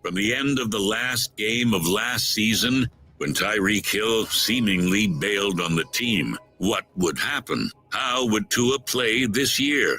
From the end of the last game of last season, when Tyreek Hill seemingly bailed on the team, what would happen? How would Tua play this year?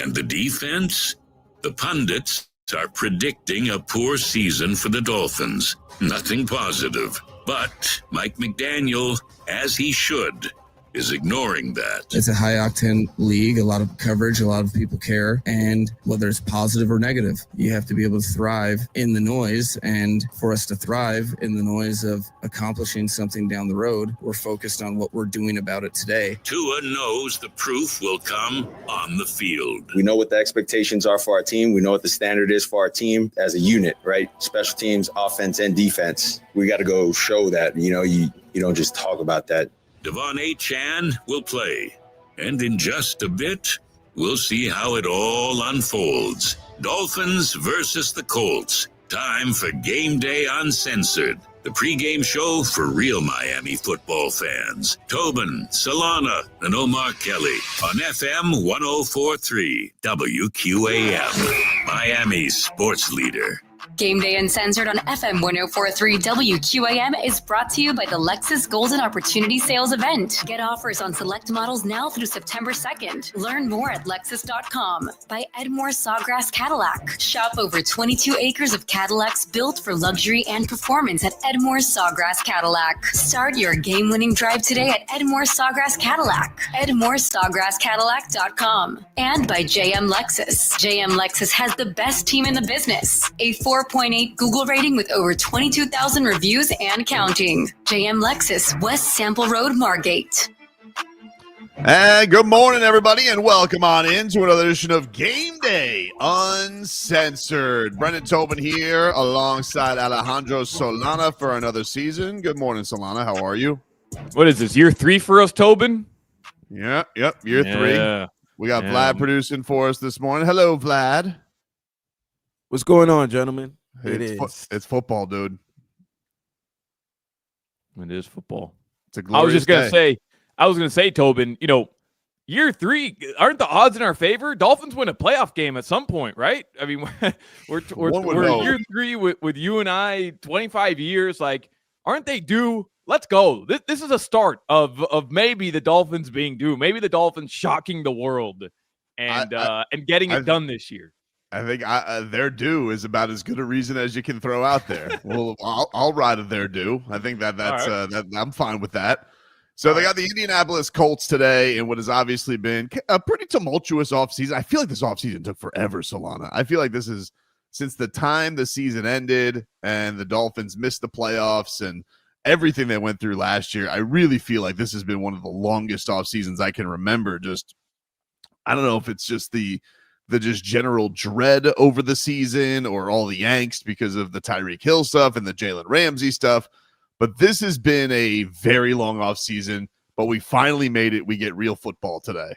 And the defense? The pundits are predicting a poor season for the Dolphins. Nothing positive. But Mike McDaniel, as he should, is ignoring that. It's a high-octane league, a lot of coverage, a lot of people care, and whether it's positive or negative, you have to be able to thrive in the noise, and for us to thrive in the noise of accomplishing something down the road, we're focused on what we're doing about it today. Tua knows the proof will come on the field. We know what the expectations are for our team. We know what the standard is for our team as a unit, right? Special teams, offense, and defense. We got to go show that, you don't just talk about that. Devon Achan will play, and in just a bit, we'll see how it all unfolds. Dolphins versus the Colts. Time for Game Day Uncensored, the pregame show for real Miami football fans. Tobin, Solana, and Omar Kelly on FM 104.3 WQAM, Miami's sports leader. Game Day Uncensored on FM 104.3 WQAM is brought to you by the Lexus Golden Opportunity Sales Event. Get offers on select models now through September 2nd. Learn more at Lexus.com. By Edmore Sawgrass Cadillac. Shop over 22 acres of Cadillacs built for luxury and performance at Edmore Sawgrass Cadillac. Start your game-winning drive today at Edmore Sawgrass Cadillac. EdmoreSawgrassCadillac.com. And by JM Lexus. JM Lexus has the best team in the business. A 4.8 Google rating with over 22,000 reviews and counting. JM Lexus, West Sample Road, Margate. And good morning, everybody, and welcome on in to another edition of Game Day Uncensored. Brendan Tobin here alongside Alejandro Solana for another season. Good morning, Solana. How are you? What is this, year 3 for us, Tobin? Year 3. We got Vlad producing for us this morning. Hello, Vlad. What's going on, gentlemen? It's football, dude. It is football. It's a glorious I was gonna say, Tobin, year 3, aren't the odds in our favor? Dolphins win a playoff game at some point, right? I mean, we're year 3 with you and I, 25 years. Like, aren't they due? Let's go. This is a start of maybe the Dolphins being due. Maybe the Dolphins shocking the world and getting it done this year. I think their due is about as good a reason as you can throw out there. Well, I'll ride at their due. I think that's right. I'm fine with that. So they got the Indianapolis Colts today in what has obviously been a pretty tumultuous offseason. I feel like this offseason took forever, Solana. I feel like this is since the time the season ended and the Dolphins missed the playoffs and everything they went through last year. I really feel like this has been one of the longest off seasons I can remember. I don't know if it's just the just general dread over the season or all the angst because of the Tyreek Hill stuff and the Jalen Ramsey stuff. But this has been a very long off season, but we finally made it. We get real football today.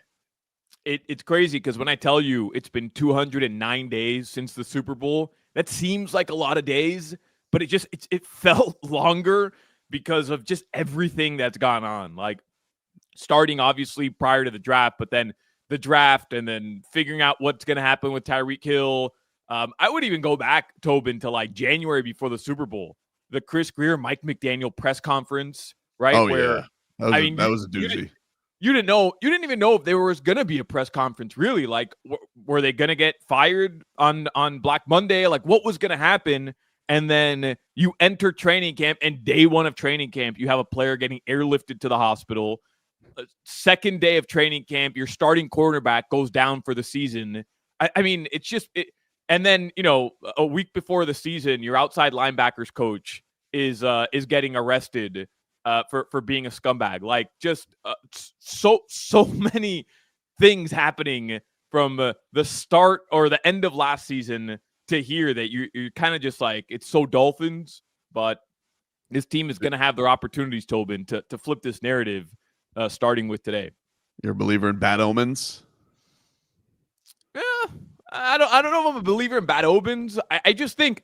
It's crazy because when I tell you it's been 209 days since the Super Bowl, that seems like a lot of days, but it felt longer because of just everything that's gone on. Like starting obviously prior to the draft, but then the draft and then figuring out what's going to happen with Tyreek Hill. I would even go back, Tobin, to like January before the Super Bowl, the Chris Greer, Mike McDaniel press conference, right? Oh, yeah. That was a doozy. You didn't even know if there was going to be a press conference, really. Like, were they going to get fired on Black Monday? Like, what was going to happen? And then you enter training camp, and day 1 of training camp, you have a player getting airlifted to the hospital. Second day of training camp, your starting quarterback goes down for the season. I mean, it's just it. And then, a week before the season, your outside linebackers coach is getting arrested for being a scumbag. Like, just so many things happening from the start or the end of last season to here that you're kind of just like, it's so Dolphins, but this team is going to have their opportunities, Tobin, to flip this narrative. Starting with today. You're a believer in bad omens? Yeah, I don't know if I'm a believer in bad omens. I just think,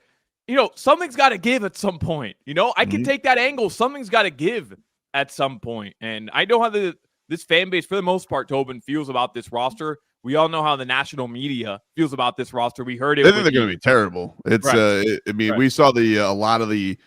something's got to give at some point. I can take that angle. Something's got to give at some point. And I know how this fan base, for the most part, Tobin, feels about this roster. we all know how the national media feels about this roster. We heard it. I think they're going to be terrible. It's right. We saw a lot of the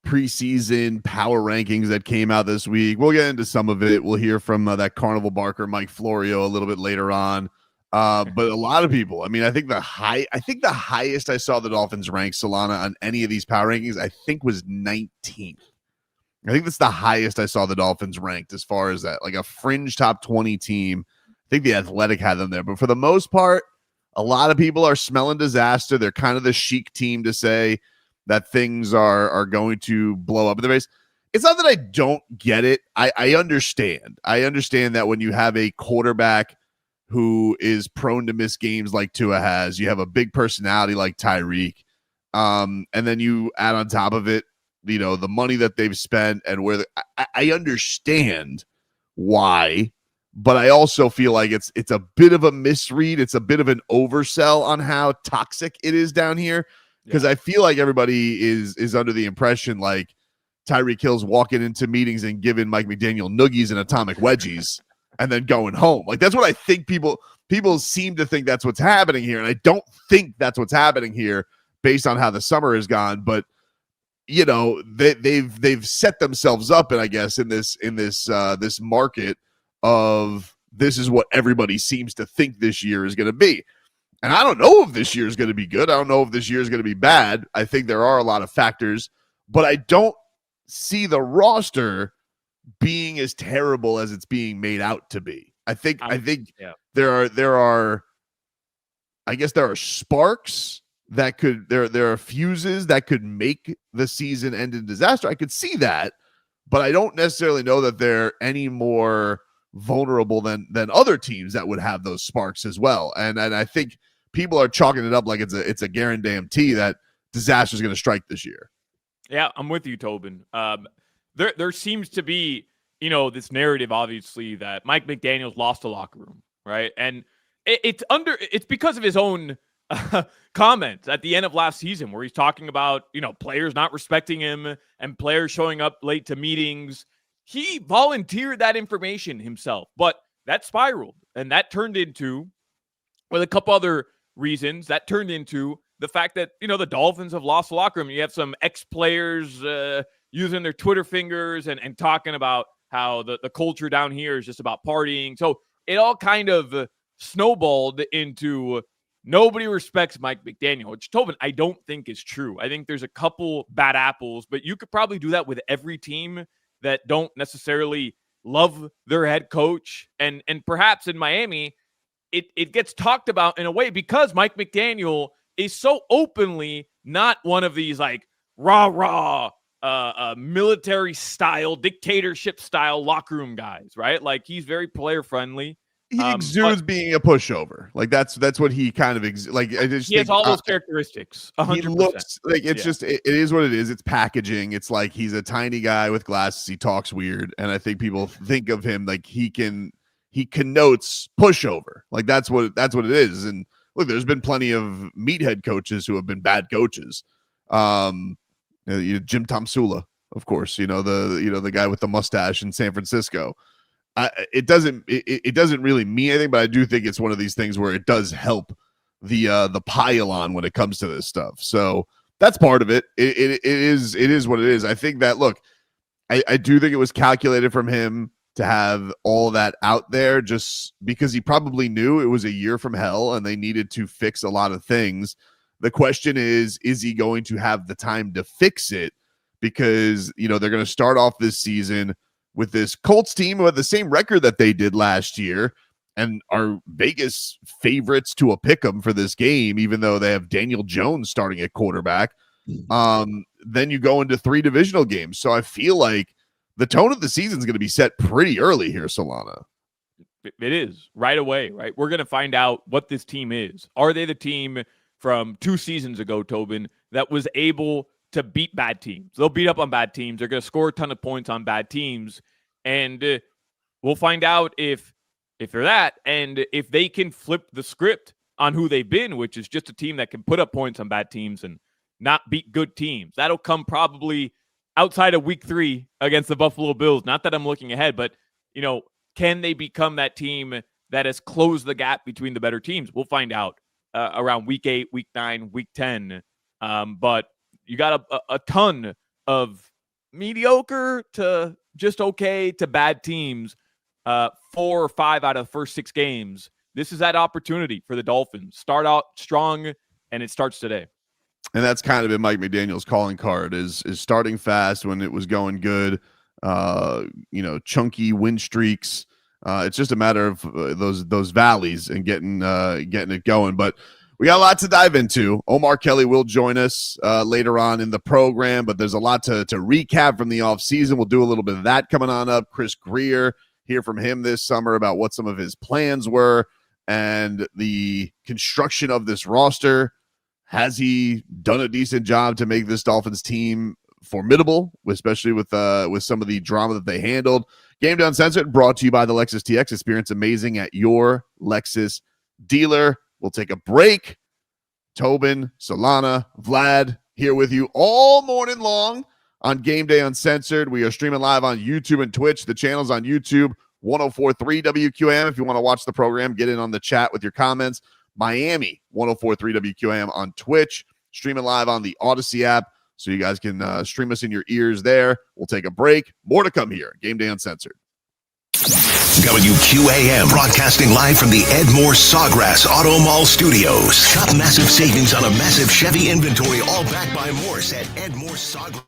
preseason power rankings that came out this week. We'll get into some of it. We'll hear from that Carnival Barker, Mike Florio, a little bit later on. But a lot of people, I think the highest I saw the Dolphins rank Solana on any of these power rankings, I think was 19th. I think that's the highest I saw the Dolphins ranked as far as that, like a fringe top 20 team. I think the Athletic had them there, but for the most part, a lot of people are smelling disaster. They're kind of the chic team to say that things are going to blow up in the base. It's not that I don't get it. I understand. I understand that when you have a quarterback who is prone to miss games like Tua has, you have a big personality like Tyreek, and then you add on top of it, the money that they've spent and where I understand why, but I also feel like it's a bit of a misread. It's a bit of an oversell on how toxic it is down here, because I feel like everybody is under the impression like Tyreek Hill's walking into meetings and giving Mike McDaniel noogies and atomic wedgies and then going home. Like, that's what I think people seem to think that's what's happening here. And I don't think that's what's happening here based on how the summer has gone. But they've set themselves up, and I guess in this market of this is what everybody seems to think this year is going to be. And I don't know if this year is going to be good. I don't know if this year is going to be bad. I think there are a lot of factors, but I don't see the roster being as terrible as it's being made out to be. I think there are sparks that could there are fuses that could make the season end in disaster. I could see that, but I don't necessarily know that they're any more vulnerable than other teams that would have those sparks as well. And I think people are chalking it up like it's a guarantee that disaster is going to strike this year. Yeah, I'm with you, Tobin. There seems to be, this narrative, obviously, that Mike McDaniel's lost the locker room, right? And it's because of his own comments at the end of last season, where he's talking about, players not respecting him and players showing up late to meetings. He volunteered that information himself, but that spiraled, and that turned into, with a couple other reasons, that turned into the fact that, the Dolphins have lost the locker room. You have some ex-players using their Twitter fingers and talking about how the culture down here is just about partying. So it all kind of snowballed into nobody respects Mike McDaniel, which, Tobin, I don't think is true. I think there's a couple bad apples, but you could probably do that with every team that don't necessarily love their head coach. And perhaps in Miami, it gets talked about in a way because Mike McDaniel is so openly not one of these like rah-rah military style, dictatorship style locker room guys, right? Like, he's very player friendly. He exudes being a pushover. Like, that's what he kind of he has all those characteristics. 100%. He looks like it's just it is what it is. It's packaging. It's like he's a tiny guy with glasses. He talks weird, and I think people think of him like he connotes pushover. Like, that's what it is. And look, there's been plenty of meathead coaches who have been bad coaches. Jim Tomsula, of course, the guy with the mustache in San Francisco. It doesn't really mean anything, but I do think it's one of these things where it does help the pile-on when it comes to this stuff. So that's part of it. It is what it is. I think that, look, I do think it was calculated from him to have all that out there just because he probably knew it was a year from hell and they needed to fix a lot of things. The question is he going to have the time to fix it? Because, they're going to start off this season with this Colts team who had the same record that they did last year and are Vegas favorites to a pick'em for this game, even though they have Daniel Jones starting at quarterback. Then you go into 3 divisional games. So I feel like the tone of the season is going to be set pretty early here, Solana. It is right away, right? We're going to find out what this team is. Are they the team from 2 seasons ago, Tobin, that was able to beat bad teams? They'll beat up on bad teams. They're going to score a ton of points on bad teams. And we'll find out if they're that and if they can flip the script on who they've been, which is just a team that can put up points on bad teams and not beat good teams. That'll come probably outside of week 3 against the Buffalo Bills. Not that I'm looking ahead, but, can they become that team that has closed the gap between the better teams. We'll find out around week 8, week 9, week 10. But you got a ton of mediocre to just okay to bad teams, 4 or 5 out of the first 6 games. This is that opportunity for the Dolphins. Start out strong, and it starts today. And that's kind of been Mike McDaniel's calling card is starting fast when it was going good, chunky win streaks. It's just a matter of those valleys and getting it going. But we got a lot to dive into. Omar Kelly will join us later on in the program, but there's a lot to recap from the offseason. We'll do a little bit of that coming on up. Chris Greer, hear from him this summer about what some of his plans were and the construction of this roster. Has he done a decent job to make this Dolphins team formidable, especially with some of the drama that they handled? Gameday Uncensored, brought to you by the Lexus TX. Experience amazing at your Lexus dealer. We'll take a break. Tobin, Solana, Vlad here with you all morning long on Gameday Uncensored. We are streaming live on YouTube and Twitch. The channel's on YouTube, 104.3 WQAM. If you want to watch the program, get in on the chat with your comments. Miami, 104.3 WQAM on Twitch, streaming live on the Odyssey app, so you guys can stream us in your ears there. We'll take a break. More to come here. Gameday Uncensored. WQAM, broadcasting live from the Ed Morse Sawgrass Auto Mall Studios. Shop massive savings on a massive Chevy inventory, all backed by Morse at Ed Morse Sawgrass.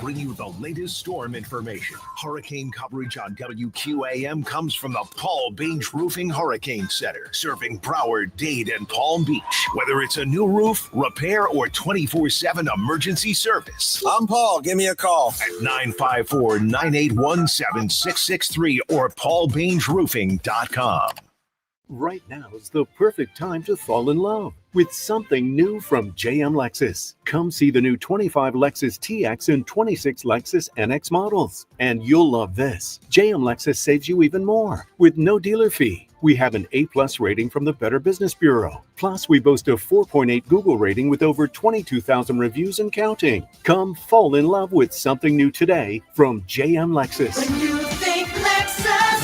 Bring you the latest storm information. Hurricane coverage on WQAM comes from the Paul Baines Roofing Hurricane Center, serving Broward, Dade, and Palm Beach. Whether it's a new roof, repair, or 24/7 emergency service. I'm Paul. Give me a call at 954-981-7663 or paulbainesroofing.com. Right now is the perfect time to fall in love with something new from JM Lexus. Come see the new 25 Lexus TX and 26 Lexus NX models. And you'll love this. JM Lexus saves you even more with no dealer fee. We have an A+ rating from the Better Business Bureau. Plus, we boast a 4.8 Google rating with over 22,000 reviews and counting. Come fall in love with something new today from JM Lexus. When you think Lexus,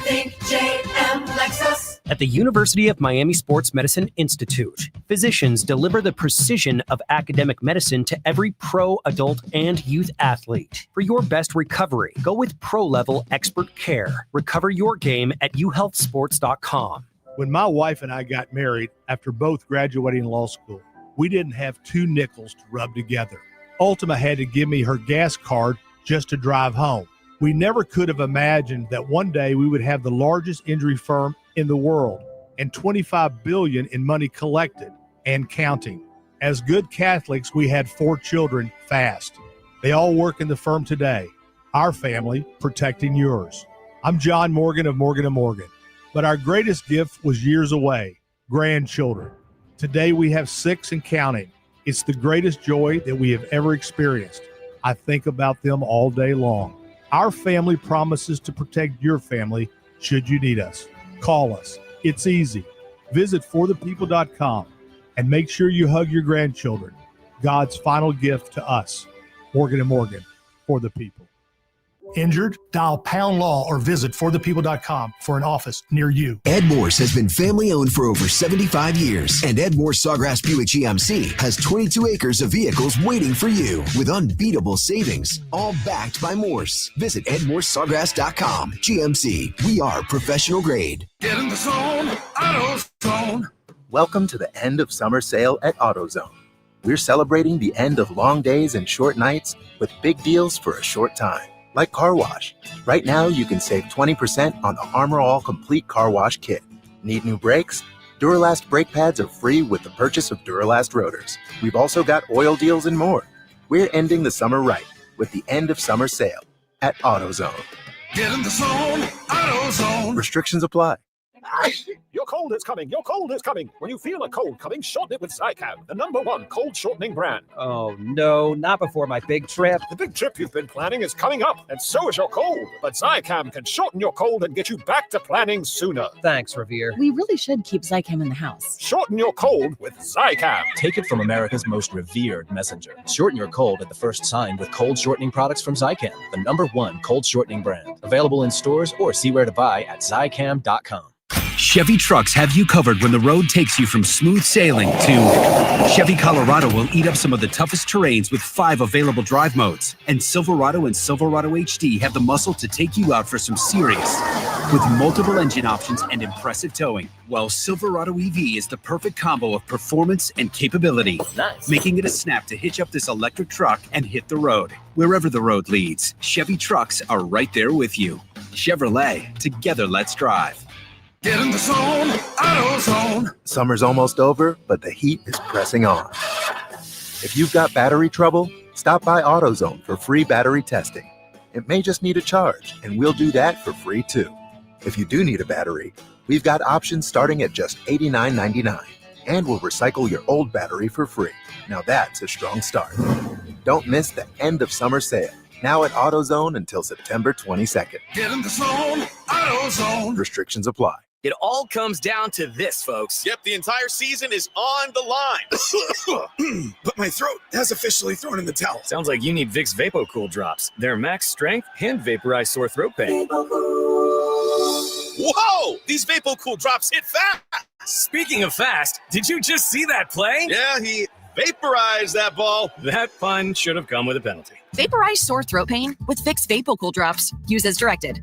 think JM Lexus. At the University of Miami Sports Medicine Institute, physicians deliver the precision of academic medicine to every pro, adult, and youth athlete. For your best recovery, go with pro-level expert care. Recover your game at uhealthsports.com. When my wife and I got married after both graduating law school, we didn't have 2 nickels to rub together. Ultima had to give me her gas card just to drive home. We never could have imagined that one day we would have the largest injury firm in the world and $25 billion in money collected and counting. As good Catholics, we had 4 children fast. They all work in the firm today. Our family protecting yours. I'm John Morgan of Morgan & Morgan, but our greatest gift was years away, grandchildren. Today we have 6 and counting. It's the greatest joy that we have ever experienced. I think about them all day long. Our family promises to protect your family should you need us. Call us. It's easy. Visit forthepeople.com and make sure you hug your grandchildren. God's final gift to us. Morgan & Morgan, for the people. Injured? Dial Pound Law or visit forthepeople.com for an office near you. Ed Morse has been family-owned for over 75 years, and Ed Morse Sawgrass Buick GMC has 22 acres of vehicles waiting for you with unbeatable savings, all backed by Morse. Visit edmorsesawgrass.com. GMC, we are professional grade. Get in the zone, AutoZone. Welcome to the end of summer sale at AutoZone. We're celebrating the end of long days and short nights with big deals for a short time. Like car wash. Right now, you can save 20% on the Armor All Complete Car Wash Kit. Need new brakes? Duralast brake pads are free with the purchase of Duralast rotors. We've also got oil deals and more. We're ending the summer right with the end of summer sale at AutoZone. Get in the zone, AutoZone. Restrictions apply. Your cold is coming. Your cold is coming. When you feel a cold coming, shorten it with Zicam, the #1 cold shortening brand. Oh, no, not before my big trip. The big trip you've been planning is coming up, and so is your cold. But Zicam can shorten your cold and get you back to planning sooner. Thanks, Revere. We really should keep Zicam in the house. Shorten your cold with Zicam. Take it from America's most revered messenger. Shorten your cold at the first sign with cold shortening products from Zicam, the #1 cold shortening brand. Available in stores or see where to buy at Zicam.com. Chevy trucks have you covered when the road takes you from smooth sailing to Chevy Colorado will eat up some of the toughest terrains with 5 available drive modes. And Silverado and Silverado HD have the muscle to take you out for some serious with multiple engine options and impressive towing. While Silverado EV is the perfect combo of performance and capability, making it a snap to hitch up this electric truck and hit the road. Wherever the road leads, Chevy trucks are right there with you. Chevrolet, together let's drive. Get in the zone, AutoZone. Summer's almost over, but the heat is pressing on. If you've got battery trouble, stop by AutoZone for free battery testing. It may just need a charge, and we'll do that for free too. If you do need a battery, we've got options starting at just $89.99, and we'll recycle your old battery for free. Now that's a strong start. Don't miss the end of summer sale, now at AutoZone until September 22nd. Get in the zone, AutoZone. Restrictions apply. It all comes down to this, folks. Yep, the entire season is on the line. But my throat has officially thrown in the towel. Sounds like you need Vicks VapoCool drops. They're max strength and vaporize sore throat pain. Whoa! These VapoCool drops hit fast. Speaking of fast, did you just see that play? Yeah, he vaporized that ball. That pun should have come with a penalty. Vaporize sore throat pain with Vicks VapoCool drops. Use as directed.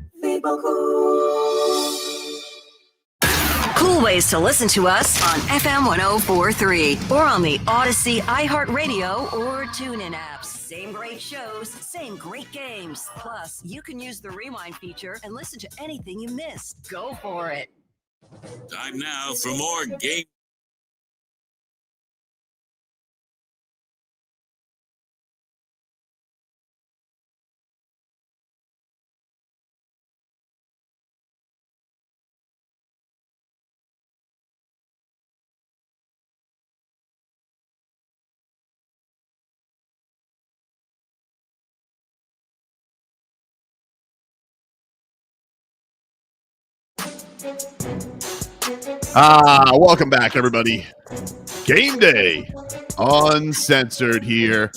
Cool ways to listen to us on FM 104.3 or on the Odyssey, iHeartRadio, or TuneIn apps. Same great shows, same great games. Plus, you can use the rewind feature and listen to anything you missed. Go for it. Time now for more game. Welcome back, everybody. Game Day, Uncensored here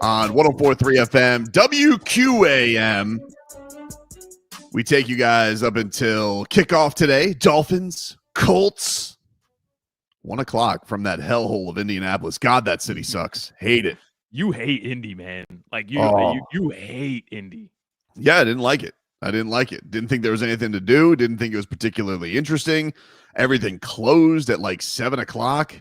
on 104.3 FM, WQAM. We take you guys up until kickoff today. Dolphins, Colts, 1 o'clock from that hellhole of Indianapolis. God, that city sucks. Hate it. You hate Indy, man. Like you hate Indy. Yeah, I didn't like it. Didn't think there was anything to do. Didn't think it was particularly interesting. Everything closed at like 7 o'clock.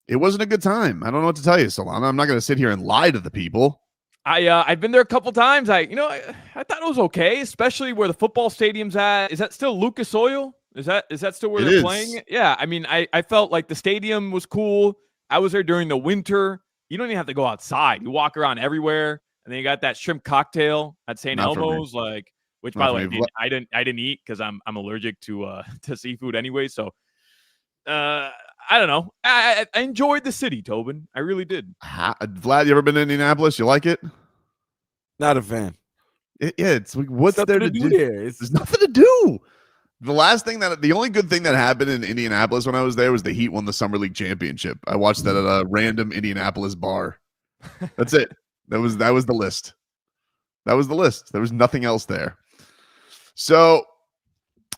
It wasn't a good time. I don't know what to tell you, Solana. I'm not going to sit here and lie to the people. I've been there a couple times. I thought it was okay, especially where the football stadium's at. Is that still Lucas Oil? Is that still where they're playing? Yeah. I mean, I felt like the stadium was cool. I was there during the winter. You don't even have to go outside. You walk around everywhere, and then you got that shrimp cocktail at St. Elmo's, which, by the way, I didn't eat because I'm allergic to seafood anyway. So, I don't know. I enjoyed the city, Tobin. I really did. Vlad, you ever been to Indianapolis? You like it? Not a fan. It's like, what's there to do there? There's nothing to do. The only good thing that happened in Indianapolis when I was there was the Heat won the Summer League championship. I watched that at a random Indianapolis bar. That's it. That was the list. There was nothing else there. So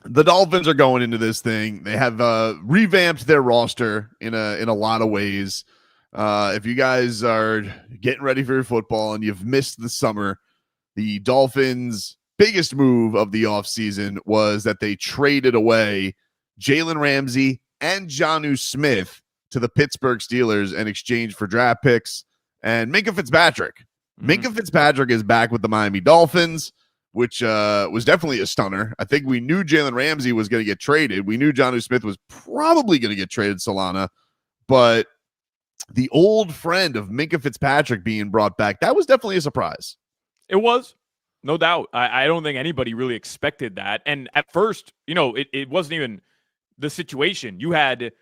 the Dolphins are going into this thing. They have revamped their roster in a lot of ways. If you guys are getting ready for your football and you've missed the summer, the Dolphins' biggest move of the offseason was that they traded away Jalen Ramsey and Jonnu Smith to the Pittsburgh Steelers in exchange for draft picks and Minka Fitzpatrick. Mm-hmm. Minka Fitzpatrick is back with the Miami Dolphins, which was definitely a stunner. I think we knew Jalen Ramsey was going to get traded. We knew Jonnu Smith was probably going to get traded, Solana. But the old friend of Minka Fitzpatrick being brought back, that was definitely a surprise. It was. No doubt. I don't think anybody really expected that. And at first, it wasn't even the situation. You had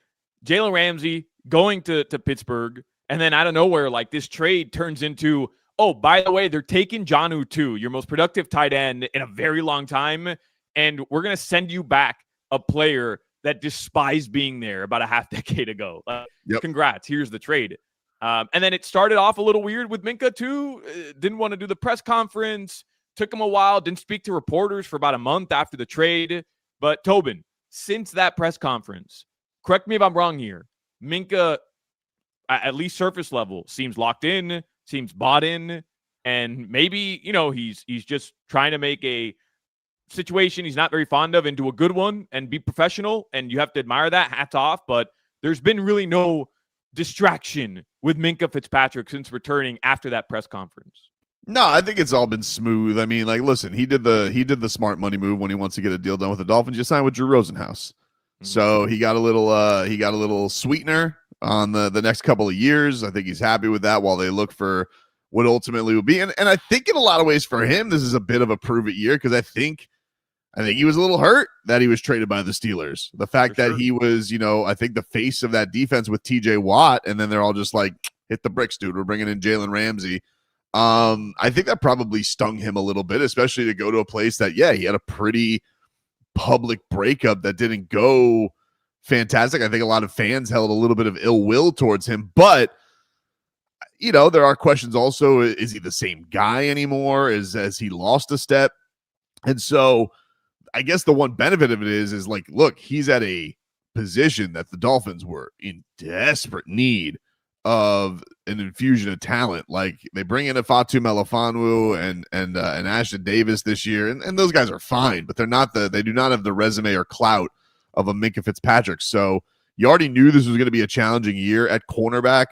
Jalen Ramsey going to Pittsburgh, and then out of nowhere, like this trade turns into, oh, by the way, they're taking Jonnu too, your most productive tight end in a very long time, and we're going to send you back a player that despised being there about a half decade ago. Congrats, here's the trade. And then it started off a little weird with Minka too. Didn't want to do the press conference. Took him a while. Didn't speak to reporters for about a month after the trade. But Tobin, since that press conference, correct me if I'm wrong here, Minka, at least surface level, seems locked in, seems bought in, and maybe, he's just trying to make a situation he's not very fond of into a good one and be professional, and you have to admire that. Hats off. But there's been really no distraction with Minka Fitzpatrick since returning after that press conference. No, I think it's all been smooth. I mean, listen, he did the smart money move when he wants to get a deal done with the Dolphins. You signed with Drew Rosenhaus. So he got a little sweetener on the next couple of years. I think he's happy with that while they look for what ultimately will be. And I think in a lot of ways for him, this is a bit of a prove it year, because I think he was a little hurt that he was traded by the Steelers. The fact that he was, I think the face of that defense with TJ Watt, and then they're all just like, hit the bricks, dude. We're bringing in Jalen Ramsey. I think that probably stung him a little bit, especially to go to a place that, he had a pretty public breakup that didn't go fantastic. I think a lot of fans held a little bit of ill will towards him, but there are questions also. Is he the same guy anymore? Has he lost a step? And so I guess the one benefit of it is like, look, he's at a position that the Dolphins were in desperate need of an infusion of talent. Like, they bring in a Fatu Melifonwu and Ashton Davis this year, and those guys are fine, but they do not have the resume or clout of a Minka Fitzpatrick. So you already knew this was going to be a challenging year at cornerback,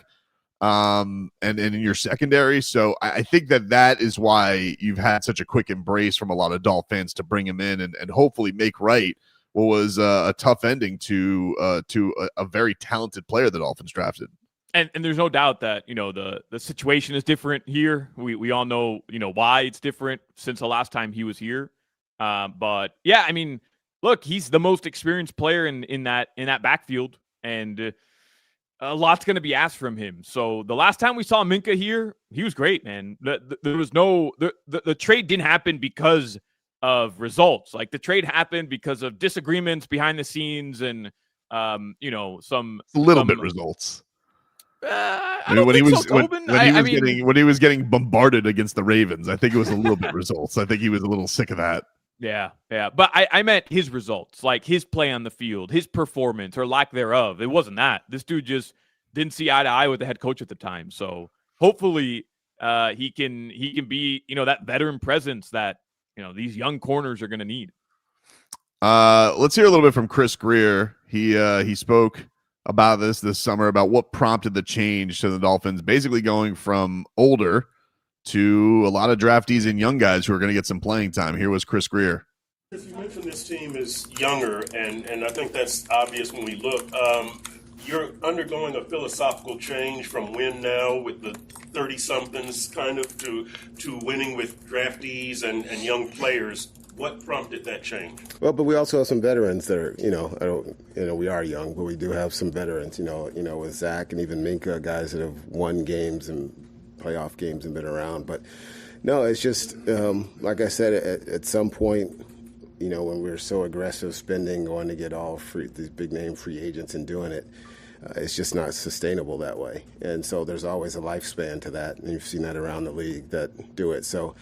and in your secondary. So I think that is why you've had such a quick embrace from a lot of Dolphin fans to bring him in and hopefully make right what was a tough ending to a very talented player the Dolphins drafted. And there's no doubt that, the situation is different here. We all know, why it's different since the last time he was here. But yeah, I mean, look, he's the most experienced player in that backfield, and a lot's going to be asked from him. So the last time we saw Minka here, he was great, man. There was the trade didn't happen because of results. Like, the trade happened because of disagreements behind the scenes and, some bit results. When he was getting bombarded against the Ravens, I think it was a little bit results. I think he was a little sick of that. Yeah. But I meant his results, like his play on the field, his performance or lack thereof. It wasn't that. This dude just didn't see eye to eye with the head coach at the time. So hopefully he can be, that veteran presence that, these young corners are going to need. Let's hear a little bit from Chris Greer. He spoke about this summer, about what prompted the change to the Dolphins, basically going from older to a lot of draftees and young guys who are going to get some playing time. Here was Chris Greer. Chris, you mentioned this team is younger, and I think that's obvious when we look. You're undergoing a philosophical change from win now with the 30-somethings kind of to winning with draftees and young players. What prompted that change? Well, but we also have some veterans that are, we are young, but we do have some veterans, with Zach and even Minka, guys that have won games and playoff games and been around. But no, it's just, like I said, at some point, when we're so aggressive spending, going to get all these big name free agents and doing it, it's just not sustainable that way. And so there's always a lifespan to that. And you've seen that around the league that do it. So,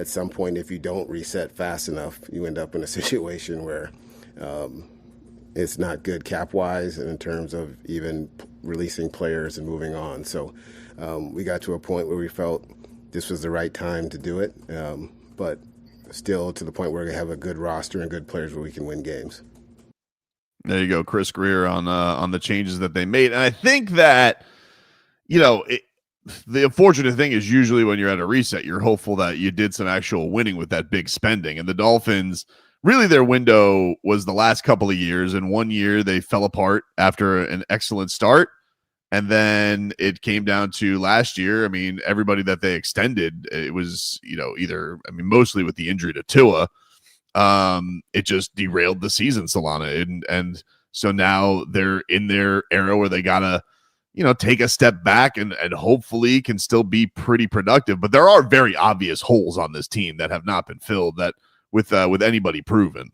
at some point, if you don't reset fast enough, you end up in a situation where it's not good cap-wise and in terms of even releasing players and moving on. So we got to a point where we felt this was the right time to do it, but still to the point where we have a good roster and good players where we can win games. There you go, Chris Greer on the changes that they made. And I think that, the unfortunate thing is usually when you're at a reset, you're hopeful that you did some actual winning with that big spending. And the Dolphins, really their window was the last couple of years. And 1 year they fell apart after an excellent start. And then it came down to last year. I mean, everybody that they extended, it was, mostly with the injury to Tua. it just derailed the season, Solana. And so now they're in their era where they gotta, take a step back and hopefully can still be pretty productive. But there are very obvious holes on this team that have not been filled that with anybody proven.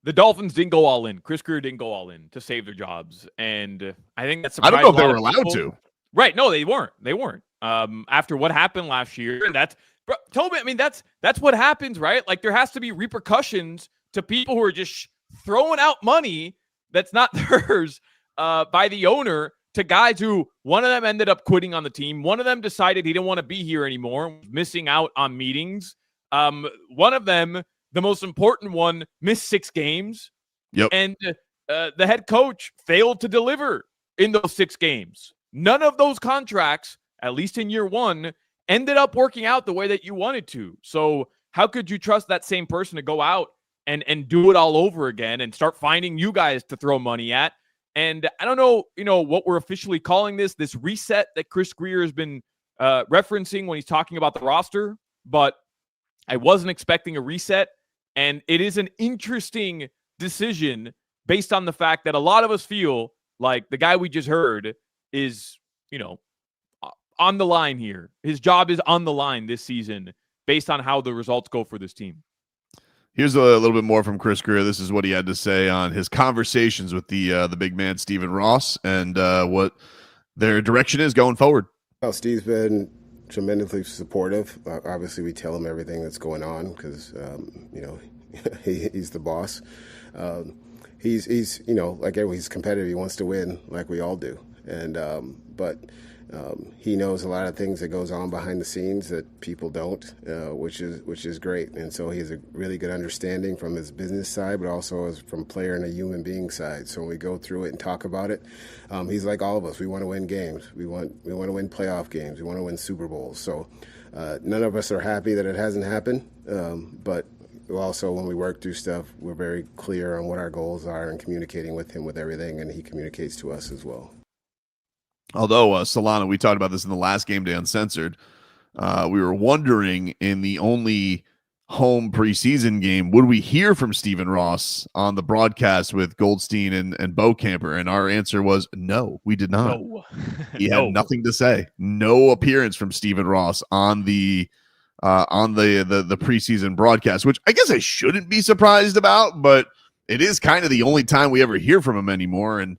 The Dolphins didn't go all in. Chris Grier didn't go all in to save their jobs. And I think that's I don't know if they were allowed to. Right. No, they weren't. They weren't. After what happened last year, and Tobin, I mean, that's what happens, right? Like, there has to be repercussions to people who are just throwing out money that's not theirs by the owner to guys who, one of them ended up quitting on the team. One of them decided he didn't want to be here anymore, missing out on meetings. One of them, the most important one, missed 6 games. Yep. And the head coach failed to deliver in those 6 games. None of those contracts, at least in year 1, ended up working out the way that you wanted to. So how could you trust that same person to go out and do it all over again and start finding you guys to throw money at? And I don't know, what we're officially calling this reset that Chris Grier has been referencing when he's talking about the roster, but I wasn't expecting a reset. And it is an interesting decision based on the fact that a lot of us feel like the guy we just heard is, on the line here. His job is on the line this season based on how the results go for this team. Here's a little bit more from Chris Grier. This is what he had to say on his conversations with the big man, Stephen Ross, and what their direction is going forward. Well, Steve's been tremendously supportive. Obviously, we tell him everything that's going on because, he's the boss. He's like everyone, he's competitive. He wants to win like we all do. And but he knows a lot of things that goes on behind the scenes that people don't, which is great. And so he has a really good understanding from his business side, but also as from player and a human being side. So when we go through it and talk about it, he's like all of us. We want to win games. We want to win playoff games. We want to win Super Bowls. So none of us are happy that it hasn't happened, but also when we work through stuff, we're very clear on what our goals are and communicating with him with everything, and he communicates to us as well. Although, Solana, we talked about this in the last Game Day Uncensored. We were wondering in the only home preseason game, would we hear from Stephen Ross on the broadcast with Goldstein and Beaucamper? And our answer was no, we did not. No. He had nothing to say. No appearance from Stephen Ross on the preseason broadcast, which I guess I shouldn't be surprised about, but it is kind of the only time we ever hear from him anymore. And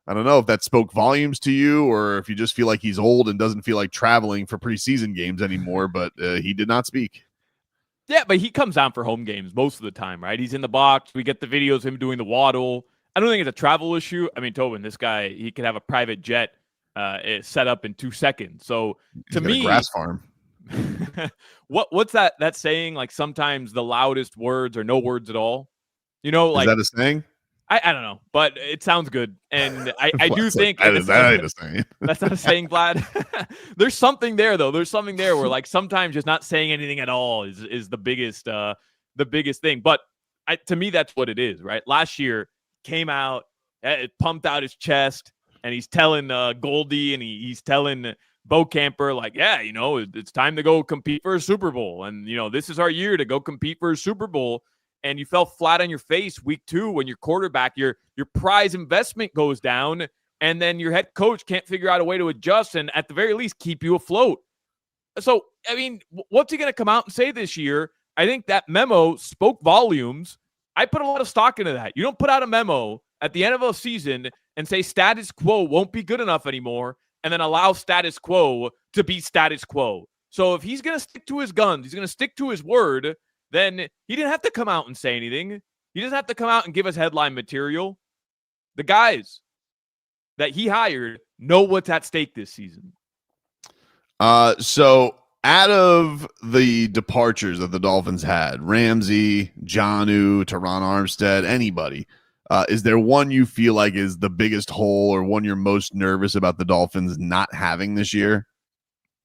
I don't know if that spoke volumes to you or if you just feel like he's old and doesn't feel like traveling for preseason games anymore, but he did not speak. Yeah, but he comes down for home games most of the time, right? He's in the box. We get the videos of him doing the Waddle. I don't think it's a travel issue. I mean, Tobin, this guy, he could have a private jet set up in 2 seconds. So to me, a grass farm. what's that saying? Like sometimes the loudest words are no words at all. Is that a saying? I don't know, but it sounds good. And I do think that ain't a saying. That's not a saying, Vlad. There's something there, though. There's something there where like sometimes just not saying anything at all is the biggest thing. But to me, that's what it is, right? Last year came out, it pumped out his chest, and he's telling Goldie and he's telling Beaucamper, like, yeah, it's time to go compete for a Super Bowl. And, this is our year to go compete for a Super Bowl. And you fell flat on your face week 2 when your quarterback, your prize investment goes down, and then your head coach can't figure out a way to adjust and at the very least keep you afloat. So, I mean, what's he going to come out and say this year? I think that memo spoke volumes. I put a lot of stock into that. You don't put out a memo at the end of a season and say status quo won't be good enough anymore and then allow status quo to be status quo. So if he's going to stick to his guns, he's going to stick to his word, then he didn't have to come out and say anything. He doesn't have to come out and give us headline material. The guys that he hired know what's at stake this season. So out of the departures that the Dolphins had, Ramsey, Jonnu, Teron Armstead, anybody, is there one you feel like is the biggest hole or one you're most nervous about the Dolphins not having this year?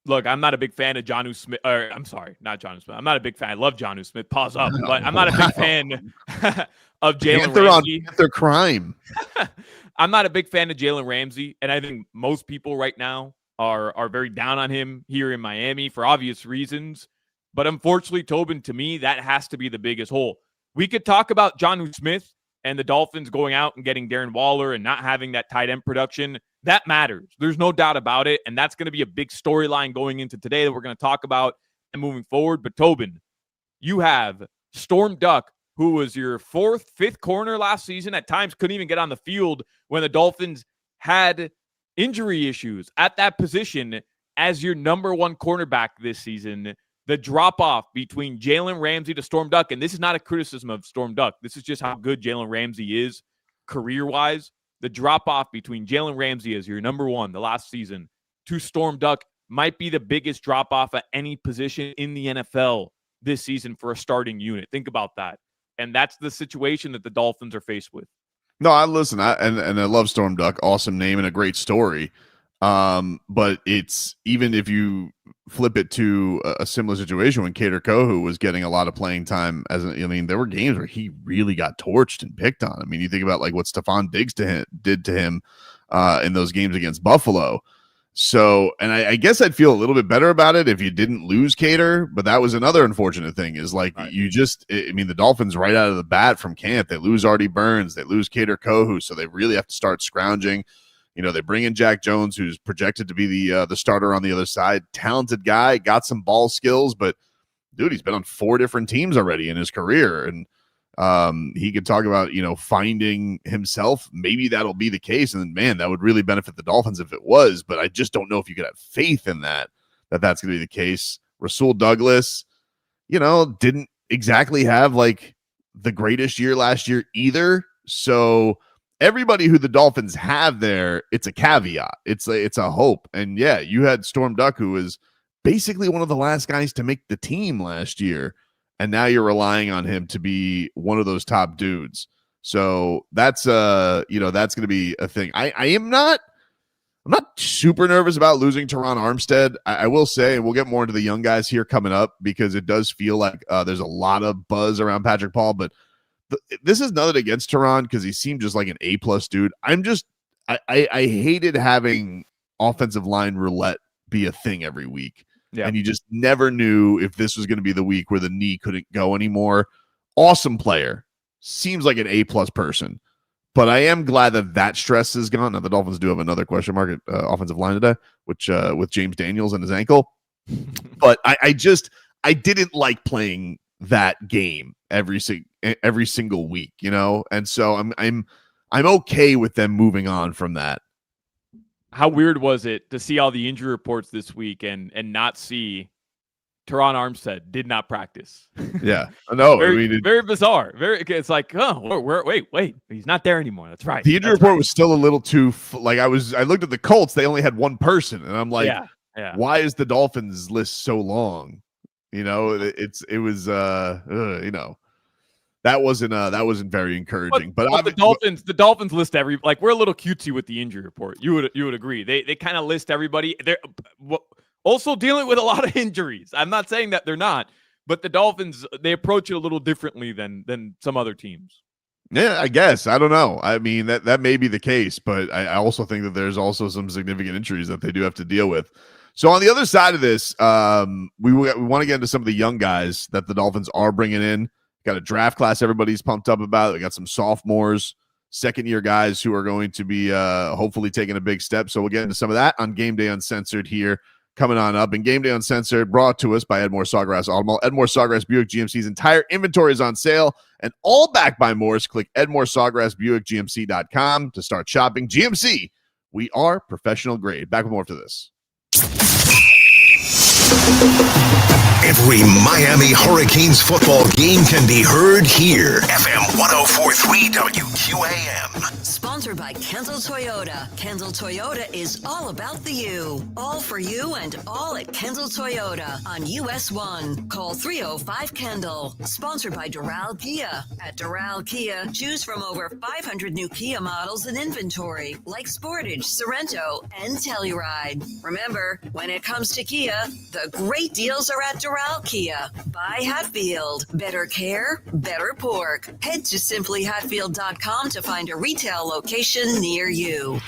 Look, I'm not a big fan of Jonnu Smith. Or, I'm sorry, not Jonnu Smith. I'm not a big fan. I love Jonnu Smith. Pause up. But I'm not a big fan of Jalen Ramsey. Their crime. I'm not a big fan of Jalen Ramsey. And I think most people right now are very down on him here in Miami for obvious reasons. But unfortunately, Tobin, to me, that has to be the biggest hole. we could talk about Jonnu Smith and the Dolphins going out and getting Darren Waller and not having that tight end production. That matters. There's no doubt about it. And that's going to be a big storyline going into today that we're going to talk about and moving forward. But Tobin, you have Storm Duck, who was your fourth, fifth corner last season, at times couldn't even get on the field when the Dolphins had injury issues at that position, as your number one cornerback this season. The drop-off between Jalen Ramsey to Storm Duck, and this is not a criticism of Storm Duck. This is just how good Jalen Ramsey is career-wise. The drop-off between Jalen Ramsey as your number one the last season to Storm Duck might be the biggest drop-off at any position in the NFL this season for a starting unit. Think about that. And that's the situation that the Dolphins are faced with. No, I love Storm Duck. Awesome name and a great story. But it's, even if you flip it to a similar situation when Kader Kohou was getting a lot of playing time, there were games where he really got torched and picked on. I mean, you think about like what Stephon Diggs did to him in those games against Buffalo. So, and I guess I'd feel a little bit better about it if you didn't lose Kader, but that was another unfortunate thing is like the Dolphins right out of the bat from camp, they lose Artie Burns, they lose Kader Kohou, so they really have to start scrounging. They bring in Jack Jones, who's projected to be the starter on the other side. Talented guy, got some ball skills, but dude, he's been on 4 different teams already in his career, and he could talk about finding himself. Maybe that'll be the case, and man, that would really benefit the Dolphins if it was. But I just don't know if you could have faith in that's going to be the case. Rasul Douglas, didn't exactly have like the greatest year last year either. So everybody who the Dolphins have there, it's a caveat. It's a hope. And yeah, you had Storm Duck, who was basically one of the last guys to make the team last year. And now you're relying on him to be one of those top dudes. So that's that's going to be a thing. I'm not super nervous about losing Teron Armstead. I will say, and we'll get more into the young guys here coming up, because it does feel like there's a lot of buzz around Patrick Paul, but this is nothing against Teron, because he seemed just like an A+ dude. I hated having offensive line roulette be a thing every week. Yeah. And you just never knew if this was going to be the week where the knee couldn't go anymore. Awesome player. Seems like an A+ person. But I am glad that stress is gone. Now, the Dolphins do have another question mark at offensive line today, which with James Daniels and his ankle. But I didn't like playing that game every single week, And so I'm okay with them moving on from that. How weird was it to see all the injury reports this week and not see Teron Armstead did not practice? Yeah, I know. Very bizarre. It's like, wait, he's not there anymore. That's right. The injury report was still a little too I looked at the Colts. They only had one person, and I'm like, why is the Dolphins list so long? That wasn't very encouraging. But the Dolphins list we're a little cutesy with the injury report. You would agree. They kind of list everybody. They're also dealing with a lot of injuries. I'm not saying that they're not, but the Dolphins, they approach it a little differently than some other teams. Yeah, I guess. I don't know. I mean, that may be the case, but I also think that there's also some significant injuries that they do have to deal with. So on the other side of this, we want to get into some of the young guys that the Dolphins are bringing in. Got a draft class everybody's pumped up about. We got some sophomores, second-year guys who are going to be hopefully taking a big step. So we'll get into some of that on Gameday Uncensored here coming on up. And Gameday Uncensored brought to us by Edmore Sawgrass Automall. Edmore Sawgrass Buick GMC's entire inventory is on sale and all backed by Morse. Click EdmoreSawgrassBuickGMC.com to start shopping. GMC, we are professional grade. Back with more after this. Every Miami Hurricanes football game can be heard here. FM 104.3 WQAM. Sponsored by Kendall Toyota. Kendall Toyota is all about the you. All for you and all at Kendall Toyota on US 1. Call 305-KENDALL. Sponsored by Doral Kia. At Doral Kia, choose from over 500 new Kia models in inventory, like Sportage, Sorento, and Telluride. Remember, when it comes to Kia, the great deals are at Doral Kia. By Hatfield. Better care, better pork. Head to simplyhatfield.com to find a retail location near you.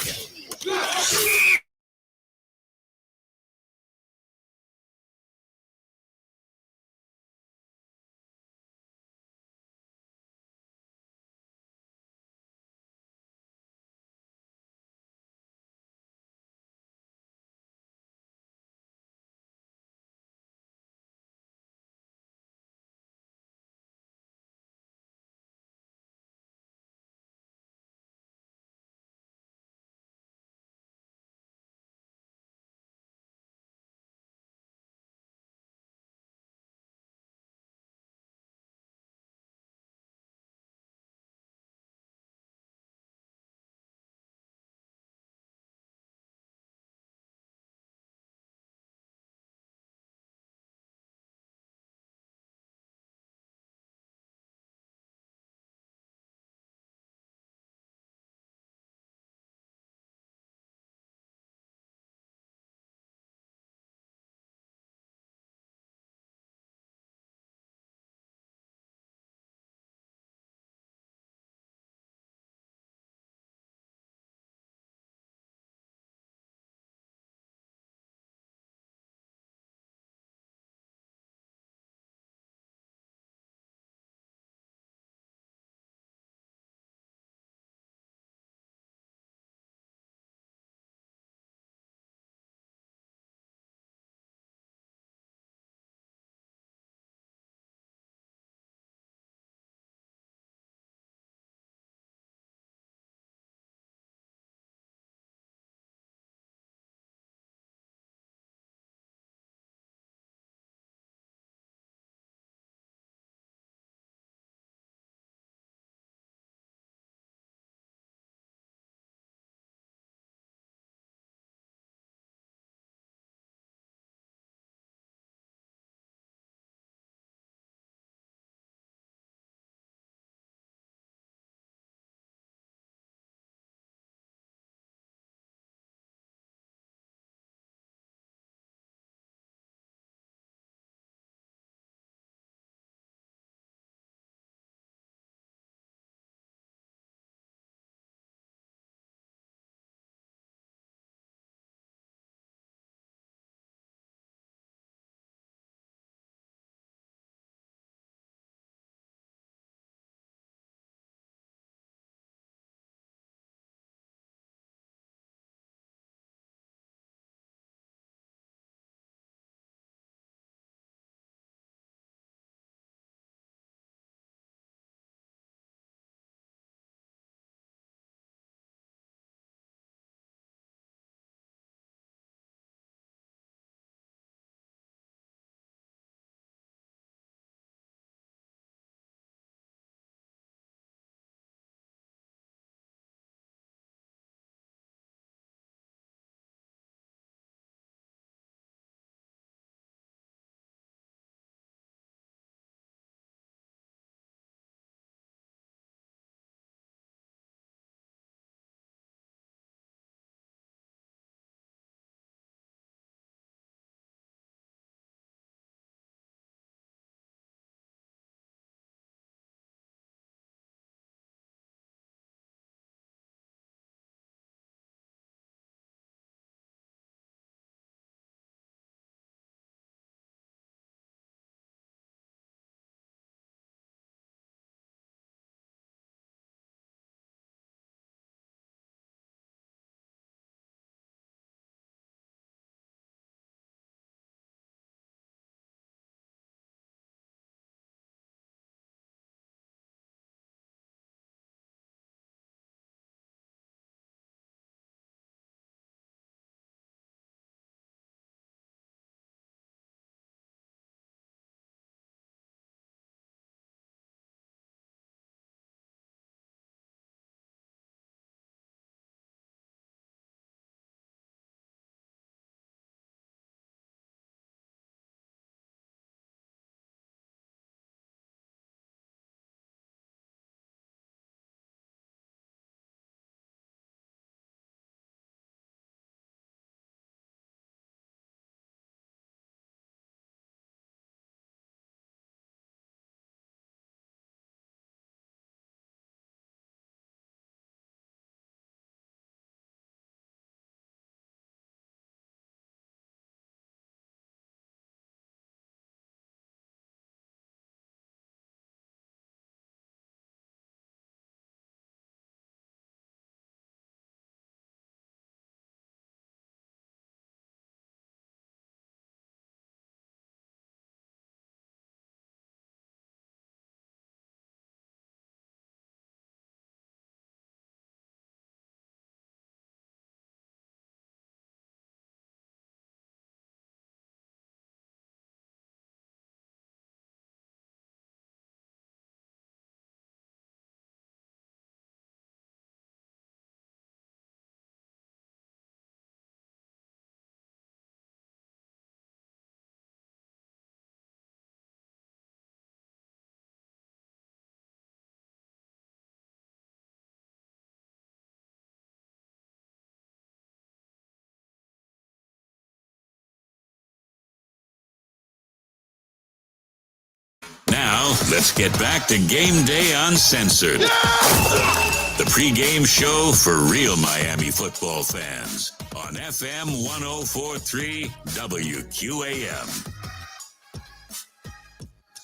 Now, let's get back to Game Day Uncensored. The pregame show for real Miami football fans on FM 104.3 WQAM.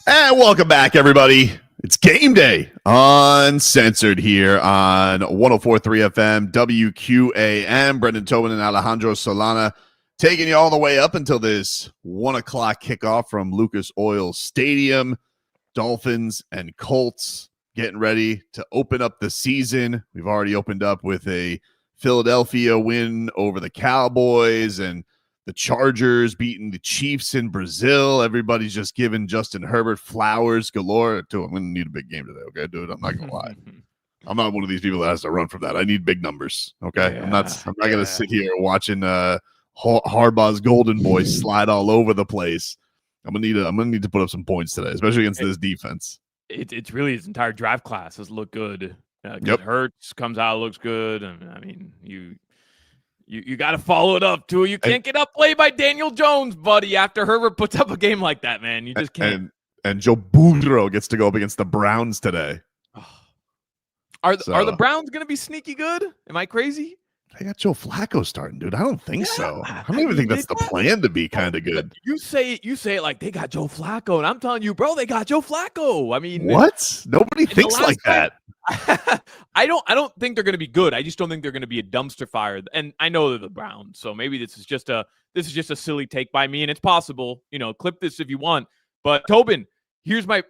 And welcome back, everybody. It's Game Day Uncensored here on 104.3 FM WQAM. Brendan Tobin and Alejandro Solana taking you all the way up until this 1 o'clock kickoff from Lucas Oil Stadium. Dolphins and Colts getting ready to open up the season. We've already opened up with a Philadelphia win over the Cowboys and the Chargers beating the Chiefs in Brazil. Everybody's just giving Justin Herbert flowers galore. I'm going to need a big game today, okay, dude? I'm not going to lie. I'm not one of these people that has to run from that. I need big numbers, okay? I'm not going to sit here watching Harbaugh's Golden Boys slide all over the place. I'm gonna need to put up some points today, especially against this defense. It's really his entire draft class has looked good. Yep. Hurts comes out, looks good. I mean, you got to follow it up too. You can't get outplayed by Daniel Jones, buddy. After Herbert puts up a game like that, man, you just can't. And Joe Burrow gets to go up against the Browns today. Are the Browns gonna be sneaky good? Am I crazy? They got Joe Flacco starting, dude. I don't think so. I don't even think that's the plan to be kind of good. You say it like they got Joe Flacco, and I'm telling you, bro, they got Joe Flacco. I mean, what? Nobody thinks like that. I don't think they're going to be good. I just don't think they're going to be a dumpster fire. And I know they're the Browns, so maybe this is just a silly take by me, and it's possible. Clip this if you want. But Tobin, here's my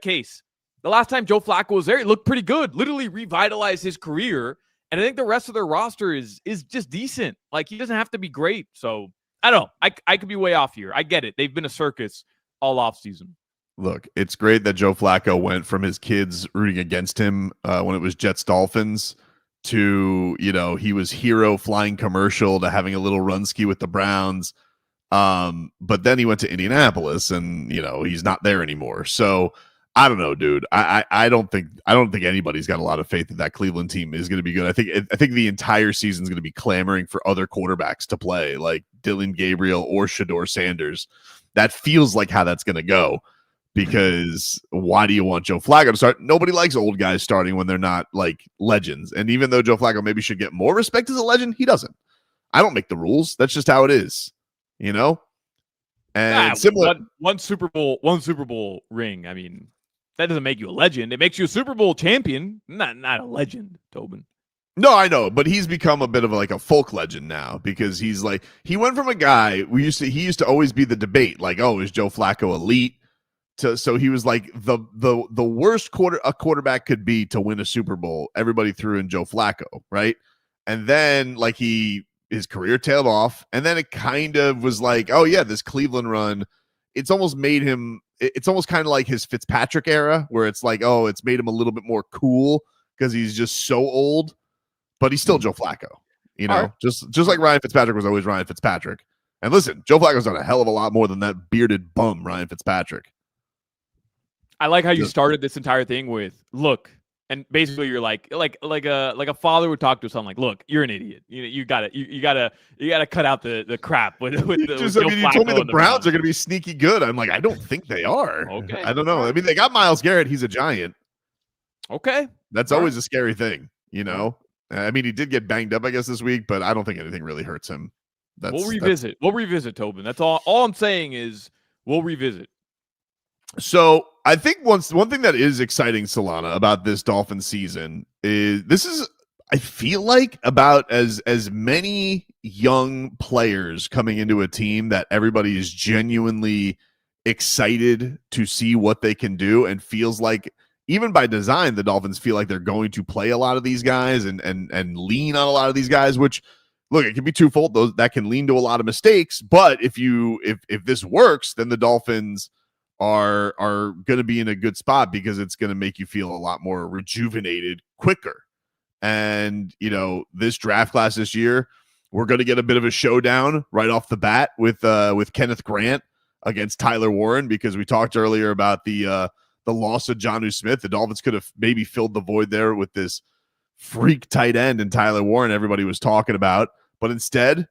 case. The last time Joe Flacco was there, he looked pretty good. Literally revitalized his career. And I think the rest of their roster is just decent. Like, he doesn't have to be great. So, I don't know. I could be way off here. I get it. They've been a circus all offseason. Look, it's great that Joe Flacco went from his kids rooting against him when it was Jets-Dolphins to, he was hero flying commercial to having a little run ski with the Browns. But then he went to Indianapolis and, he's not there anymore. So, I don't know, dude. I don't think anybody's got a lot of faith that Cleveland team is going to be good. I think the entire season is going to be clamoring for other quarterbacks to play, like Dylan Gabriel or Shedeur Sanders. That feels like how that's going to go. Because why do you want Joe Flacco to start? Nobody likes old guys starting when they're not like legends. And even though Joe Flacco maybe should get more respect as a legend, he doesn't. I don't make the rules. That's just how it is. And similar one Super Bowl ring. I mean, that doesn't make you a legend. It makes you a Super Bowl champion, not a legend, Tobin. No, I know, but he's become a bit of a folk legend now because he went from a guy he used to always be the debate, like, oh, is Joe Flacco elite? So he was like the worst a quarterback could be to win a Super Bowl. Everybody threw in Joe Flacco, right? And then his career tailed off, and then it kind of was like, oh yeah, this Cleveland run, it's almost made him. It's almost kind of like his Fitzpatrick era, where it's like, oh, it's made him a little bit more cool because he's just so old, but he's still Joe Flacco, right. just like Ryan Fitzpatrick was always Ryan Fitzpatrick. And listen, Joe Flacco's done a hell of a lot more than that bearded bum Ryan Fitzpatrick. I like how you started this entire thing with look, and basically you're like a father would talk to his son, like, look, you're an idiot. You gotta cut out the crap with the. You told me the Browns are gonna be sneaky good. I'm like, I don't think they are. Okay, I don't know. I mean, they got Myles Garrett. He's a giant. Okay, that's always a scary thing, I mean, he did get banged up, I guess, this week, but I don't think anything really hurts him. We'll revisit. We'll revisit, Tobin. That's all. All I'm saying is we'll revisit. So I think one thing that is exciting, Solana, about this Dolphins season is I feel like about as many young players coming into a team that everybody is genuinely excited to see what they can do, and feels like even by design, the Dolphins feel like they're going to play a lot of these guys and lean on a lot of these guys, which look, it can be twofold. Those that can lean to a lot of mistakes, but if this works, then the Dolphins are going to be in a good spot because it's going to make you feel a lot more rejuvenated quicker. And, this draft class this year, we're going to get a bit of a showdown right off the bat with Kenneth Grant against Tyler Warren, because we talked earlier about the loss of Jonnu Smith. The Dolphins could have maybe filled the void there with this freak tight end and Tyler Warren everybody was talking about, but instead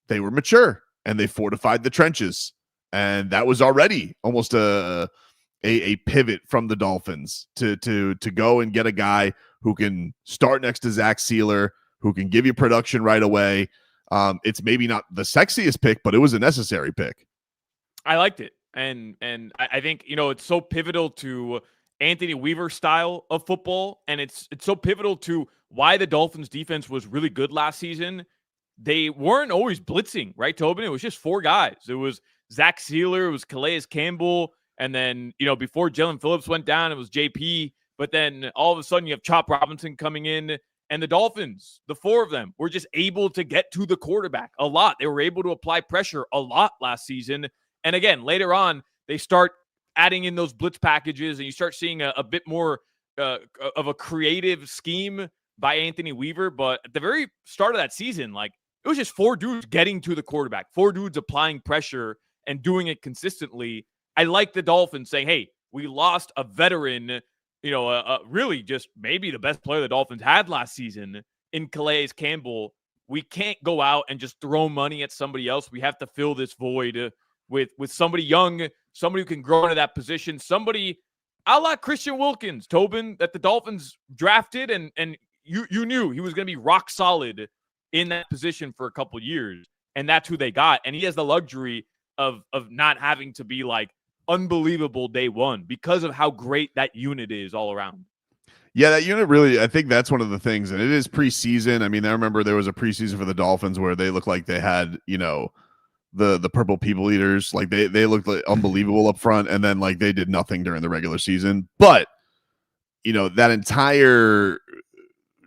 they were mature and they fortified the trenches. And that was already almost a a pivot from the Dolphins to go and get a guy who can start next to Zach Sealer, who can give you production right away. It's maybe not the sexiest pick, but it was a necessary pick. I liked it. And I think, it's so pivotal to Anthony Weaver's style of football. And it's so pivotal to why the Dolphins defense was really good last season. They weren't always blitzing, right, Tobin? It was just 4 guys. It was Zach Sealer, it was Calais Campbell, and then, before Jalen Phillips went down, it was JP. But then all of a sudden you have Chop Robinson coming in, and the Dolphins, the 4 of them, were just able to get to the quarterback a lot. They were able to apply pressure a lot last season. And again, later on, they start adding in those blitz packages, and you start seeing a bit more of a creative scheme by Anthony Weaver. But at the very start of that season, it was just 4 dudes getting to the quarterback, 4 dudes applying pressure and doing it consistently. I like the Dolphins saying, hey, we lost a veteran, really just maybe the best player the Dolphins had last season in Calais Campbell. We can't go out and just throw money at somebody else. We have to fill this void with somebody young, somebody who can grow into that position, somebody a la Christian Wilkins, Tobin, that the Dolphins drafted, and you knew he was going to be rock solid in that position for a couple years, and that's who they got. And he has the luxury of not having to be unbelievable day one because of how great that unit is all around. Yeah, that unit really, I think that's one of the things, and it is preseason. I mean, I remember there was a preseason for the Dolphins where they looked like they had, the purple people eaters. They looked unbelievable up front, and then they did nothing during the regular season. But, that entire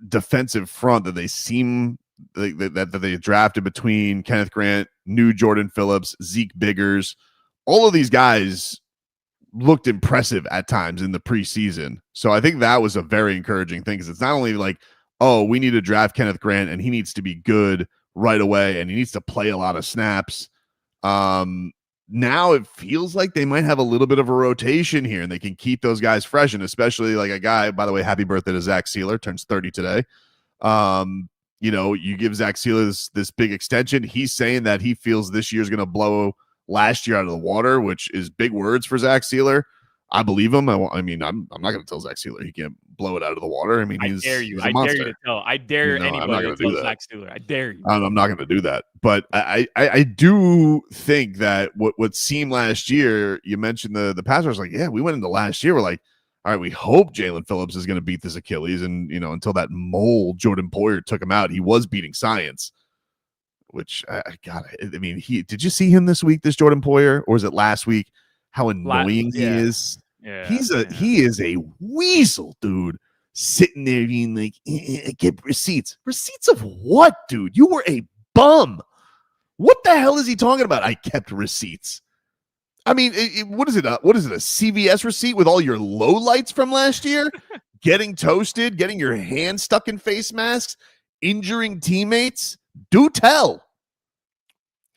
defensive front that they seem that they drafted between Kenneth Grant, new Jordan Phillips, Zeke Biggers, all of these guys looked impressive at times in the preseason. So I think that was a very encouraging thing, because it's not only we need to draft Kenneth Grant and he needs to be good right away and he needs to play a lot of snaps. Now it feels like they might have a little bit of a rotation here and they can keep those guys fresh, and especially a guy, by the way, happy birthday to Zach Sealer, turns 30 today. You give Zach Sealer this big extension. He's saying that he feels this year's going to blow last year out of the water, which is big words for Zach Sealer. I believe him. I'm not going to tell Zach Sealer he can't blow it out of the water. I mean, I dare you to tell. I dare anybody to tell Zach Sealer. I dare you. I'm not going to do that. But I do think that what seemed last year, you mentioned the pass rush, we went into last year, we're all right, we hope Jalen Phillips is going to beat this Achilles. And, until that mole Jordan Poyer took him out, he was beating science, which did you see him this week, this Jordan Poyer, or was it last week? How annoying he is. Yeah, he is a weasel, dude. Sitting there being get receipts. Receipts of what, dude? You were a bum. What the hell is he talking about? I kept receipts. I mean, what is it? What is it? A CVS receipt with all your lowlights from last year? Getting toasted, getting your hand stuck in face masks, injuring teammates. Do tell.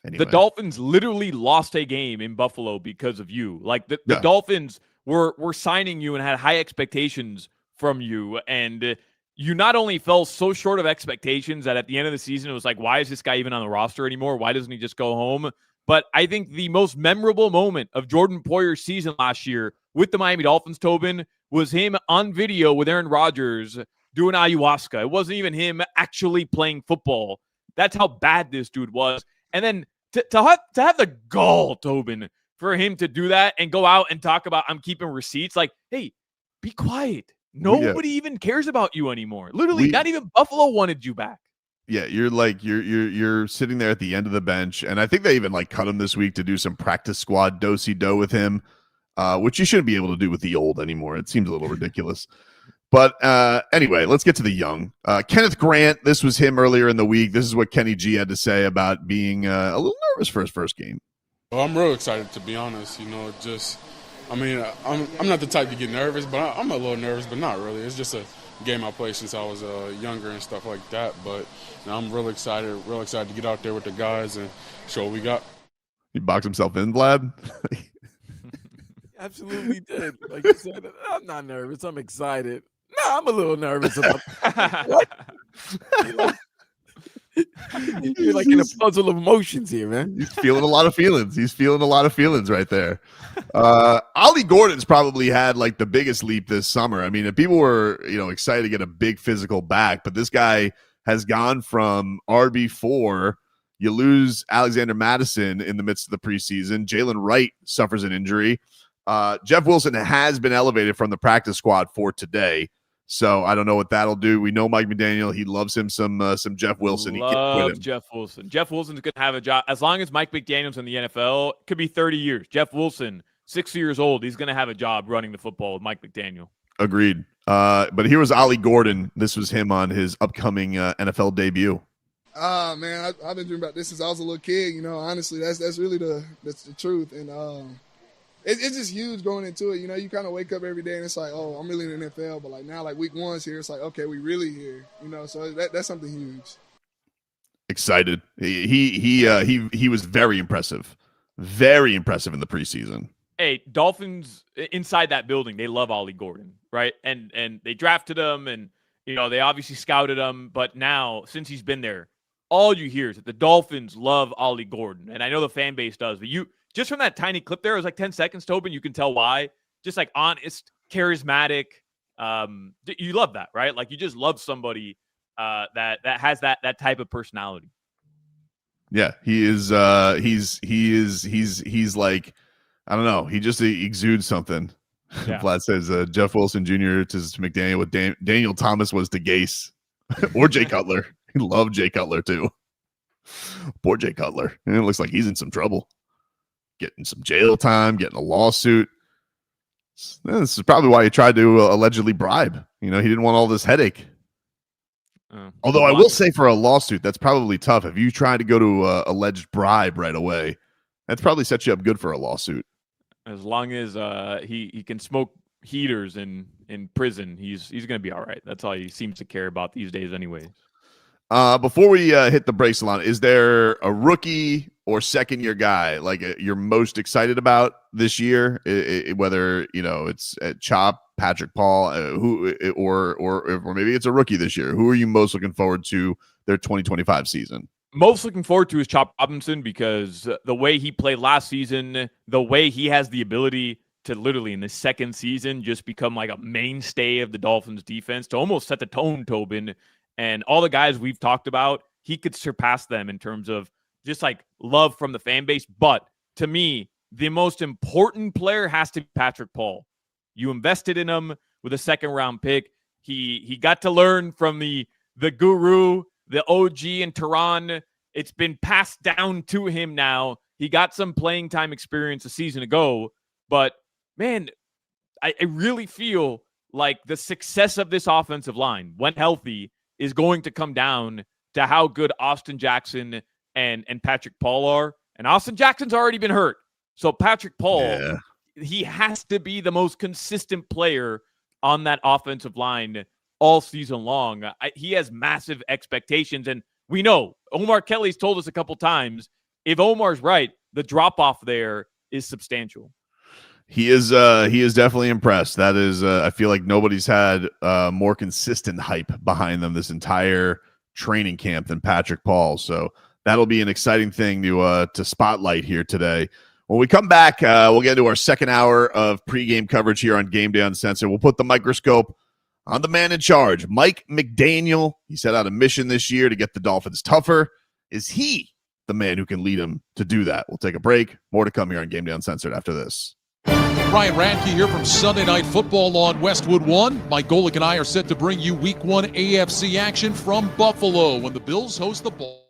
Anyway. The Dolphins literally lost a game in Buffalo because of you. The Dolphins were signing you and had high expectations from you, and you not only fell so short of expectations that at the end of the season it was why is this guy even on the roster anymore? Why doesn't he just go home? But I think the most memorable moment of Jordan Poyer's season last year with the Miami Dolphins, Tobin, was him on video with Aaron Rodgers doing ayahuasca. It wasn't even him actually playing football. That's how bad this dude was. And then to have the gall, Tobin, for him to do that and go out and talk about I'm keeping receipts, hey, be quiet. Nobody even cares about you anymore. Literally, not even Buffalo wanted you back. Yeah, you're you're sitting there at the end of the bench, and I think they even cut him this week to do some practice squad do-si-do with him, which you shouldn't be able to do with the old anymore. It seems a little ridiculous. But anyway, let's get to the young. Kenneth Grant, this was him earlier in the week. This is what Kenny G had to say about being a little nervous for his first game. Well, I'm real excited, to be honest. I'm not the type to get nervous, but I'm a little nervous, but not really. It's just a game I played since I was younger and stuff like that. But I'm real excited to get out there with the guys and show what we got. He boxed himself in, Vlad. Absolutely did. Like you said, I'm not nervous. I'm excited. No, I'm a little nervous about what? You're like in a puzzle of emotions here, man. He's feeling a lot of feelings. He's feeling a lot of feelings right there. Ollie Gordon's probably had like the biggest leap this summer. I mean, people were, excited to get a big physical back, but this guy has gone from RB4. You lose Alexander Madison in the midst of the preseason. Jalen Wright suffers an injury. Jeff Wilson has been elevated from the practice squad for today. So I don't know what that'll do. We know Mike McDaniel. He loves him some Jeff Wilson. He can't quit him. Jeff Wilson. Jeff Wilson's going to have a job. As long as Mike McDaniel's in the NFL, it could be 30 years. Jeff Wilson, 60 years old, he's going to have a job running the football with Mike McDaniel. Agreed. But here was Ollie Gordon. This was him on his upcoming NFL debut. Man, I've been dreaming about this since I was a little kid. Honestly, that's really the truth. And it's just huge going into it. You kind of wake up every day and it's like, oh, I'm really in the NFL. But like now, like week 1's here, it's like, okay, we really here. So that's something huge. Excited. He was very impressive in the preseason. Hey, Dolphins inside that building, they love Ollie Gordon, right? And they drafted him, and they obviously scouted him. But now, since he's been there, all you hear is that the Dolphins love Ollie Gordon, and I know the fan base does. But just from that tiny clip there, it was like 10 seconds, Tobin. You can tell why. Just like honest, charismatic. You love that, right? Like you just love somebody that has that type of personality. Yeah, he is. He's like, I don't know. He just exudes something. Yeah. Vlad says Jeff Wilson Jr. to McDaniel what Daniel Thomas was to Gase or Jay Cutler. He loved Jay Cutler too. Poor Jay Cutler. And it looks like he's in some trouble. Getting some jail time, getting a lawsuit. This is probably why he tried to allegedly bribe. He didn't want all this headache. Although I will say for a lawsuit, that's probably tough. If you try to go to alleged bribe right away, that's probably set you up good for a lawsuit. As long as he can smoke heaters in prison, he's going to be all right. That's all he seems to care about these days anyways. Before we hit the break salon, is there a rookie or second-year guy like you're most excited about this year? Whether it's Chop, Patrick Paul, or maybe it's a rookie this year. Who are you most looking forward to their 2025 season? Most looking forward to is Chop Robinson because the way he played last season, the way he has the ability to literally in the second season just become like a mainstay of the Dolphins defense to almost set the tone, Tobin. And all the guys we've talked about, he could surpass them in terms of just like love from the fan base. But to me, the most important player has to be Patrick Paul. You invested in him with a second-round pick. He got to learn from the guru, the OG in Tehran. It's been passed down to him now. He got some playing time experience a season ago. But, man, I really feel like the success of this offensive line, when healthy, is going to come down to how good Austin Jackson and Patrick Paul are. And Austin Jackson's already been hurt. So Patrick Paul, he has to be the most consistent player on that offensive line all season long. He has massive expectations. And we know Omar Kelly's told us a couple times, if Omar's right, the drop-off there is substantial. He is definitely impressed. That is, I feel like nobody's had more consistent hype behind them this entire training camp than Patrick Paul. So that'll be an exciting thing to spotlight here today. When we come back, we'll get into our second hour of pregame coverage here on Gameday Uncensored. We'll put the microscope on the man in charge, Mike McDaniel. He set out a mission this year to get the Dolphins tougher. Is he the man who can lead them to do that? We'll take a break. More to come here on Gameday Uncensored after this. Ryan Radke here from Sunday Night Football on Westwood One. Mike Golick and I are set to bring you Week 1 AFC action from Buffalo when the Bills host the Baltimore.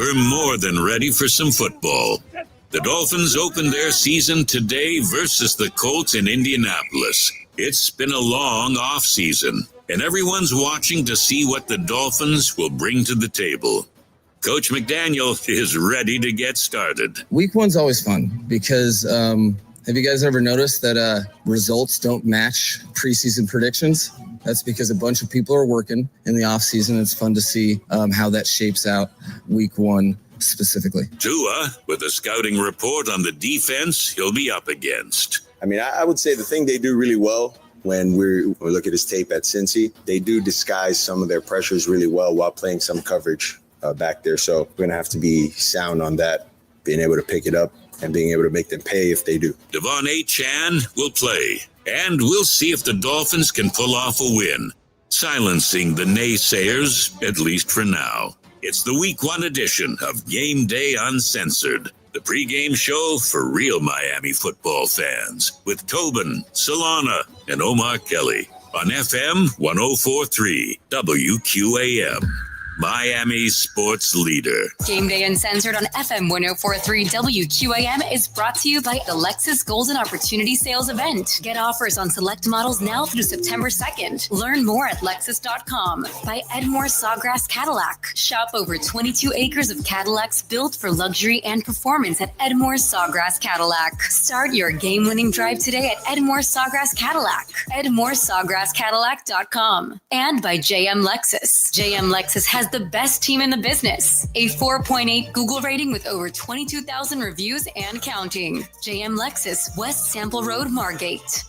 We're more than ready for some football. The Dolphins open their season today versus the Colts in Indianapolis. It's been a long offseason, and everyone's watching to see what the Dolphins will bring to the table. Coach McDaniel is ready to get started. Week one's always fun because have you guys ever noticed that results don't match preseason predictions? That's because a bunch of people are working in the offseason. It's fun to see how that shapes out week one specifically. Tua, with a scouting report on the defense he'll be up against. I mean, I would say the thing they do really well when we look at his tape at Cincy, they do disguise some of their pressures really well while playing some coverage back there. So we're going to have to be sound on that, being able to pick it up and being able to make them pay if they do. Devon Achan will play, and we'll see if the Dolphins can pull off a win, silencing the naysayers, at least for now. It's the Week 1 edition of Gameday Uncensored, the pregame show for real Miami football fans, with Tobin, Solana, and Omar Kelly on FM 104.3 WQAM. Miami's sports leader. Gameday Uncensored on FM 104.3 WQAM is brought to you by the Lexus Golden Opportunity Sales Event. Get offers on select models now through September 2nd. Learn more at Lexus.com. By Edmore Sawgrass Cadillac. Shop over 22 acres of Cadillacs built for luxury and performance at Edmore Sawgrass Cadillac. Start your game-winning drive today at Edmore Sawgrass Cadillac. EdmoreSawgrassCadillac.com. And by JM Lexus. JM Lexus has the best team in the business. A 4.8 Google rating with over 22,000 reviews and counting. JM Lexus, West Sample Road, Margate.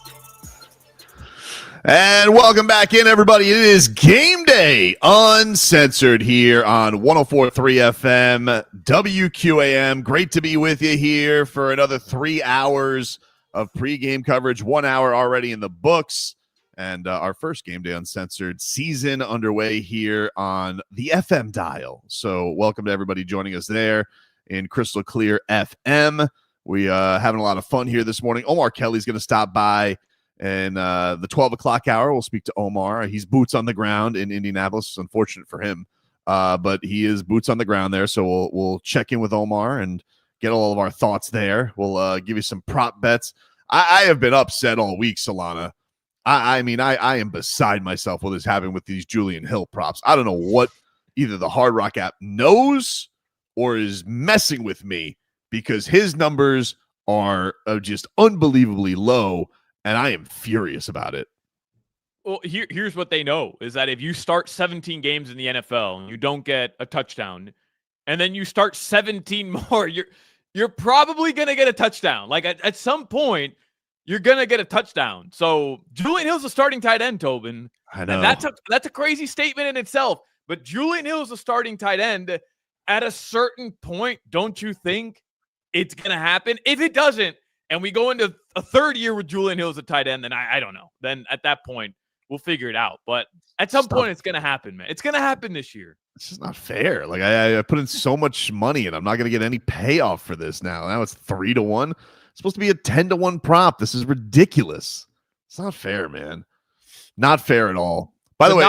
And welcome back in, everybody. It is Game Day Uncensored here on 104.3 FM WQAM. Great to be with you here for another 3 hours of pregame coverage. 1 hour already in the books. And our first Game Day Uncensored season underway here on the FM dial. So welcome to everybody joining us there in crystal clear FM. We having a lot of fun here this morning. Omar Kelly's going to stop by in the 12 o'clock hour. We'll speak to Omar. He's boots on the ground in Indianapolis. It's unfortunate for him, but he is boots on the ground there. So we'll check in with Omar and get all of our thoughts there. We'll give you some prop bets. I have been upset all week, Solana. I mean, I am beside myself what is happening with these Julian Hill props. I don't know what either the Hard Rock app knows or is messing with me, because his numbers are just unbelievably low, and I am furious about it. Well, here's what they know, is that if you start 17 games in the NFL and you don't get a touchdown, and then you start 17 more, you're probably going to get a touchdown. Like at some point, you're going to get a touchdown. So Julian Hill's a starting tight end, Tobin. I know. And that's a crazy statement in itself. But Julian Hill's a starting tight end. At a certain point, don't you think it's going to happen? If it doesn't, and we go into a third year with Julian Hill as a tight end, then I don't know. Then at that point, we'll figure it out. But at some point, it's going to happen, man. It's going to happen this year. It's just not fair. Like I put in so much money, and I'm not going to get any payoff for this now. Now it's 3-1. It's supposed to be a 10-1 prop. This is ridiculous. It's not fair, man. Not fair at all. By the way,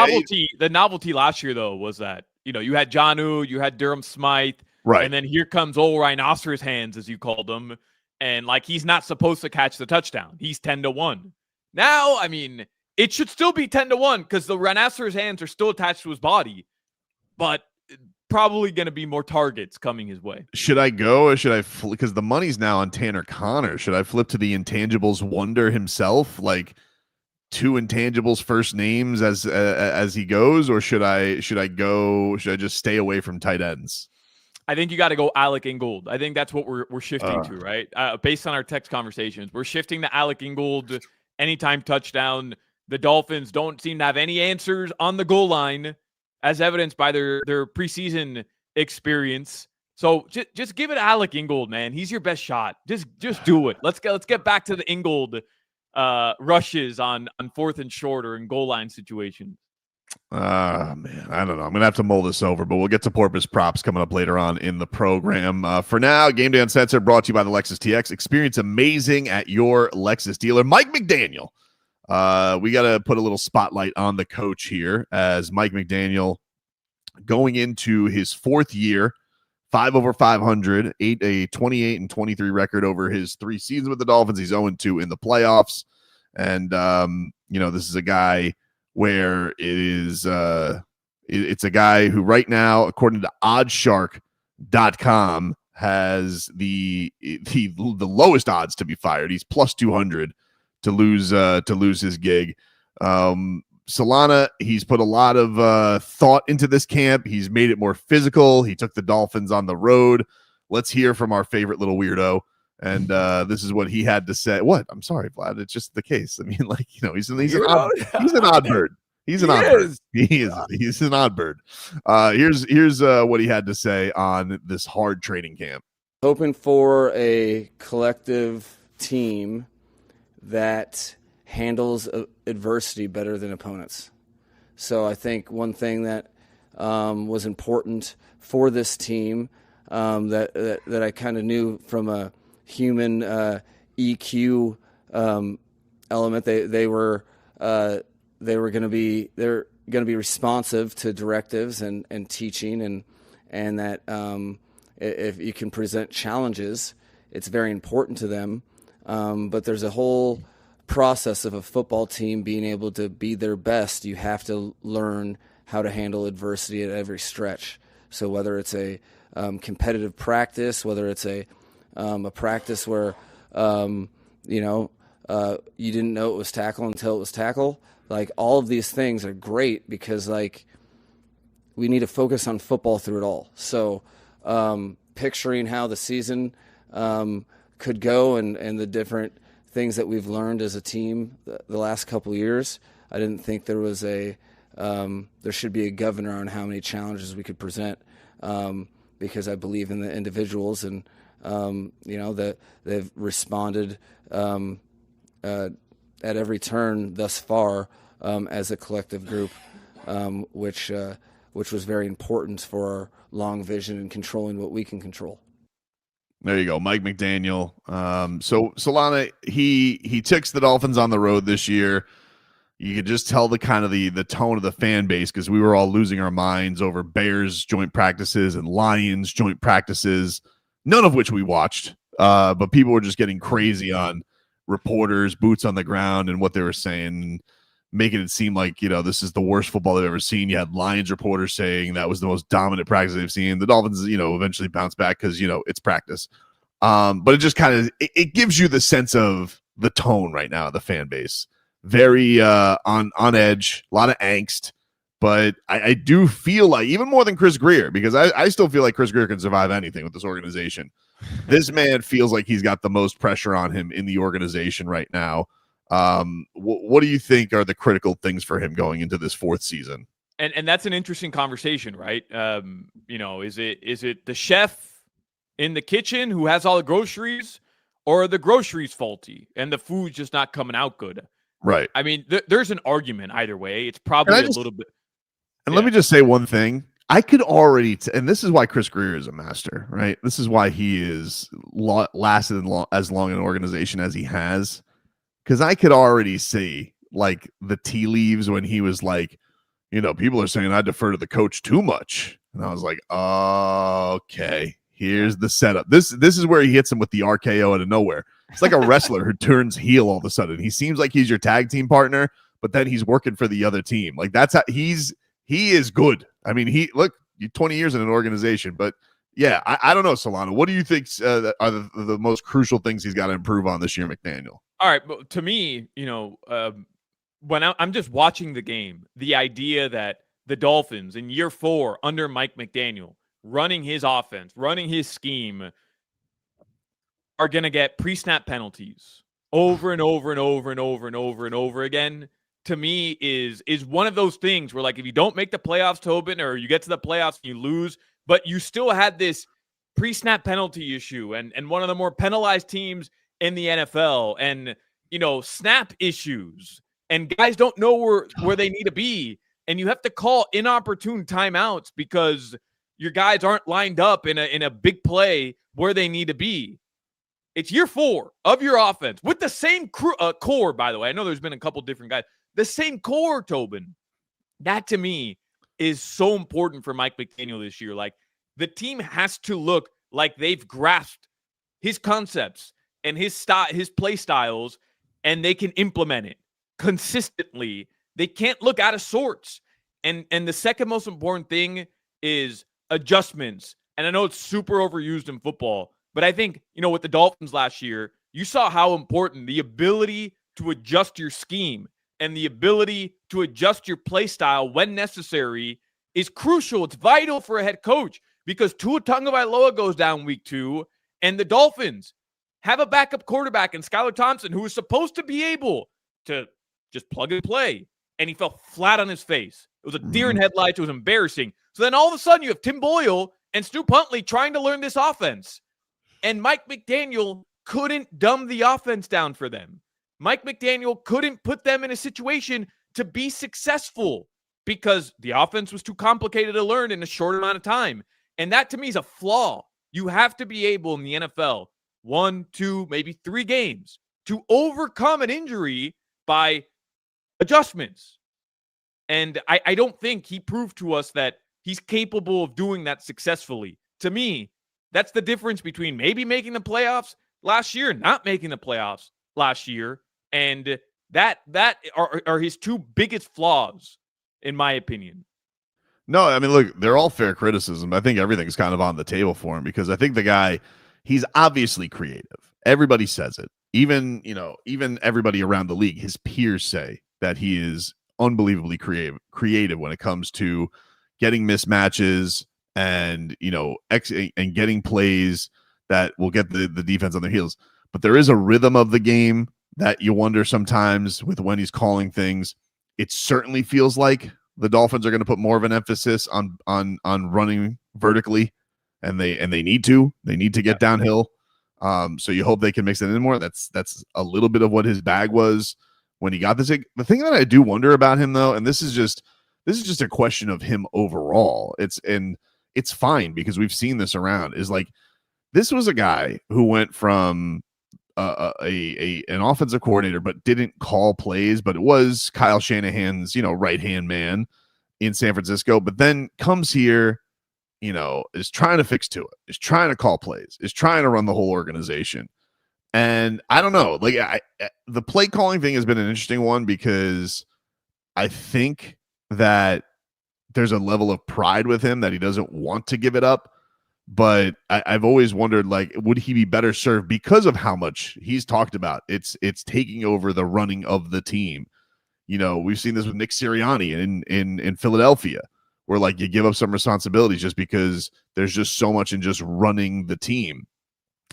the novelty last year, though, was that, you had Jonnu, you had Durham Smythe, right? And then here comes old Rhinoceros Hands, as you called him, and like he's not supposed to catch the touchdown. He's 10-1. Now, I mean, it should still be 10-1 because the Rhinoceros Hands are still attached to his body, but probably going to be more targets coming his way. Should I go or should I because the money's now on Tanner Connor. Should I flip to the intangibles wonder himself, like 2 intangibles first names as he goes, or should I just stay away from tight ends? I think you got to go Alec Ingold. I think that's what we're shifting to, right? Based on our text conversations, we're shifting to Alec Ingold anytime touchdown. The Dolphins don't seem to have any answers on the goal line, as evidenced by their preseason experience. So just give it to Alec Ingold, man. He's your best shot. Just do it. Let's get back to the Ingold rushes on 4th and short or in goal line situations. Man, I don't know. I'm gonna have to mull this over, but we'll get to Porpoise props coming up later on in the program. For now, Game Day Uncensored brought to you by the Lexus TX. Experience amazing at your Lexus dealer. Mike McDaniel. We got to put a little spotlight on the coach here, as Mike McDaniel going into his 4th year, 5 over 500, a 28 and 23 record over his 3 seasons with the Dolphins. He's 0-2 in the playoffs. And, this is a guy where it's a guy who right now, according to oddshark.com, has the lowest odds to be fired. He's plus 200 to lose his gig. Solana, he's put a lot of thought into this camp. He's made it more physical. He took the Dolphins on the road. Let's hear from our favorite little weirdo. And this is what he had to say. What? I'm sorry, Vlad. It's just the case. I mean, he's an odd bird. He's an odd bird. He's an odd bird. Here's what he had to say on this hard training camp. Hoping for a collective team that handles adversity better than opponents. So I think one thing that was important for this team that I kind of knew from a human EQ element, they were going to be responsive to directives and teaching and that if you can present challenges, it's very important to them. But there's a whole process of a football team being able to be their best. You have to learn how to handle adversity at every stretch. So whether it's a competitive practice, whether it's a practice where you didn't know it was tackle until it was tackle, all of these things are great because we need to focus on football through it all. So picturing how the season could go and the different things that we've learned as a team the last couple of years, I didn't think there was there should be a governor on how many challenges we could present because I believe in the individuals and that they've responded at every turn thus far as a collective group, which was very important for our long vision and controlling what we can control. There you go, Mike McDaniel. So Solana, he takes the Dolphins on the road this year. You could just tell the kind of the tone of the fan base because we were all losing our minds over Bears joint practices and Lions joint practices, none of which we watched. But people were just getting crazy on reporters, boots on the ground, and what they were saying, making it seem like, this is the worst football they've ever seen. You had Lions reporters saying that was the most dominant practice they've seen. The Dolphins, eventually bounced back because, it's practice. But it just kind of, it gives you the sense of the tone right now of the fan base. Very on edge, a lot of angst. But I do feel like, even more than Chris Greer, because I still feel like Chris Greer can survive anything with this organization. This man feels like he's got the most pressure on him in the organization right now. What do you think are the critical things for him going into this 4th season? And that's an interesting conversation, right? Is it the chef in the kitchen who has all the groceries, or are the groceries faulty and the food's just not coming out good? Right. I mean, there's an argument either way. It's probably a little bit. And let me just say one thing. I could already, and this is why Chris Greer is a master, right? This is why he is lasted as long an organization as he has. Because I could already see the tea leaves when he was people are saying I defer to the coach too much. And I was like, okay, here's the setup. This is where he hits him with the RKO out of nowhere. It's like a wrestler who turns heel all of a sudden. He seems like he's your tag team partner, but then he's working for the other team. That's how he is good. I mean, you're 20 years in an organization, but yeah, I don't know, Solana. What do you think are the most crucial things he's got to improve on this year, McDaniel? All right, but to me, when I'm just watching the game, the idea that the Dolphins in year 4 under Mike McDaniel, running his offense, running his scheme, are going to get pre-snap penalties over and over and over and over and over and over again, to me is one of those things where, if you don't make the playoffs, Tobin, or you get to the playoffs and you lose, but you still had this pre-snap penalty issue and one of the more penalized teams in the NFL, and snap issues, and guys don't know where they need to be, and you have to call inopportune timeouts because your guys aren't lined up in a big play where they need to be. It's year 4 of your offense with the same core, by the way. I know there's been a couple different guys. The same core, Tobin. That to me is so important for Mike McDaniel this year. the team has to look like they've grasped his concepts and his play styles, and they can implement it consistently. They can't look out of sorts. And the second most important thing is adjustments. And I know it's super overused in football, but I think, with the Dolphins last year, you saw how important the ability to adjust your scheme and the ability to adjust your play style when necessary is crucial. It's vital for a head coach, because Tua Tagovailoa goes down week 2, and the Dolphins have a backup quarterback in Skylar Thompson who was supposed to be able to just plug and play, and he fell flat on his face. It was a deer in headlights. It was embarrassing. So then all of a sudden you have Tim Boyle and Stu Huntley trying to learn this offense, and Mike McDaniel couldn't dumb the offense down for them. Mike McDaniel couldn't put them in a situation to be successful because the offense was too complicated to learn in a short amount of time. And that, to me, is a flaw. You have to be able in the NFL, 1, 2, maybe 3 games, to overcome an injury by adjustments. And I don't think he proved to us that he's capable of doing that successfully. To me, that's the difference between maybe making the playoffs last year and not making the playoffs last year. And that are his 2 biggest flaws, in my opinion. No, I mean, look, they're all fair criticism. I think everything's kind of on the table for him, because I think the guy, he's obviously creative. Everybody says it. Even everybody around the league, his peers say that he is unbelievably creative when it comes to getting mismatches and, and getting plays that will get the defense on their heels. But there is a rhythm of the game that you wonder sometimes with when he's calling things. It certainly feels like the Dolphins are going to put more of an emphasis on running vertically, and they need to get downhill. So you hope they can mix it in more. That's a little bit of what his bag was when he got this. The thing that I do wonder about him, though, and this is just a question of him overall. It's fine because we've seen this around. Is like, this was a guy who went from an offensive coordinator, but didn't call plays, but it was Kyle Shanahan's, right-hand man in San Francisco, but then comes here, is trying to fix Tua, is trying to call plays, is trying to run the whole organization. And I don't know, like the play calling thing has been an interesting one, because I think that there's a level of pride with him that he doesn't want to give it up. But I've always wondered, like, would he be better served because of how much he's talked about? It's taking over the running of the team. We've seen this with Nick Sirianni in Philadelphia, where like you give up some responsibilities just because there's just so much in just running the team.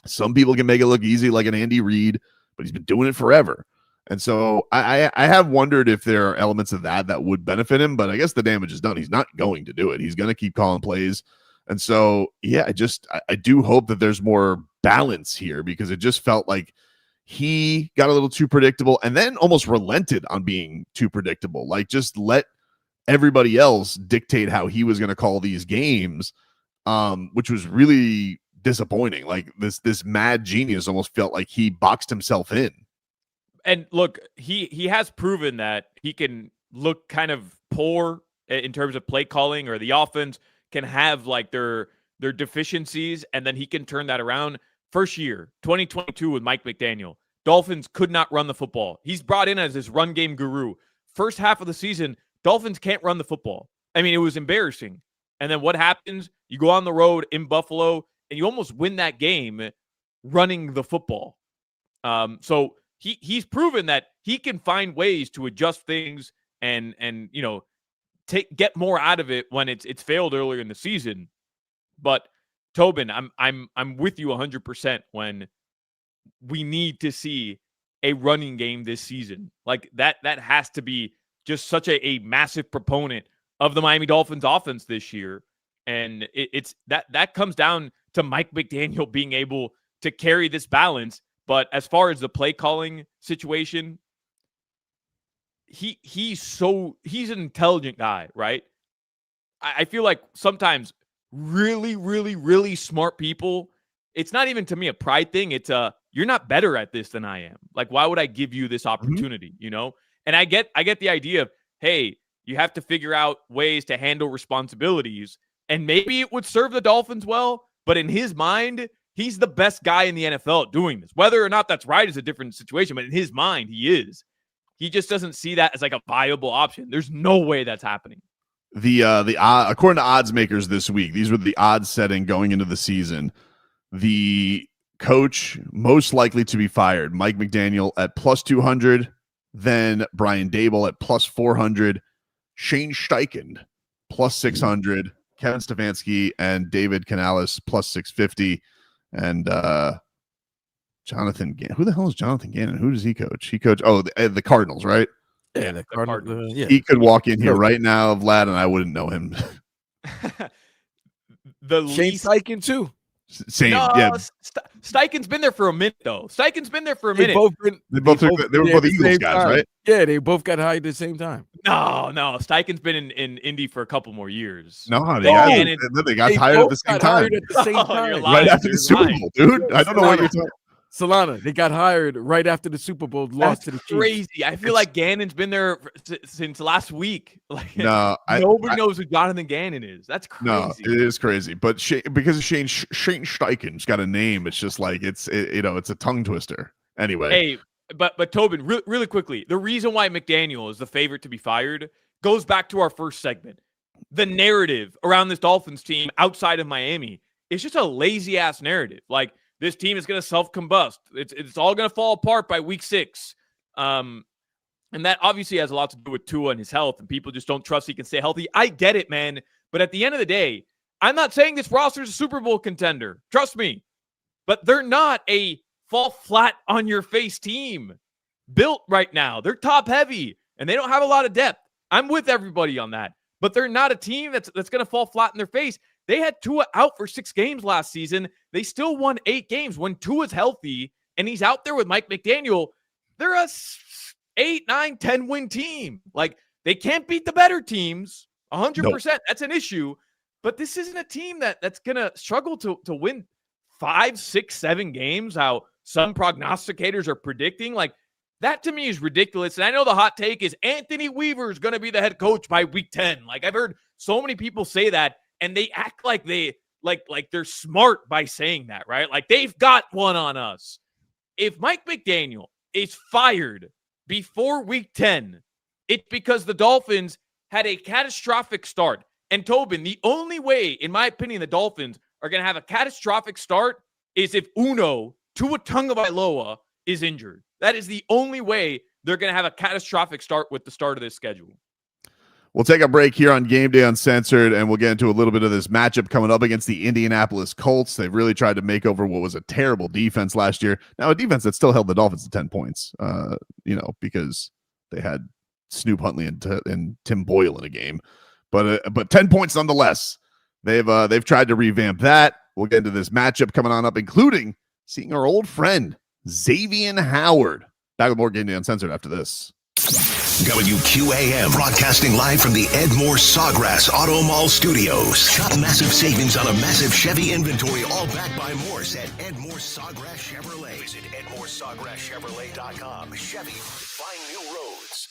Some people can make it look easy, like an Andy Reid, but he's been doing it forever. And so I have wondered if there are elements of that would benefit him, but I guess the damage is done. He's not going to do it. He's going to keep calling plays. And so, yeah, I do hope that there's more balance here, because it just felt like he got a little too predictable and then almost relented on being too predictable. Like, just let everybody else dictate how he was going to call these games, which was really disappointing. Like, this mad genius almost felt like he boxed himself in. And look, he has proven that he can look kind of poor in terms of play calling, or the offense can have like their deficiencies, and then he can turn that around. First year, 2022 with Mike McDaniel, Dolphins could not run the football. He's brought in as his run game guru. First half of the season, Dolphins can't run the football. I mean, it was embarrassing. And then what happens? You go on the road in Buffalo, and you almost win that game running the football. So he's proven that he can find ways to adjust things and get more out of it when it's failed earlier in the season. But Tobin, I'm with you 100% when we need to see a running game this season. Like that has to be just such a massive proponent of the Miami Dolphins offense this year. And it's that comes down to Mike McDaniel being able to carry this balance. But as far as the play calling situation, he's an intelligent guy, right? I feel like sometimes really, really, really smart people, it's not even to me a pride thing. It's you're not better at this than I am. Like, why would I give you this opportunity? And I get the idea of, hey, you have to figure out ways to handle responsibilities. And maybe it would serve the Dolphins well, but in his mind, he's the best guy in the NFL at doing this. Whether or not that's right is a different situation, but in his mind, he is. He just doesn't see that as like a viable option. There's no way that's happening. According to odds makers this week, these were the odds setting going into the season. The coach most likely to be fired, Mike McDaniel at plus 200, then Brian Dable at plus 400, Shane Steichen plus 600, Kevin Stefanski and David Canales plus 650, and Jonathan Gannon. Who the hell is Jonathan Gannon? Who does he coach? He coached the Cardinals, right? Yeah, the Cardinals. He could walk in here right now, Vlad, and I wouldn't know him. Shane Steichen too. Same, no, yeah. Steichen's been there for a minute, though. Steichen's been there for a They minute. They were both the Eagles guys, time. right? Yeah, they both got hired at the same time. No. Steichen's been in Indy for a couple more years. No, they got hired at the same time. At the same time. Right after the Super Bowl, dude. I don't know what you're talking. Solana, they got hired right after the Super Bowl, lost to the Chiefs. Crazy. I feel like Gannon's been there since last week. Like, no, nobody knows who Jonathan Gannon is. That's crazy. No, it is crazy. But because of Shane Steichen's got a name, it's just like it's a tongue twister. Anyway, hey, but Tobin, really quickly, the reason why McDaniel is the favorite to be fired goes back to our first segment. The narrative around this Dolphins team outside of Miami is just a lazy ass narrative. Like, this team is going to self-combust. It's all going to fall apart by week 6. And that obviously has a lot to do with Tua and his health, and people just don't trust he can stay healthy. I get it, man. But at the end of the day, I'm not saying this roster is a Super Bowl contender. Trust me. But they're not a fall flat on your face team built right now. They're top heavy, and they don't have a lot of depth. I'm with everybody on that. But they're not a team that's going to fall flat in their face. They had Tua out for 6 games last season. They still won 8 games. When Tua's healthy and he's out there with Mike McDaniel, they're a 8, 9, 10 win team. Like, they can't beat the better teams 100%. Nope. That's an issue. But this isn't a team that's going to struggle to win 5, 6, 7 games, how some prognosticators are predicting. Like, that to me is ridiculous. And I know the hot take is Anthony Weaver is going to be the head coach by week 10. Like, I've heard so many people say that. And they act like they're smart by saying that, right? Like, they've got one on us. If Mike McDaniel is fired before week 10, it's because the Dolphins had a catastrophic start. And Tobin, the only way, in my opinion, the Dolphins are going to have a catastrophic start is if Tua Tagovailoa is injured. That is the only way they're going to have a catastrophic start with the start of this schedule. We'll take a break here on Game Day Uncensored, and we'll get into a little bit of this matchup coming up against the Indianapolis Colts. They've really tried to make over what was a terrible defense last year. Now, a defense that still held the Dolphins to 10 points, because they had Snoop Huntley and Tim Boyle in a game. But 10 points nonetheless. They've tried to revamp that. We'll get into this matchup coming on up, including seeing our old friend Xavien Howard. Back with more Game Day Uncensored after this. WQAM, broadcasting live from the Edmore Sawgrass Auto Mall Studios. Shop massive savings on a massive Chevy inventory, all backed by Morse at Edmore Sawgrass Chevrolet. Visit EdmoreSawgrassChevrolet.com. Chevy, find new roads.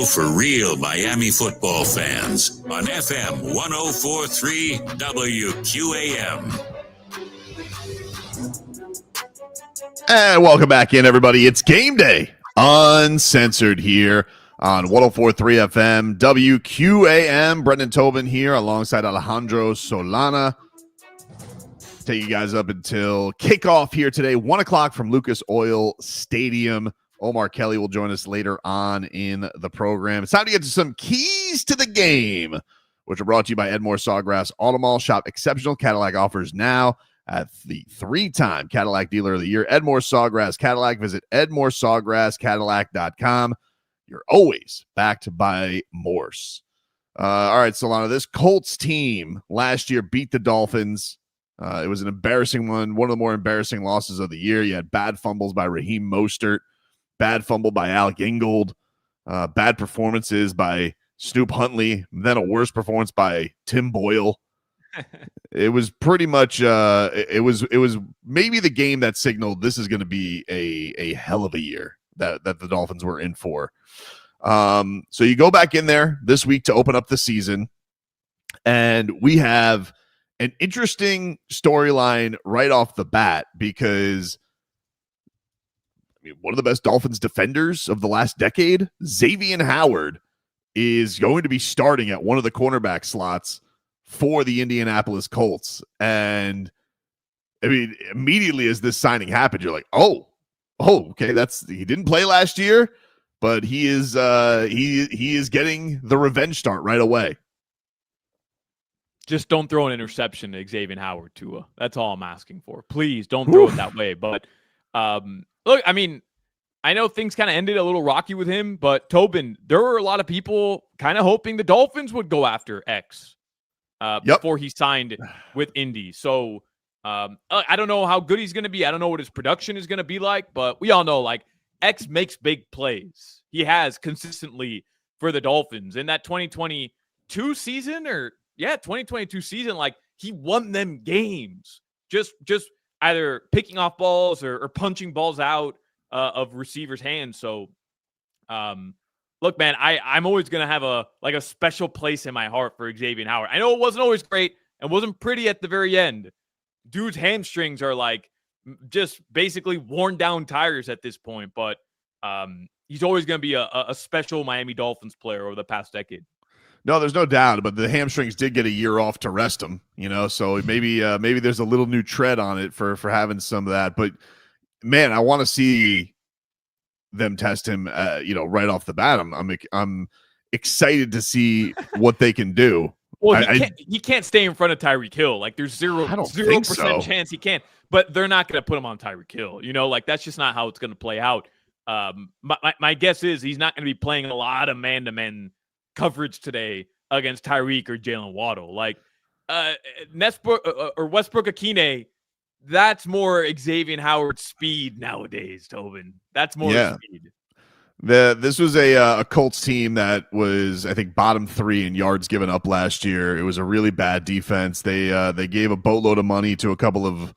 For real Miami football fans on FM 104.3 WQAM. And welcome back in, everybody. It's Game Day, Uncensored here on 104.3 FM WQAM. Brendan Tobin here alongside Alejandro Solana. Take you guys up until kickoff here today, 1 o'clock from Lucas Oil Stadium. Omar Kelly will join us later on in the program. It's time to get to some keys to the game, which are brought to you by Edmore Sawgrass Auto Mall. Shop exceptional Cadillac offers now at the 3-time Cadillac Dealer of the Year, Edmore Sawgrass Cadillac. Visit EdmoreSawgrassCadillac.com. You're always backed by Morse. All right, Solana, this Colts team last year beat the Dolphins. It was an embarrassing one of the more embarrassing losses of the year. You had bad fumbles by Raheem Mostert, bad fumble by Alec Ingold, bad performances by Snoop Huntley, then a worse performance by Tim Boyle. It was pretty much it was maybe the game that signaled this is going to be a hell of a year that the Dolphins were in for. So you go back in there this week to open up the season, and we have an interesting storyline right off the bat because one of the best Dolphins defenders of the last decade, Xavien Howard, is going to be starting at one of the cornerback slots for the Indianapolis Colts. And I mean, immediately as this signing happened, you're like, oh, okay, he didn't play last year, but he is getting the revenge start right away. Just don't throw an interception to Xavien Howard, Tua. That's all I'm asking for. Please don't throw it that way. But look, I mean, I know things kind of ended a little rocky with him, but Tobin, there were a lot of people kind of hoping the Dolphins would go after X before he signed with Indy. So I don't know how good he's going to be. I don't know what his production is going to be like, but we all know like X makes big plays. He has consistently for the Dolphins in that 2022 season 2022 season, like he won them games. Just either picking off balls or punching balls out of receivers' hands. So, look, man, I'm always going to have a special place in my heart for Xavien Howard. I know it wasn't always great and wasn't pretty at the very end. Dude's hamstrings are like just basically worn down tires at this point, but he's always going to be a special Miami Dolphins player over the past decade. No, there's no doubt, but the hamstrings did get a year off to rest them, so maybe there's a little new tread on it for having some of that. But man, I want to see them test him, right off the bat. I'm excited to see what they can do. Well, he can't stay in front of Tyreek Hill. Like there's 0% chance he can, but they're not going to put him on Tyreek Hill. Like that's just not how it's going to play out. My guess is he's not going to be playing a lot of man-to-man coverage today against Tyreek or Jaylen Waddle. Like Westbrook Akine, that's more Xavien Howard's speed nowadays, Tobin. That's more speed. This was a Colts team that was, I think, bottom 3 in yards given up last year. It was a really bad defense. They gave a boatload of money to a couple of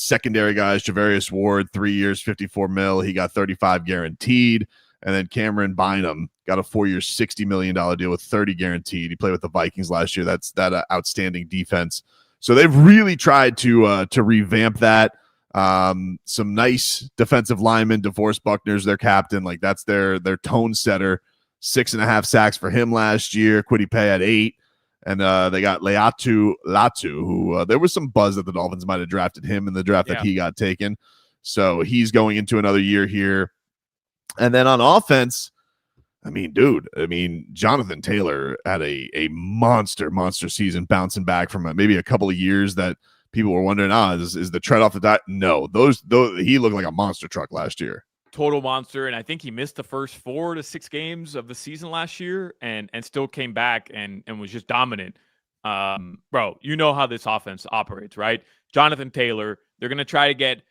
secondary guys. Javarius Ward, 3 years, $54 million. He got $35 guaranteed. And then Cameron Bynum got a 4-year, $60 million deal with $30 guaranteed. He played with the Vikings last year. That's that outstanding defense. So they've really tried to revamp that. Some nice defensive linemen. DeForest Buckner's their captain. Like that's their tone setter. 6.5 sacks for him last year. Kwity Paye at 8. And they got Latu, who there was some buzz that the Dolphins might have drafted him in the draft that he got taken. So he's going into another year here. And then on offense, Jonathan Taylor had a monster season, bouncing back from maybe a couple of years that people were wondering, is the tread off the diet? No, those he looked like a monster truck last year. Total monster, and I think he missed the first 4 to 6 games of the season last year, and still came back and was just dominant. Bro, you know how this offense operates, right? Jonathan Taylor, they're going to try to get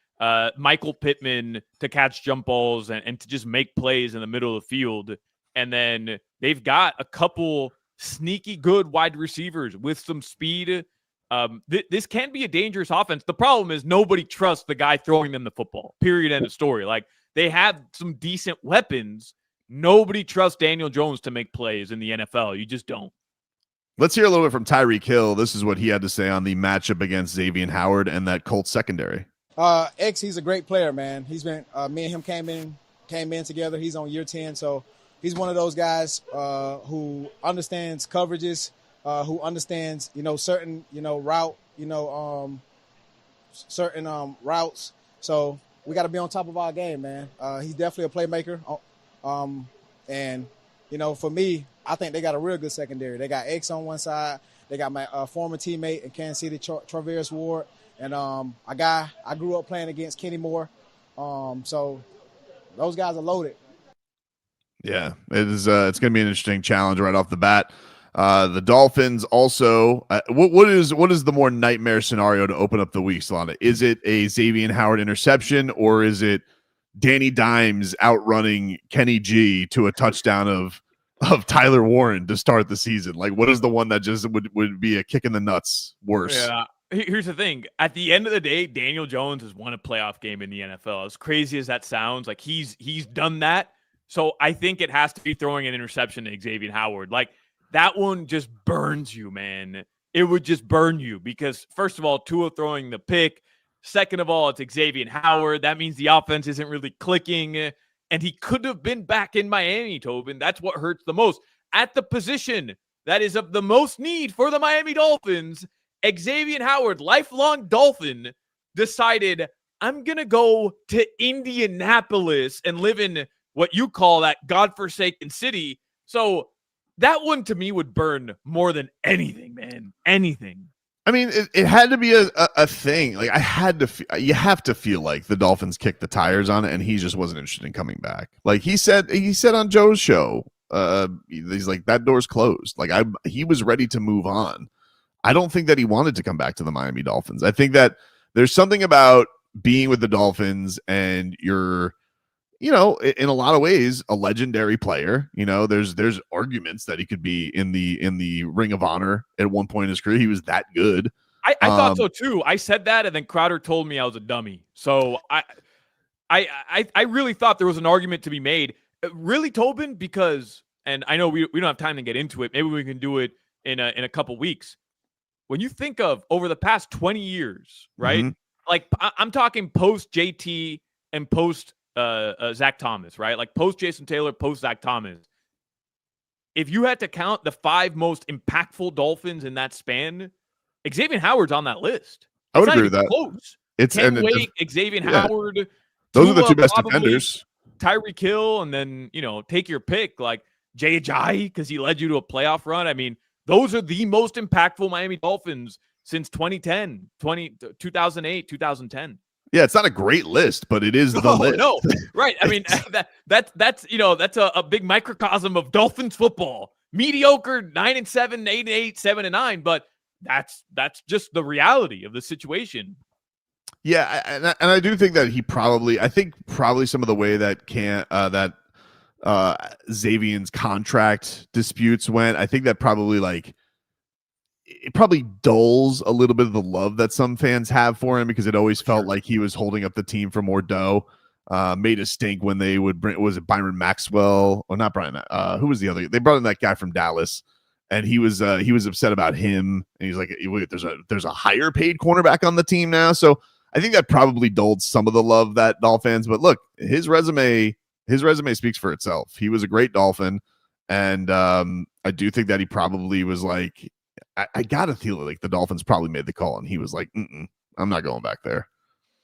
Michael Pittman to catch jump balls and to just make plays in the middle of the field. And then they've got a couple sneaky good wide receivers with some speed. This can be a dangerous offense. The problem is nobody trusts the guy throwing them the football, period, end of story. Like they have some decent weapons, Nobody trusts Daniel Jones to make plays in the NFL. You just don't. Let's hear a little bit from Tyreek Hill. This is what he had to say on the matchup against Xavien Howard and that Colts secondary. He's a great player, man. He's been me and him came in together. He's on year 10, so he's one of those guys who understands coverages, who understands certain route, certain routes. So we got to be on top of our game, man. He's definitely a playmaker, and for me, I think they got a real good secondary. They got X on one side. They got my former teammate in Kansas City, Traverse Ward, and a guy I grew up playing against, Kenny Moore. So those guys are loaded. Yeah, it is. It's going to be an interesting challenge right off the bat. The Dolphins also. What is the more nightmare scenario to open up the week, Solana? Is it a Xavien Howard interception, or is it Danny Dimes outrunning Kenny G to a touchdown of Tyler Warren to start the season? Like, what is the one that just would be a kick in the nuts worse? Yeah. Here's the thing. At the end of the day, Daniel Jones has won a playoff game in the NFL. As crazy as that sounds, like he's done that. So I think it has to be throwing an interception to Xavien Howard. Like, that one just burns you, man. It would just burn you because, first of all, Tua throwing the pick. Second of all, it's Xavien Howard. That means the offense isn't really clicking. And he could have been back in Miami, Tobin. That's what hurts the most. At the position that is of the most need for the Miami Dolphins, Xavien Howard, lifelong Dolphin, decided, I'm going to go to Indianapolis and live in what you call that godforsaken city. So that one to me would burn more than anything, man. Anything. I mean, it had to be a thing. Like, you have to feel like the Dolphins kicked the tires on it, and he just wasn't interested in coming back. Like he said on Joe's show, he's like, that door's closed. Like he was ready to move on. I don't think that he wanted to come back to the Miami Dolphins. I think that there's something about being with the Dolphins and you're, in a lot of ways, a legendary player. There's arguments that he could be in the Ring of Honor at one point in his career. He was that good. I thought so too. I said that, and then Crowder told me I was a dummy. So I really thought there was an argument to be made. Really, Tobin, because, and I know we don't have time to get into it. Maybe we can do it in a couple weeks. When you think of over the past 20 years, right? Mm-hmm. Like I'm talking post JT and post Zach Thomas, right? Like post Jason Taylor, post Zach Thomas. If you had to count the 5 most impactful Dolphins in that span, Xavien Howard's on that list. I would agree with that. Close. It's Ken Wake, Xavien Howard. Those are the 2 best probably, defenders. Tyreek Hill, and then take your pick, like Jay Ajayi, because he led you to a playoff run. I mean, those are the most impactful Miami Dolphins since 2008, 2010. Yeah, it's not a great list, but it is the list. No, right. I mean, that's a big microcosm of Dolphins football. Mediocre, 9-7, 8-8, 7-9, but that's just the reality of the situation. Yeah, and I do think that I think probably some of the way that Xavien's contract disputes went, I think that probably it probably dulls a little bit of the love that some fans have for him because it always felt like he was holding up the team for more dough. Made a stink when they would bring, was it Byron Maxwell or not Byron? Who was the other? They brought in that guy from Dallas, and he was upset about him. And he's like, wait, there's a higher paid cornerback on the team now. So I think that probably dulled some of the love that Dolphins. But look, his resume speaks for itself. He was a great Dolphin, and I do think that he probably was like, I gotta feel like the Dolphins probably made the call, and he was like, I'm not going back there.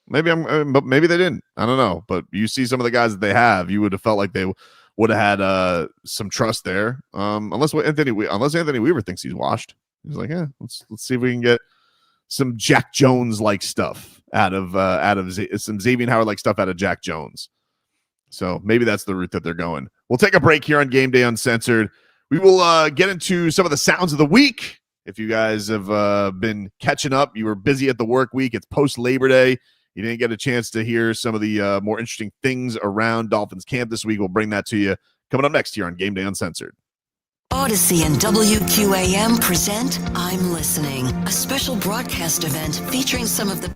Maybe maybe they didn't. I don't know. But you see some of the guys that they have, you would have felt like they would have had some trust there. Unless Anthony Weaver thinks he's washed. He's like, let's see if we can get some Jack Jones like stuff out of some Xavien Howard like stuff out of Jack Jones. So maybe that's the route that they're going. We'll take a break here on Game Day Uncensored. We will get into some of the sounds of the week. If you guys have been catching up, you were busy at the work week. It's post Labor Day. You didn't get a chance to hear some of the more interesting things around Dolphins camp this week. We'll bring that to you coming up next here on Game Day Uncensored. Odyssey and WQAM present I'm Listening, a special broadcast event featuring some of the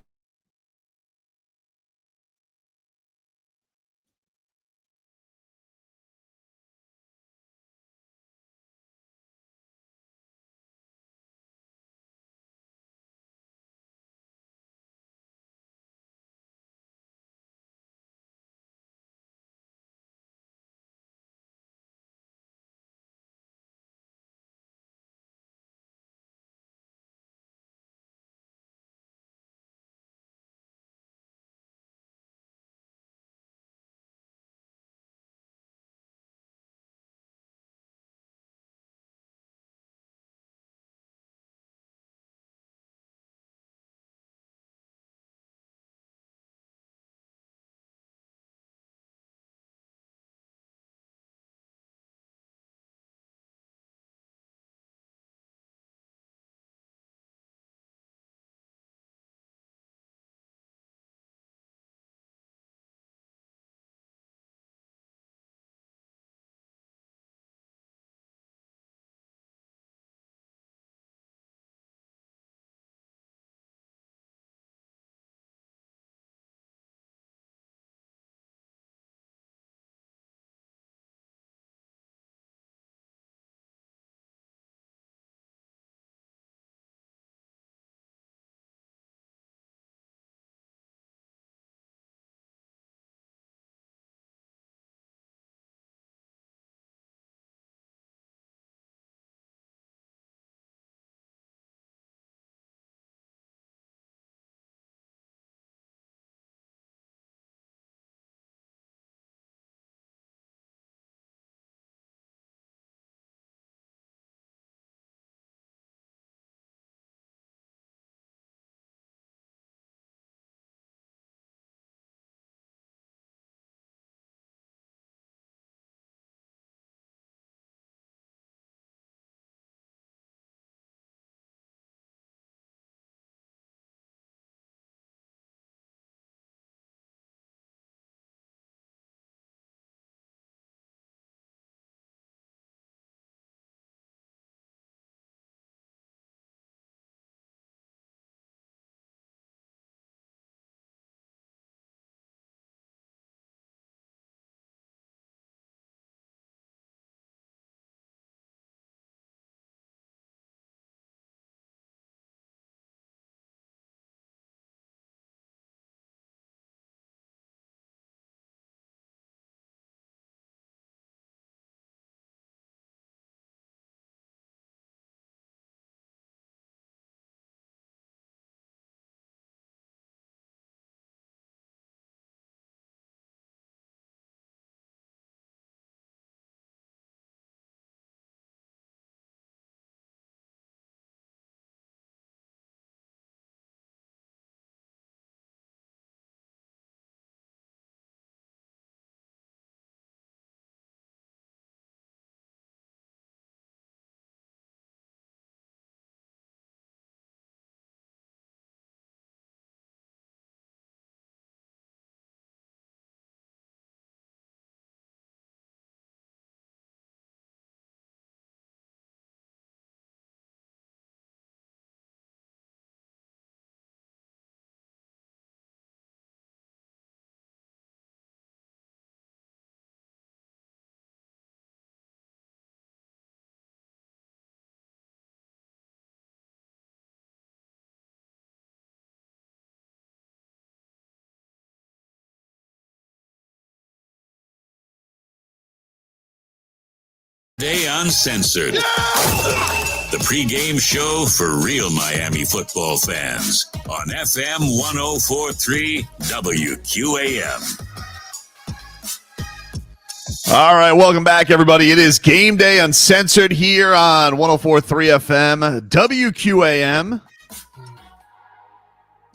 Day Uncensored. The pregame show for real Miami football fans on FM 104.3 WQAM. All right, welcome back, everybody. It is Game Day Uncensored here on 104.3 FM WQAM.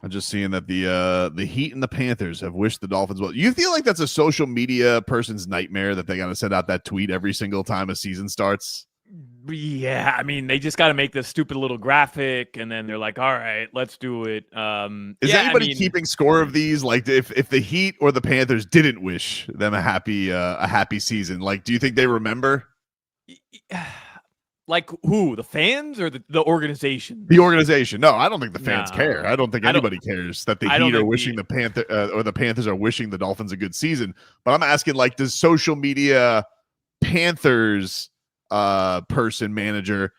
I'm just seeing that the Heat and the Panthers have wished the Dolphins well. You feel like that's a social media person's nightmare that they got to send out that tweet every single time a season starts? Yeah, I mean, they just got to make this stupid little graphic, and then they're like, all right, let's do it. Is anybody keeping score of these? Like, if the Heat or the Panthers didn't wish them a happy season, like, do you think they remember? Like who? The fans or the organization? The organization. No, I don't think the fans care. I don't think anybody cares that the Heat are wishing the Panthers are wishing the Dolphins a good season. But I'm asking, like, does social media Panthers manager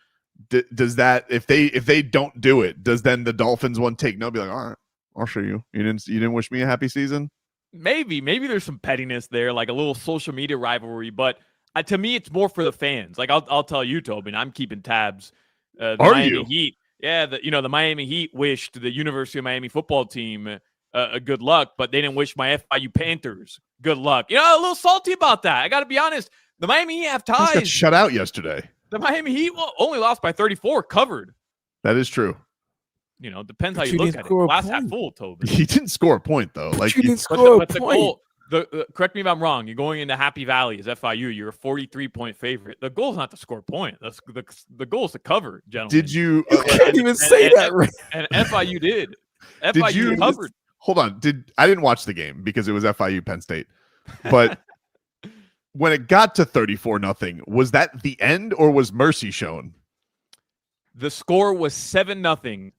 does that, if they don't do it, does then the Dolphins one take no, be like, all right, I'll show you. You didn't wish me a happy season? Maybe there's some pettiness there, like a little social media rivalry, but to me, it's more for the fans. Like I'll tell you, Tobin, I'm keeping tabs. The Miami Heat, the Miami Heat wished the University of Miami football team a good luck, but they didn't wish my FIU Panthers good luck. A little salty about that. I got to be honest. The Miami Heat have ties. Got shut out yesterday. The Miami Heat only lost by 34, covered. That is true. Depends how you look at it. Glass half full, Tobin. He didn't score a point though. Like he didn't score a point. The goal, correct me if I'm wrong. You're going into Happy Valley as FIU. You're a 43-point favorite. The goal is not to score a point. That's the goal is to cover, gentlemen. Did you? You can't even say that right. And FIU did. FIU covered. Hold on. I didn't watch the game because it was FIU Penn State, but. When it got to 34-0, was that the end or was mercy shown? The score was 7-0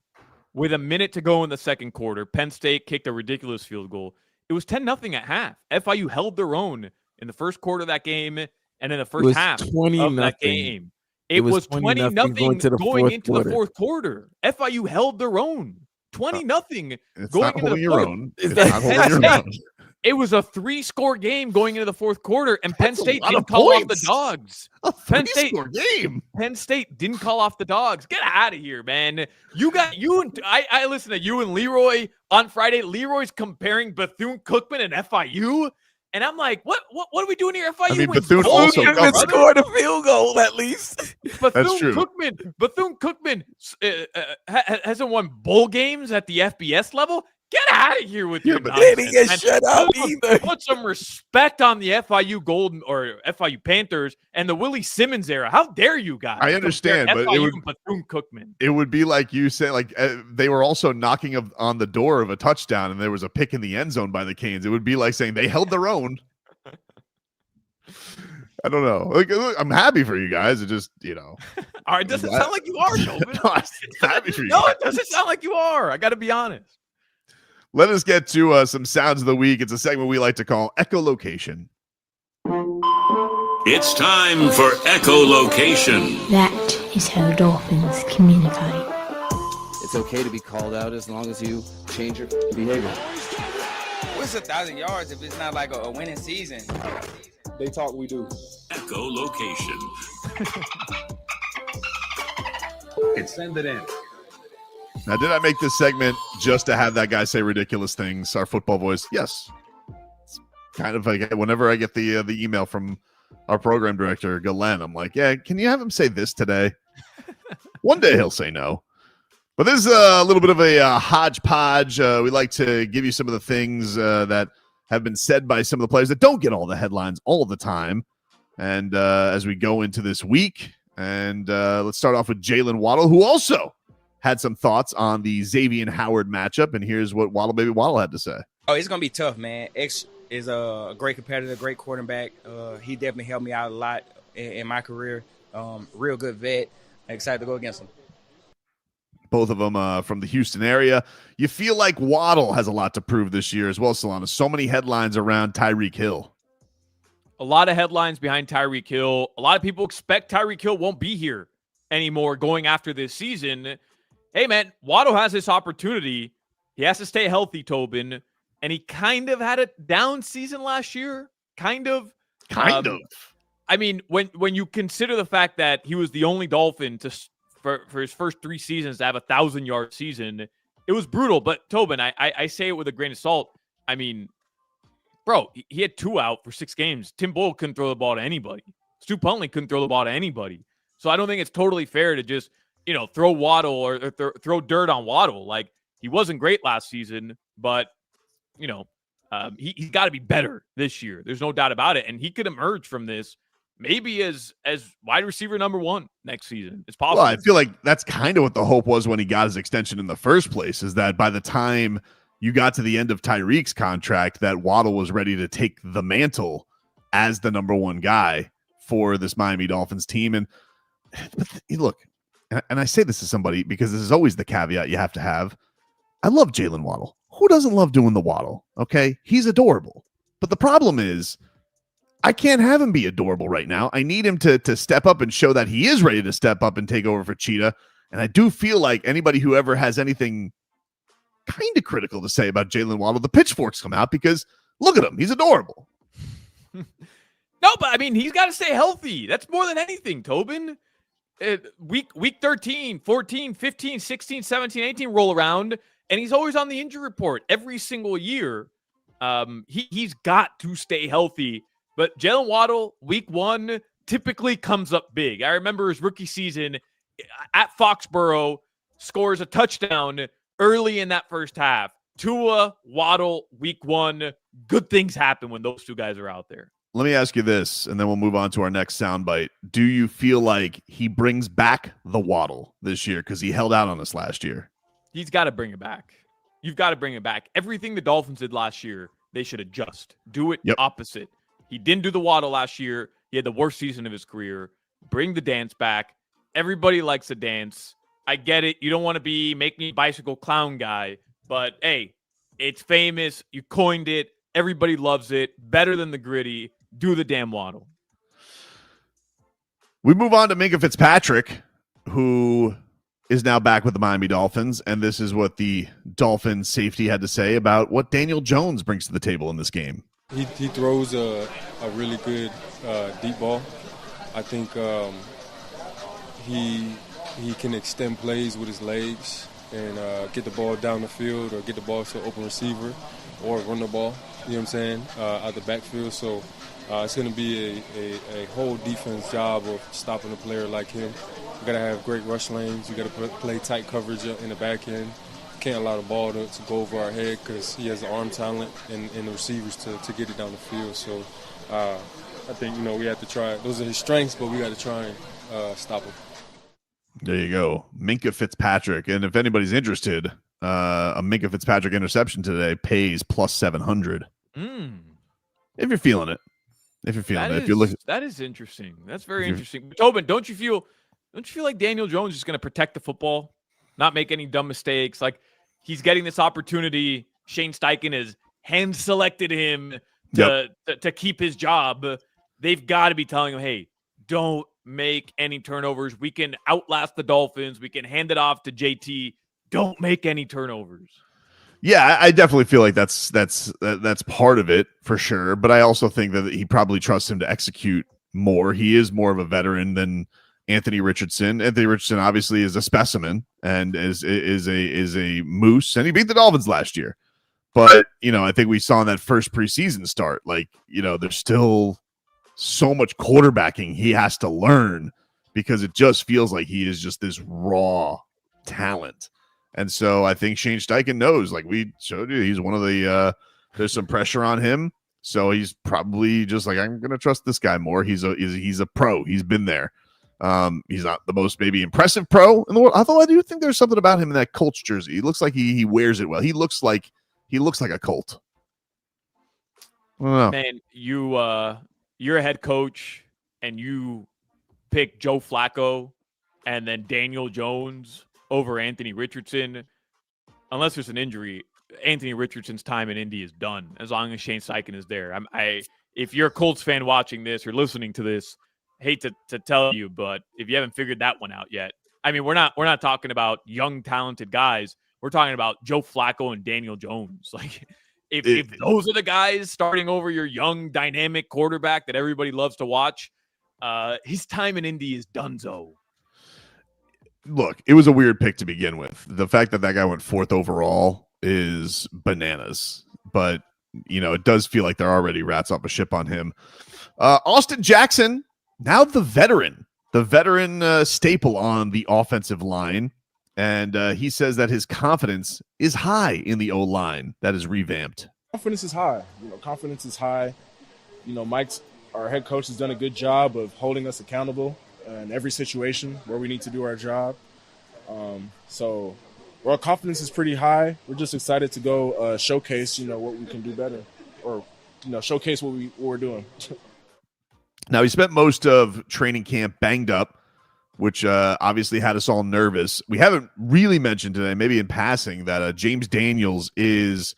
with a minute to go in the second quarter. Penn State kicked a ridiculous field goal. It was 10-0 at half. FIU held their own in the first quarter of that game and in the first half of that game. It was 20-0 going into the fourth quarter. FIU held their own. 20-0 going into the fourth. It's not holding your own. It was a 3-score game going into the fourth quarter, and Penn State didn't call off the dogs. Penn State didn't call off the dogs. Get out of here, man. I listened to you and Leroy on Friday. Leroy's comparing Bethune-Cookman and FIU, and I'm like, what are we doing here? FIU Bethune also scored a field goal at least. That's true. Bethune-Cookman hasn't won bowl games at the FBS level. Get out of here with your nonsense. They didn't get shut out either. Put some respect on the FIU Golden or FIU Panthers and the Willie Simmons era. How dare you guys? I understand, but it would be like you say, like they were also knocking on the door of a touchdown, and there was a pick in the end zone by the Canes. It would be like saying they held their own. I don't know. Like, I'm happy for you guys. It just, All right, it doesn't sound like you are, Tobin. No, I'm happy for you. No, it doesn't sound like you are. I got to be honest. Let us get to some sounds of the week. It's a segment we like to call Echolocation. It's time for Echolocation. That is how Dolphins communicate. It's okay to be called out as long as you change your behavior. What's 1,000 yards if it's not like a winning season? They talk, we do. Echolocation. Send it in. Now, did I make this segment just to have that guy say ridiculous things, our football voice? Yes. It's kind of like whenever I get the email from our program director, Galen, I'm like, yeah, can you have him say this today? One day he'll say no. But this is a little bit of a hodgepodge. We like to give you some of the things that have been said by some of the players that don't get all the headlines all the time. And as we go into this week, and let's start off with Jaylen Waddle, who also had some thoughts on the Xavien Howard matchup, and here's what Waddle had to say. Oh, it's going to be tough, man. X is a great competitor, great quarterback. He definitely helped me out a lot in my career. Real good vet. Excited to go against him. Both of them from the Houston area. You feel like Waddle has a lot to prove this year as well, Solana. So many headlines around Tyreek Hill. A lot of headlines behind Tyreek Hill. A lot of people expect Tyreek Hill won't be here anymore going after this season. Hey, man, Waddle has this opportunity. He has to stay healthy, Tobin, and he kind of had a down season last year. Kind of. I mean, when you consider the fact that he was the only Dolphin for his first 3 seasons to have 1,000-yard season, it was brutal. But Tobin, I say it with a grain of salt. I mean, bro, he had 2 out for 6 games. Tim Boyle couldn't throw the ball to anybody. Stu Puntley couldn't throw the ball to anybody. So I don't think it's totally fair to just, throw Waddle or throw dirt on Waddle. Like, he wasn't great last season, but, he's got to be better this year. There's no doubt about it. And he could emerge from this maybe as wide receiver number 1 next season. It's possible. Well, I feel like that's kind of what the hope was when he got his extension in the first place, is that by the time you got to the end of Tyreek's contract, that Waddle was ready to take the mantle as the number 1 guy for this Miami Dolphins team. But look, and I say this to somebody because this is always the caveat you have to have. I love Jaylen Waddle. Who doesn't love doing the Waddle? Okay, he's adorable. But the problem is, I can't have him be adorable right now. I need him to step up and show that he is ready to step up and take over for Cheetah. And I do feel like anybody who ever has anything kind of critical to say about Jaylen Waddle, the pitchforks come out, because look at him. He's adorable. No, but I mean, he's got to stay healthy. That's more than anything, Tobin. Week 13, 14, 15, 16, 17, 18 roll around, and he's always on the injury report every single year. He's got to stay healthy. But Jaylen Waddle, week 1, typically comes up big. I remember his rookie season at Foxborough, scores a touchdown early in that first half. Tua, Waddle, week 1, good things happen when those 2 guys are out there. Let me ask you this, and then we'll move on to our next soundbite. Do you feel like he brings back the Waddle this year? Because he held out on us last year. He's got to bring it back. You've got to bring it back. Everything the Dolphins did last year, they should adjust. Do it opposite. He didn't do the Waddle last year. He had the worst season of his career. Bring the dance back. Everybody likes a dance. I get it. You don't want to make me bicycle clown guy, but hey, it's famous. You coined it. Everybody loves it. Better than the gritty. Do the damn Waddle. We move on to Minka Fitzpatrick, who is now back with the Miami Dolphins, and this is what the Dolphins safety had to say about what Daniel Jones brings to the table in this game. He throws a really good deep ball. I think he can extend plays with his legs and get the ball down the field or get the ball to an open receiver or run the ball, you know what I'm saying, out the backfield. So it's going to be a whole defense job of stopping a player like him. You got to have great rush lanes. You got to play tight coverage in the back end. Can't allow the ball to go over our head because he has the arm talent and the receivers to get it down the field. So I think, we have to try. Those are his strengths, but we got to try and stop him. There you go. Minka Fitzpatrick. And if anybody's interested, a Minka Fitzpatrick interception today pays plus 700. If you're feeling it. If you're feeling it. If you're looking. That is interesting. That's very interesting. But Tobin, don't you feel like Daniel Jones is going to protect the football, not make any dumb mistakes? Like, he's getting this opportunity. Shane Steichen has hand-selected him to keep his job. They've got to be telling him, hey, don't make any turnovers. We can outlast the Dolphins. We can hand it off to JT. Don't make any turnovers. Yeah, I definitely feel like that's part of it for sure. But I also think that he probably trusts him to execute more. He is more of a veteran than Anthony Richardson. Anthony Richardson obviously is a specimen and is a moose, and he beat the Dolphins last year. But I think we saw in that first preseason start, there's still so much quarterbacking he has to learn because it just feels like he is just this raw talent. And so I think Shane Steichen knows, like we showed you, he's one of the there's some pressure on him. So he's probably just like, I'm going to trust this guy more. He's a pro. He's been there. He's not the most maybe impressive pro in the world. Although I do think there's something about him in that Colts jersey. He looks like he wears it well. He looks like a Colt. I don't know. Man, you're a head coach and you pick Joe Flacco and then Daniel Jones over Anthony Richardson. Unless there's an injury, Anthony Richardson's time in Indy is done as long as Shane Steichen is there. If you're a Colts fan watching this or listening to this, hate to tell you, but if you haven't figured that one out yet, I mean, we're not talking about young, talented guys. We're talking about Joe Flacco and Daniel Jones. Like, if those are the guys starting over your young, dynamic quarterback that everybody loves to watch, his time in Indy is donezo. Look, it was a weird pick to begin with. The fact that guy went 4th overall is bananas. But, it does feel like they're already rats off a ship on him. Austin Jackson, now the veteran staple on the offensive line. And he says that his confidence is high in the O-line that is revamped. Confidence is high. Confidence is high. Mike's, our head coach, has done a good job of holding us accountable in every situation where we need to do our job. So our confidence is pretty high. We're just excited to go showcase, what we can do better, or showcase what we're doing. Now, he spent most of training camp banged up, which obviously had us all nervous. We haven't really mentioned today, maybe in passing, that James Daniels is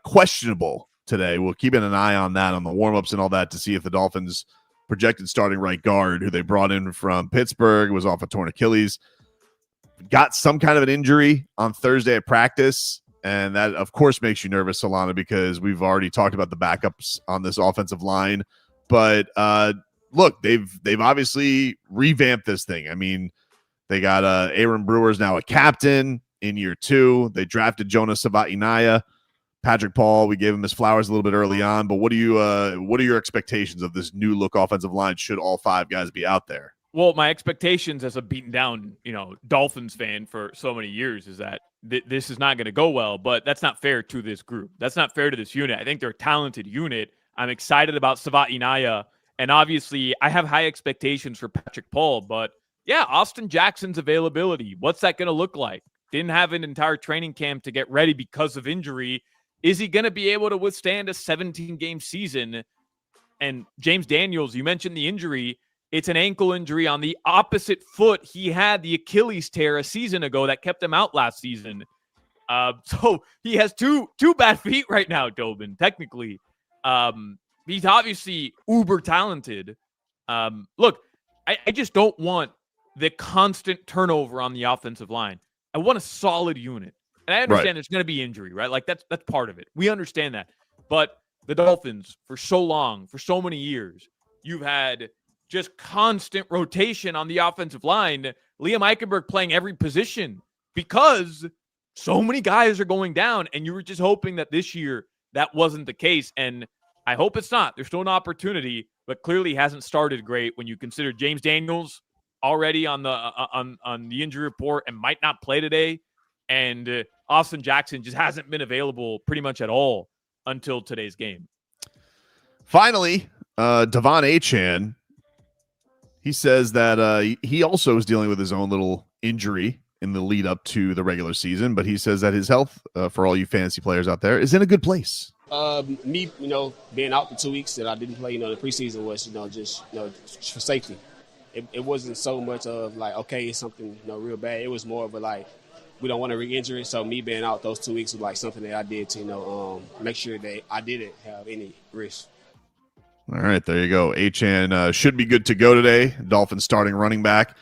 questionable today. We'll keep an eye on that, on the warm-ups and all that, to see if the Dolphins' projected starting right guard, who they brought in from Pittsburgh, was off a torn Achilles, got some kind of an injury on Thursday at practice. And that, of course, makes you nervous, Solana, because we've already talked about the backups on this offensive line. But look, they've obviously revamped this thing. I mean, they got Aaron Brewer's now a captain in year 2. They drafted Jonas Savaiinaia. Patrick Paul, we gave him his flowers a little bit early on. But what are your expectations of this new look offensive line? Should all 5 guys be out there? Well, my expectations as a beaten down, Dolphins fan for so many years is that this is not going to go well. But that's not fair to this group. That's not fair to this unit. I think they're a talented unit. I'm excited about Savaiinaia, and obviously I have high expectations for Patrick Paul, but yeah, Austin Jackson's availability, what's that going to look like? Didn't have an entire training camp to get ready because of injury. Is he going to be able to withstand a 17-game season? And James Daniels, you mentioned the injury. It's an ankle injury on the opposite foot. He had the Achilles tear a season ago that kept him out last season. So he has two bad feet right now, Tobin, technically. He's obviously uber talented. Look, I just don't want the constant turnover on the offensive line. I want a solid unit. And I understand there's going to be injury, right? Like that's part of it. We understand that. But the Dolphins, for so long, for so many years, you've had just constant rotation on the offensive line. Liam Eichenberg playing every position because so many guys are going down, and you were just hoping that this year that wasn't the case. And I hope it's not. There's still an opportunity, but clearly hasn't started great when you consider James Daniels already on the injury report and might not play today. And Austin Jackson just hasn't been available pretty much at all until today's game. Finally, Devon Achan, he says that he also is dealing with his own little injury in the lead up to the regular season, but he says that his health, for all you fantasy players out there, is in a good place. Me, being out for 2 weeks that I didn't play, the preseason was, just for safety. It wasn't so much of like, okay, it's something, real bad. It was more of a like, we don't want to re-injure it. So me being out those 2 weeks was like something that I did to, make sure that I didn't have any risk. All right, there you go. Achan should be good to go today. Dolphins starting running back.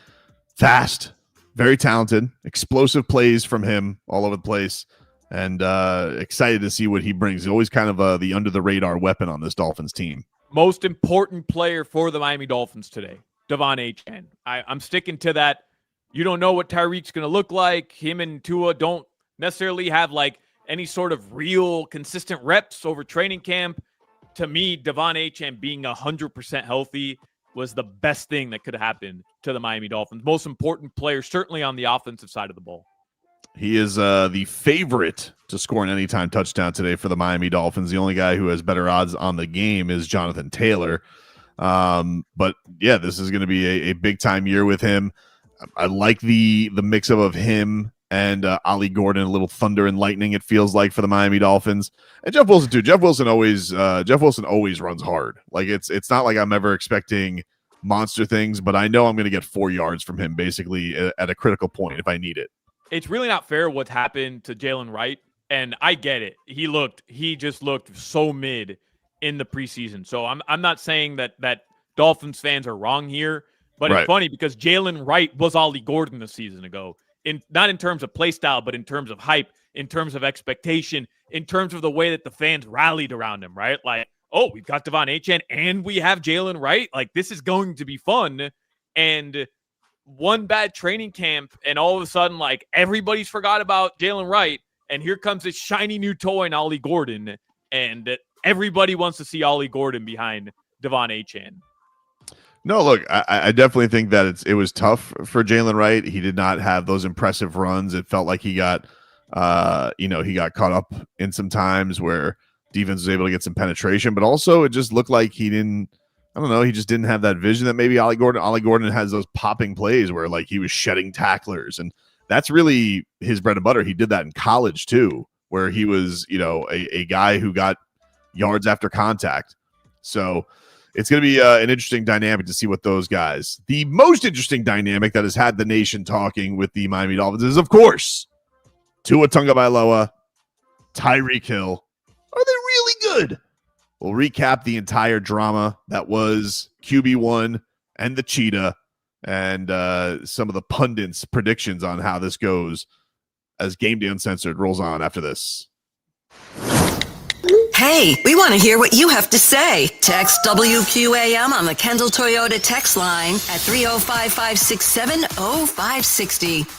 Fast, very talented, explosive plays from him all over the place. And excited to see what he brings. He's always kind of the under-the-radar weapon on this Dolphins team. Most important player for the Miami Dolphins today, Devon Achan. I'm sticking to that. You don't know what Tyreek's going to look like. Him and Tua don't necessarily have like any sort of real consistent reps over training camp. To me, Devon Achan being 100% healthy was the best thing that could happen to the Miami Dolphins. Most important player, certainly on the offensive side of the ball. He is the favorite to score an anytime touchdown today for the Miami Dolphins. The only guy who has better odds on the game is Jonathan Taylor. But yeah, this is going to be a big time year with him. I like the mix of him and Ollie Gordon, a little thunder and lightning, it feels like, for the Miami Dolphins. And Jeff Wilson too. Jeff Wilson always runs hard. Like it's not like I'm ever expecting monster things, but I know I'm going to get 4 yards from him basically at a critical point if I need it. It's really not fair what's happened to Jaylen Wright, and I get it. He just looked so mid in the preseason. So I'm not saying that Dolphins fans are wrong here, but It's funny because Jaylen Wright was Ollie Gordon a season ago. Not in terms of play style, but in terms of hype, in terms of expectation, in terms of the way that the fans rallied around him, right? Like, oh, we've got Devon Achan and we have Jaylen Wright. Like, this is going to be fun. And one bad training camp, and all of a sudden, like, everybody's forgot about Jaylen Wright. And here comes this shiny new toy in Ollie Gordon. And everybody wants to see Ollie Gordon behind Devon Achan. No, look, I definitely think that it was tough for Jaylen Wright. He did not have those impressive runs. It felt like he got, he got caught up in some times where defense was able to get some penetration, but also it just looked like he just didn't have that vision that maybe Ollie Gordon has those popping plays where like he was shedding tacklers, and that's really his bread and butter. He did that in college too, where he was, a guy who got yards after contact. So it's going to be an interesting dynamic to see what those guys. The most interesting dynamic that has had the nation talking with the Miami Dolphins is, of course, Tua Tagovailoa, Tyreek Hill. Are they really good? We'll recap the entire drama that was QB1 and the Cheetah and some of the pundits' predictions on how this goes as Gameday Uncensored rolls on after this. Hey, we want to hear what you have to say. Text WQAM on the Kendall Toyota text line at 305-567-0560.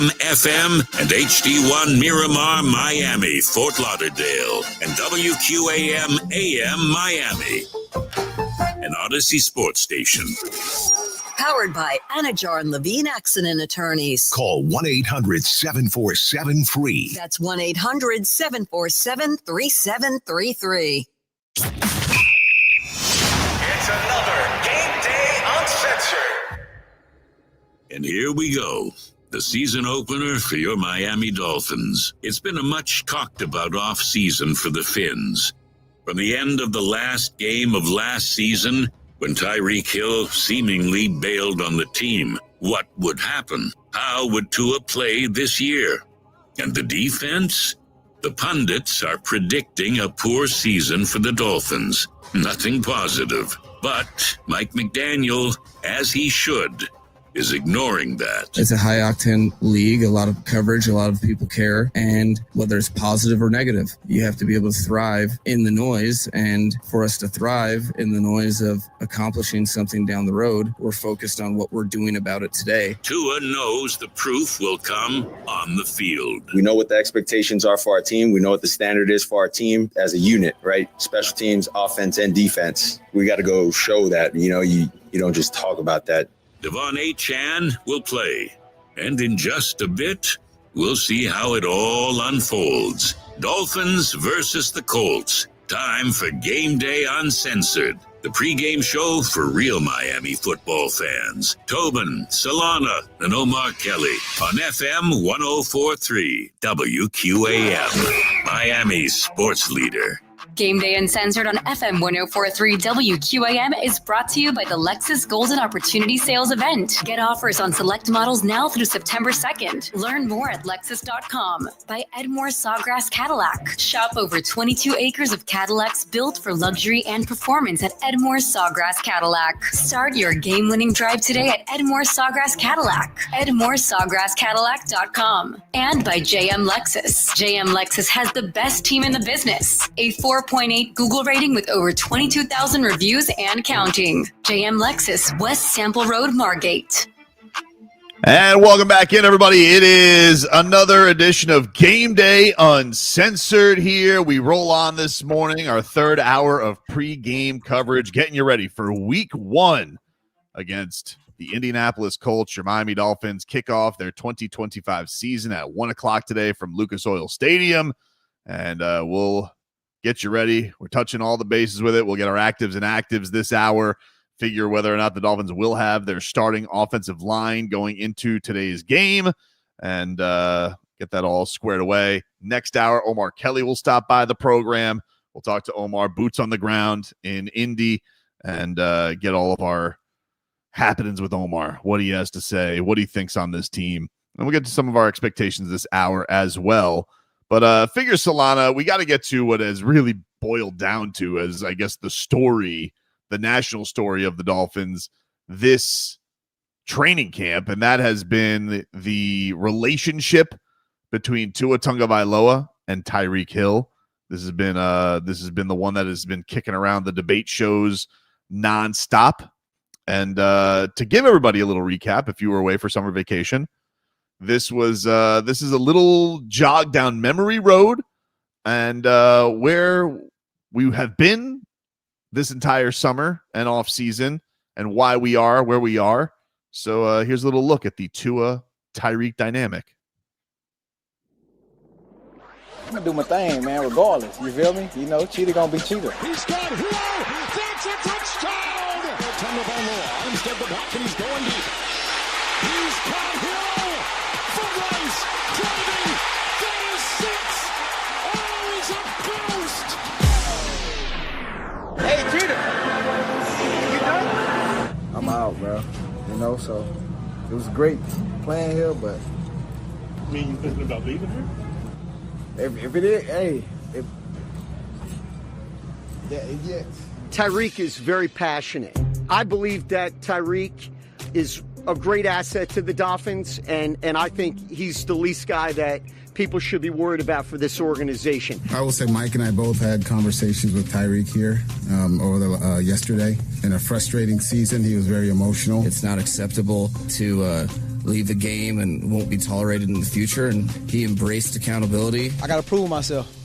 FM and HD1 Miramar, Miami, Fort Lauderdale, and WQAM AM Miami, an Odyssey sports station. Powered by Anajar and Levine Accident Attorneys. Call 1-800-747-FREE. That's 1-800-747-3733. It's another Game Day Uncensored. And here we go. The season opener for your Miami Dolphins. It's been a much talked about offseason for the Fins. From the end of the last game of last season, when Tyreek Hill seemingly bailed on the team, what would happen? How would Tua play this year? And the defense? The pundits are predicting a poor season for the Dolphins. Nothing positive. But Mike McDaniel, as he should, is ignoring that. It's a high-octane league, a lot of coverage, a lot of people care, and whether it's positive or negative, you have to be able to thrive in the noise, and for us to thrive in the noise of accomplishing something down the road, we're focused on what we're doing about it today. Tua knows the proof will come on the field. We know what the expectations are for our team. We know what the standard is for our team as a unit, right? Special teams, offense, and defense. We got to go show that, you don't just talk about that. Devon Achan will play, and in just a bit, we'll see how it all unfolds. Dolphins versus the Colts. Time for Game Day Uncensored, the pregame show for real Miami football fans. Tobin, Solana, and Omar Kelly on FM 104.3 WQAM, Miami's sports leader. Game Day Uncensored on FM 104.3 WQAM is brought to you by the Lexus Golden Opportunity Sales Event. Get offers on select models now through September 2nd. Learn more at Lexus.com. By Edmore Sawgrass Cadillac. Shop over 22 acres of Cadillacs built for luxury and performance at Edmore Sawgrass Cadillac. Start your game-winning drive today at Edmore Sawgrass Cadillac. EdmoreSawgrassCadillac.com. And by JM Lexus. JM Lexus has the best team in the business. A 4.8 Google rating with over 22,000 reviews and counting. JM Lexus, West Sample Road, Margate. And welcome back in, everybody. It is another edition of Game Day Uncensored here. We roll on this morning, our third hour of pregame coverage, getting you ready for week one against the Indianapolis Colts. Your Miami Dolphins kick off their 2025 season at 1 o'clock today from Lucas Oil Stadium. And we'll get you ready. We're touching all the bases with it. We'll get our actives and actives this hour, figure whether or not the Dolphins will have their starting offensive line going into today's game, and get that all squared away. Next hour, Omar Kelly will stop by the program. We'll talk to Omar, boots on the ground in Indy, and get all of our happenings with Omar, what he has to say, what he thinks on this team. And we'll get to some of our expectations this hour as well. But figure, Solana, we got to get to what has really boiled down to as, I guess, the story, the national story of the Dolphins this training camp, and that has been the relationship between Tua Tagovailoa and Tyreek Hill. This has been the one that has been kicking around the debate shows nonstop. And to give everybody a little recap, if you were away for summer vacation, this is a little jog down memory road, and where we have been this entire summer and off season, and why we are where we are. So here's a little look at the Tua Tyreek dynamic. I'm gonna do my thing, man, regardless. You feel me? Cheetah gonna be cheetah. He's got Hill. That's a touchdown. Tagovailoa instead the back, and he's going deep. He's got Hill. Rice driving. That is 6. Oh, he's a ghost. Hey, Cheetah. You done? I'm out, bro. So it was great playing here, but I mean, you thinking about leaving here? If it is, hey, yeah. Tyreek is very passionate. I believe that Tyreek is a great asset to the Dolphins, and I think he's the least guy that people should be worried about for this organization. I will say Mike and I both had conversations with Tyreek here over yesterday. In a frustrating season, he was very emotional. It's not acceptable to leave the game and won't be tolerated in the future. And he embraced accountability. I got to prove myself.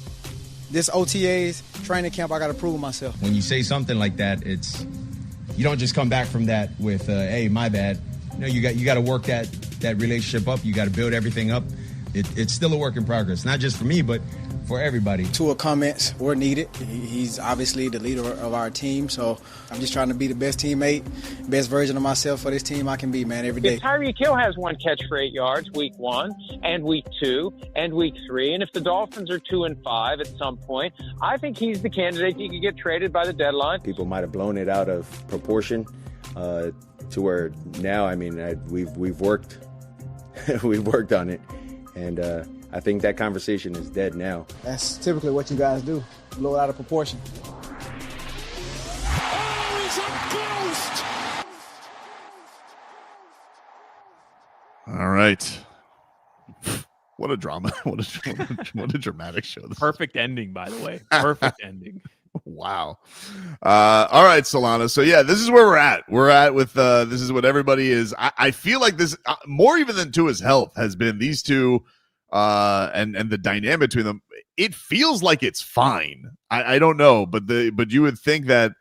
This OTA's training camp, I got to prove myself. When you say something like that, you don't just come back from that with, hey, my bad. No, you got to work that relationship up. You got to build everything up. It's still a work in progress, not just for me, but for everybody. Tua comments were needed. He's obviously the leader of our team, so I'm just trying to be the best teammate, best version of myself for this team I can be, man, every day. If Tyreek Hill has one catch for 8 yards week 1 and week 2 and week 3, and if the Dolphins are 2-5 at some point, I think he's the candidate he could get traded by the deadline. People might have blown it out of proportion to where now, I mean, we've worked we've worked on it, and I think that conversation is dead now. That's typically what you guys do, blow it out of proportion. Oh, he's a ghost! All right. What a drama. What a dramatic show. Perfect ending, by the way. Perfect ending. Wow. All right, Solana. So yeah, this is where we're at. We're at with this is what everybody is. I feel like this more even than Tua's health has been these two and the dynamic between them. It feels like it's fine. I don't know, but you would think that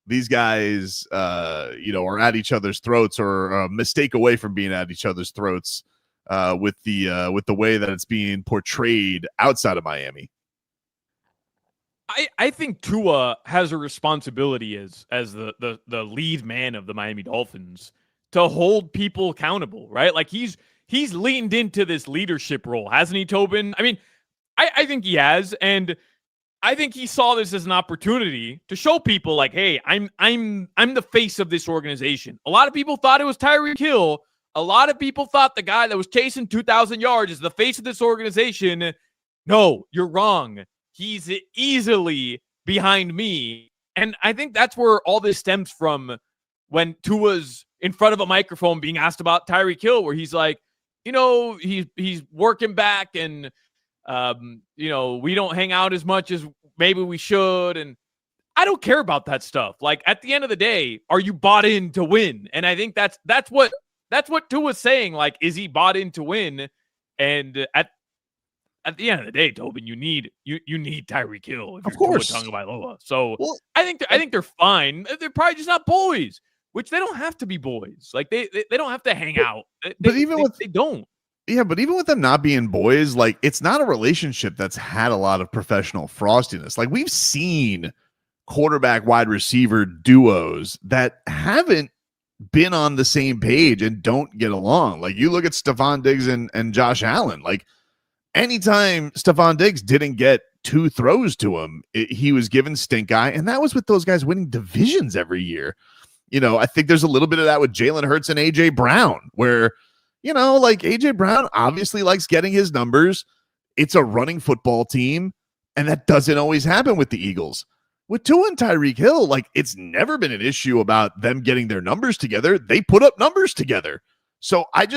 these guys are at each other's throats or a mistake away from being at each other's throats with the way that it's being portrayed outside of Miami. I think Tua has a responsibility as the lead man of the Miami Dolphins to hold people accountable, right? Like he's leaned into this leadership role, hasn't he, Tobin? I mean, I think he has, and I think he saw this as an opportunity to show people like, hey, I'm the face of this organization. A lot of people thought it was Tyreek Hill. A lot of people thought the guy that was chasing 2,000 yards is the face of this organization. No, you're wrong. He's easily behind me. And I think that's where all this stems from when Tua's in front of a microphone being asked about Tyreek Hill, where he's like, he's working back and, we don't hang out as much as maybe we should. And I don't care about that stuff. Like at the end of the day, are you bought in to win? And I think that's what Tua's saying. Like, is he bought in to win? And at the end of the day, Tobin, you need Tyreek Hill. If of course, Tua Tagovailoa. So I think they're fine. They're probably just not boys, which they don't have to be boys. Like they don't have to hang out. They don't. Yeah, but even with them not being boys, like it's not a relationship that's had a lot of professional frostiness. Like we've seen quarterback wide receiver duos that haven't been on the same page and don't get along. Like you look at Stephon Diggs and Josh Allen. Like anytime Stephon Diggs didn't get 2 throws to him, he was given stink eye, and that was with those guys winning divisions every year. I think there's a little bit of that with Jalen Hurts and AJ Brown, where like AJ Brown obviously likes getting his numbers. It's a running football team, and that doesn't always happen with the Eagles. With Tua and Tyreek Hill, like it's never been an issue about them getting their numbers together. They put up numbers together. So I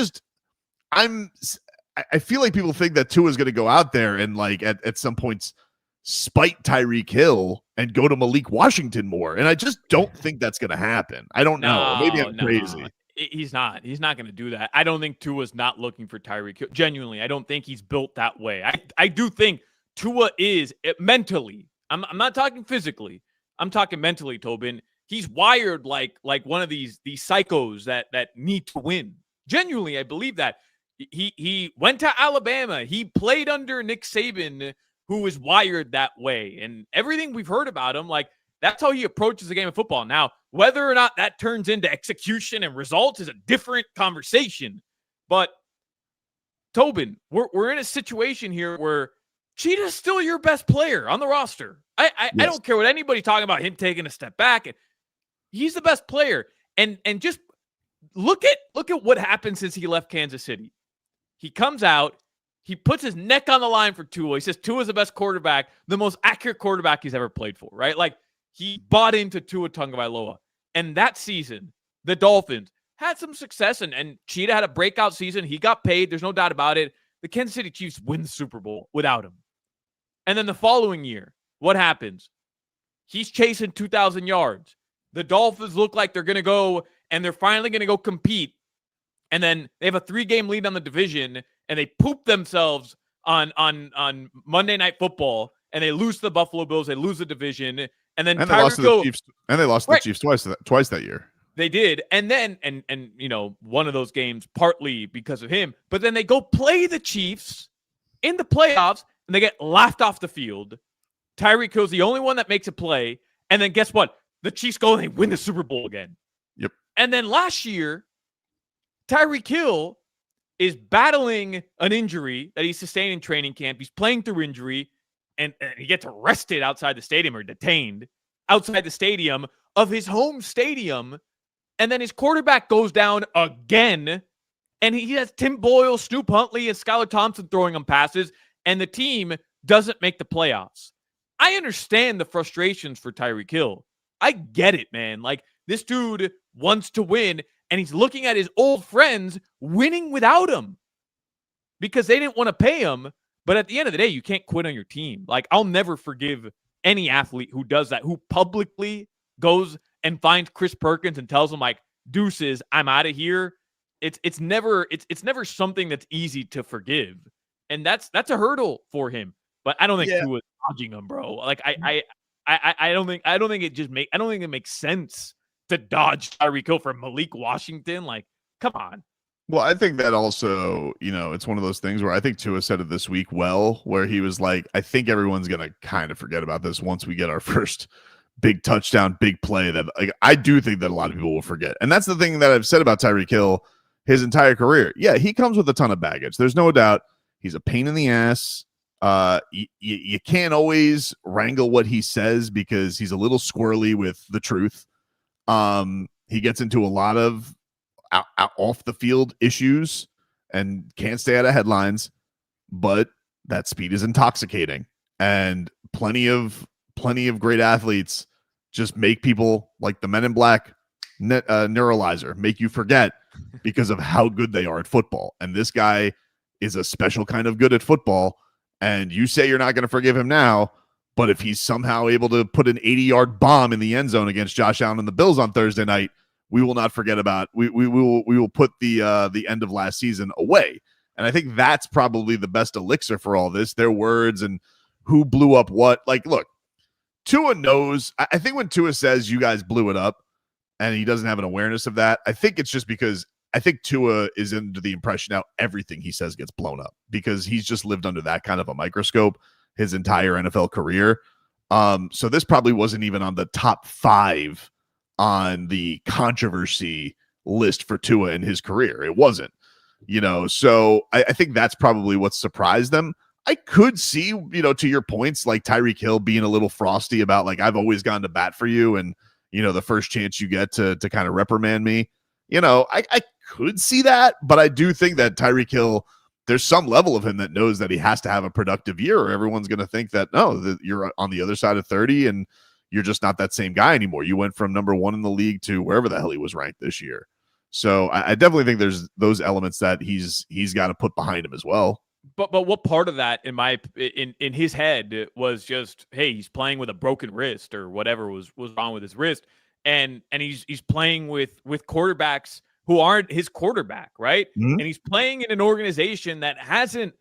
feel like people think that Tua is going to go out there and like at some points spite Tyreek Hill and go to Malik Washington more. And I just don't think that's going to happen. I don't know. Maybe I'm crazy. He's not going to do that. I don't think Tua's not looking for Tyreek Hill. Genuinely, I don't think he's built that way. I do think Tua is mentally. I'm not talking physically. I'm talking mentally, Tobin. He's wired like one of these psychos that need to win. Genuinely, I believe that. He went to Alabama. He played under Nick Saban, who is wired that way. And everything we've heard about him, like that's how he approaches the game of football. Now, whether or not that turns into execution and results is a different conversation. But Tobin, we're in a situation here where Cheetah's still your best player on the roster. I don't care what anybody talking about him taking a step back. He's the best player. And just look at what happened since he left Kansas City. He comes out, he puts his neck on the line for Tua. He says Tua's the best quarterback, the most accurate quarterback he's ever played for, right? Like he bought into Tua Tagovailoa. And that season, the Dolphins had some success and Cheetah had a breakout season. He got paid. There's no doubt about it. The Kansas City Chiefs win the Super Bowl without him. And then the following year, what happens? He's chasing 2,000 yards. The Dolphins look like they're going to go and they're finally going to go compete. and then they have a 3-game lead on the division, and they poop themselves on Monday Night Football, and they lose to the Buffalo Bills. They lose the division, and then they lost to the Chiefs. And they lost to the Chiefs twice that year. They did, and then and one of those games partly because of him, but then they go play the Chiefs in the playoffs, and they get laughed off the field. Tyreek Hill's the only one that makes a play, and then guess what? The Chiefs go and they win the Super Bowl again. Yep. And then last year, Tyreek Hill is battling an injury that he sustained in training camp. He's playing through injury, and he gets arrested outside the stadium or detained outside the stadium of his home stadium. And then his quarterback goes down again, and he has Tim Boyle, Snoop Huntley, and Skylar Thompson throwing him passes, and the team doesn't make the playoffs. I understand the frustrations for Tyreek Hill. I get it, man. Like, this dude wants to win, and he's looking at his old friends winning without him because they didn't want to pay him. But at the end of the day, you can't quit on your team. Like, I'll never forgive any athlete who does that, who publicly goes and finds Chris Perkins and tells him, like, deuces, I'm out of here. It's never something that's easy to forgive. And that's a hurdle for him. But I don't think Tua is dodging him, bro. Like, I don't think it makes sense to dodge Tyreek Hill for Malik Washington. Like, come on. Well, I think that also, it's one of those things where I think Tua said it this week where he was like, I think everyone's going to kind of forget about this once we get our first big touchdown, big play that, like, I do think that a lot of people will forget. And that's the thing that I've said about Tyreek Hill his entire career. Yeah, he comes with a ton of baggage. There's no doubt he's a pain in the ass. You can't always wrangle what he says because he's a little squirrely with the truth. He gets into a lot of off the field issues and can't stay out of headlines, but that speed is intoxicating, and plenty of great athletes just make people like the Men in Black neuralizer, make you forget because of how good they are at football. And this guy is a special kind of good at football. And you say you're not going to forgive him now, but if he's somehow able to put an 80-yard bomb in the end zone against Josh Allen and the Bills on Thursday night, we will not forget about. We will put the end of last season away. And I think that's probably the best elixir for all this. Their words and who blew up what. Like, look, Tua knows. I think when Tua says you guys blew it up, and he doesn't have an awareness of that, I think it's just because I think Tua is under the impression now everything he says gets blown up because he's just lived under that kind of a microscope his entire NFL career. So this probably wasn't even on the top 5 on the controversy list for Tua in his career. It wasn't, so I think that's probably what surprised them. I could see, to your points, like Tyreek Hill being a little frosty about, like, I've always gone to bat for you. And, the first chance you get to kind of reprimand me, I could see that, but I do think that Tyreek Hill, there's some level of him that knows that he has to have a productive year or everyone's going to think that, no, that you're on the other side of 30 and you're just not that same guy anymore. You went from number 1 in the league to wherever the hell he was ranked this year. So I definitely think there's those elements that he's got to put behind him as well. But what part of that in his head was just, hey, he's playing with a broken wrist or whatever was wrong with his wrist, and he's playing with quarterbacks who aren't his quarterback, right? Mm-hmm. And he's playing in an organization that hasn't,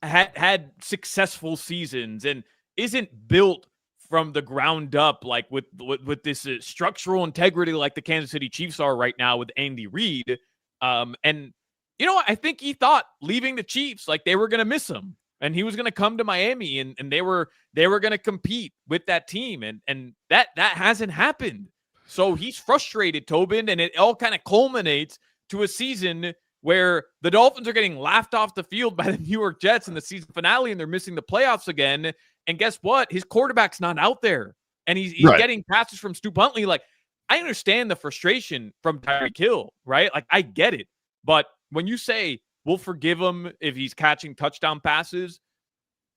had successful seasons and isn't built from the ground up, like with this structural integrity like the Kansas City Chiefs are right now with Andy Reid. And I think he thought leaving the Chiefs, like, they were going to miss him and he was going to come to Miami and they were going to compete with that team. And that hasn't happened. So he's frustrated, Tobin, and it all kind of culminates to a season where the Dolphins are getting laughed off the field by the New York Jets in the season finale and they're missing the playoffs again. And guess what? His quarterback's not out there and he's right. Getting passes from Snoop Huntley. Like, I understand the frustration from Tyreek Hill, right? Like, I get it. But when you say we'll forgive him if he's catching touchdown passes,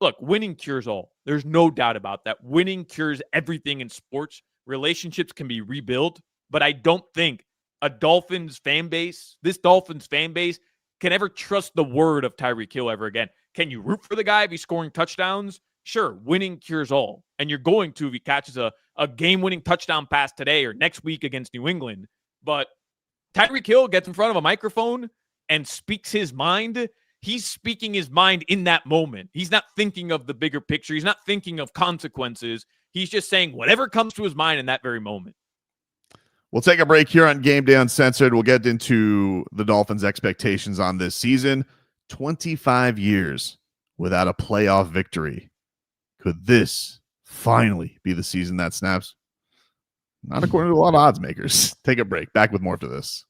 look, winning cures all. There's no doubt about that. Winning cures everything in sports. Relationships can be rebuilt, but I don't think this Dolphins fan base, can ever trust the word of Tyreek Hill ever again. Can you root for the guy if he's scoring touchdowns? Sure, winning cures all. And you're going to if he catches a game-winning touchdown pass today or next week against New England. But Tyreek Hill gets in front of a microphone and speaks his mind, he's speaking his mind in that moment. He's not thinking of the bigger picture. He's not thinking of consequences. He's just saying whatever comes to his mind in that very moment. We'll take a break here on Game Day Uncensored. We'll get into the Dolphins' expectations on this season. 25 years without a playoff victory. Could this finally be the season that snaps? Not according to a lot of odds makers. Take a break. Back with more after this.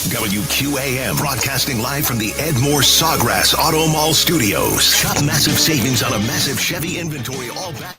WQAM broadcasting live from the Ed Moore Sawgrass Auto Mall Studios. Shop massive savings on a massive Chevy inventory all back.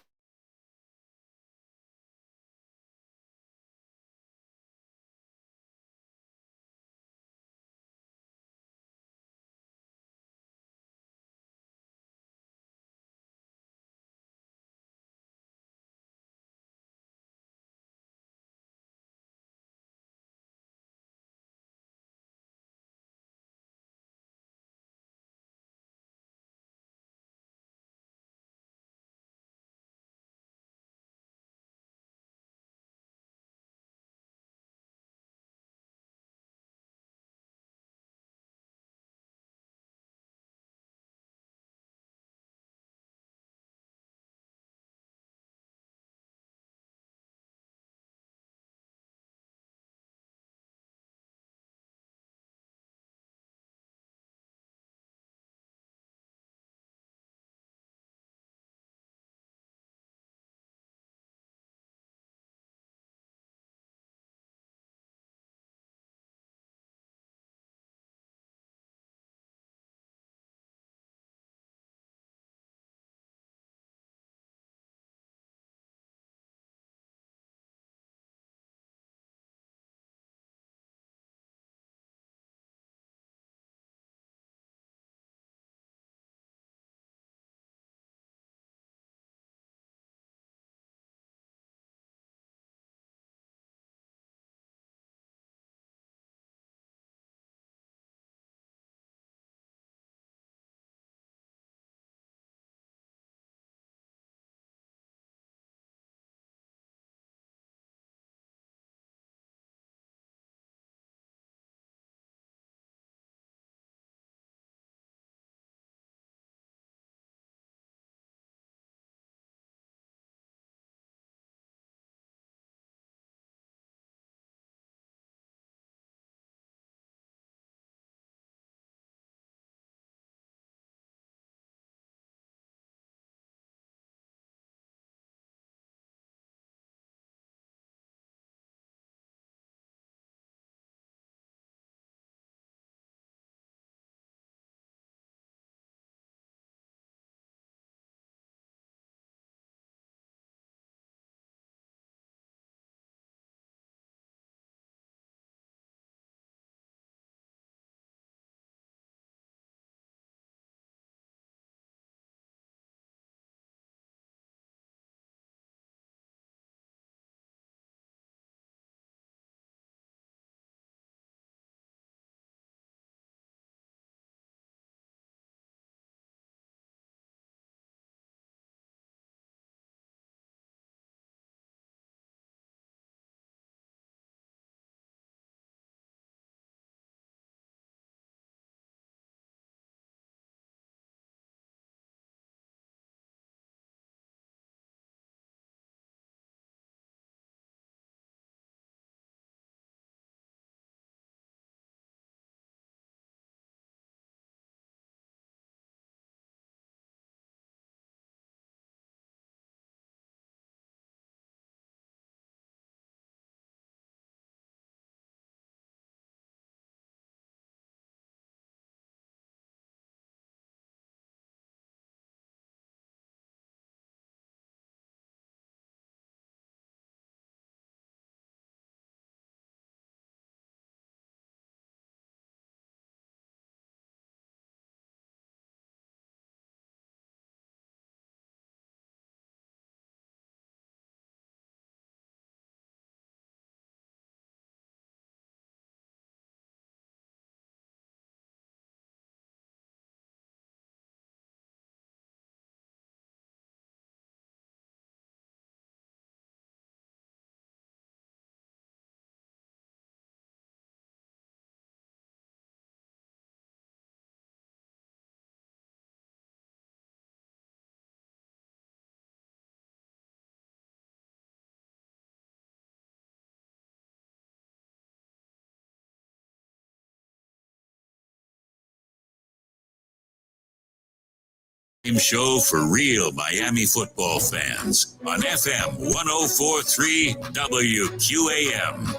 Show for real Miami football fans on FM 104.3 WQAM.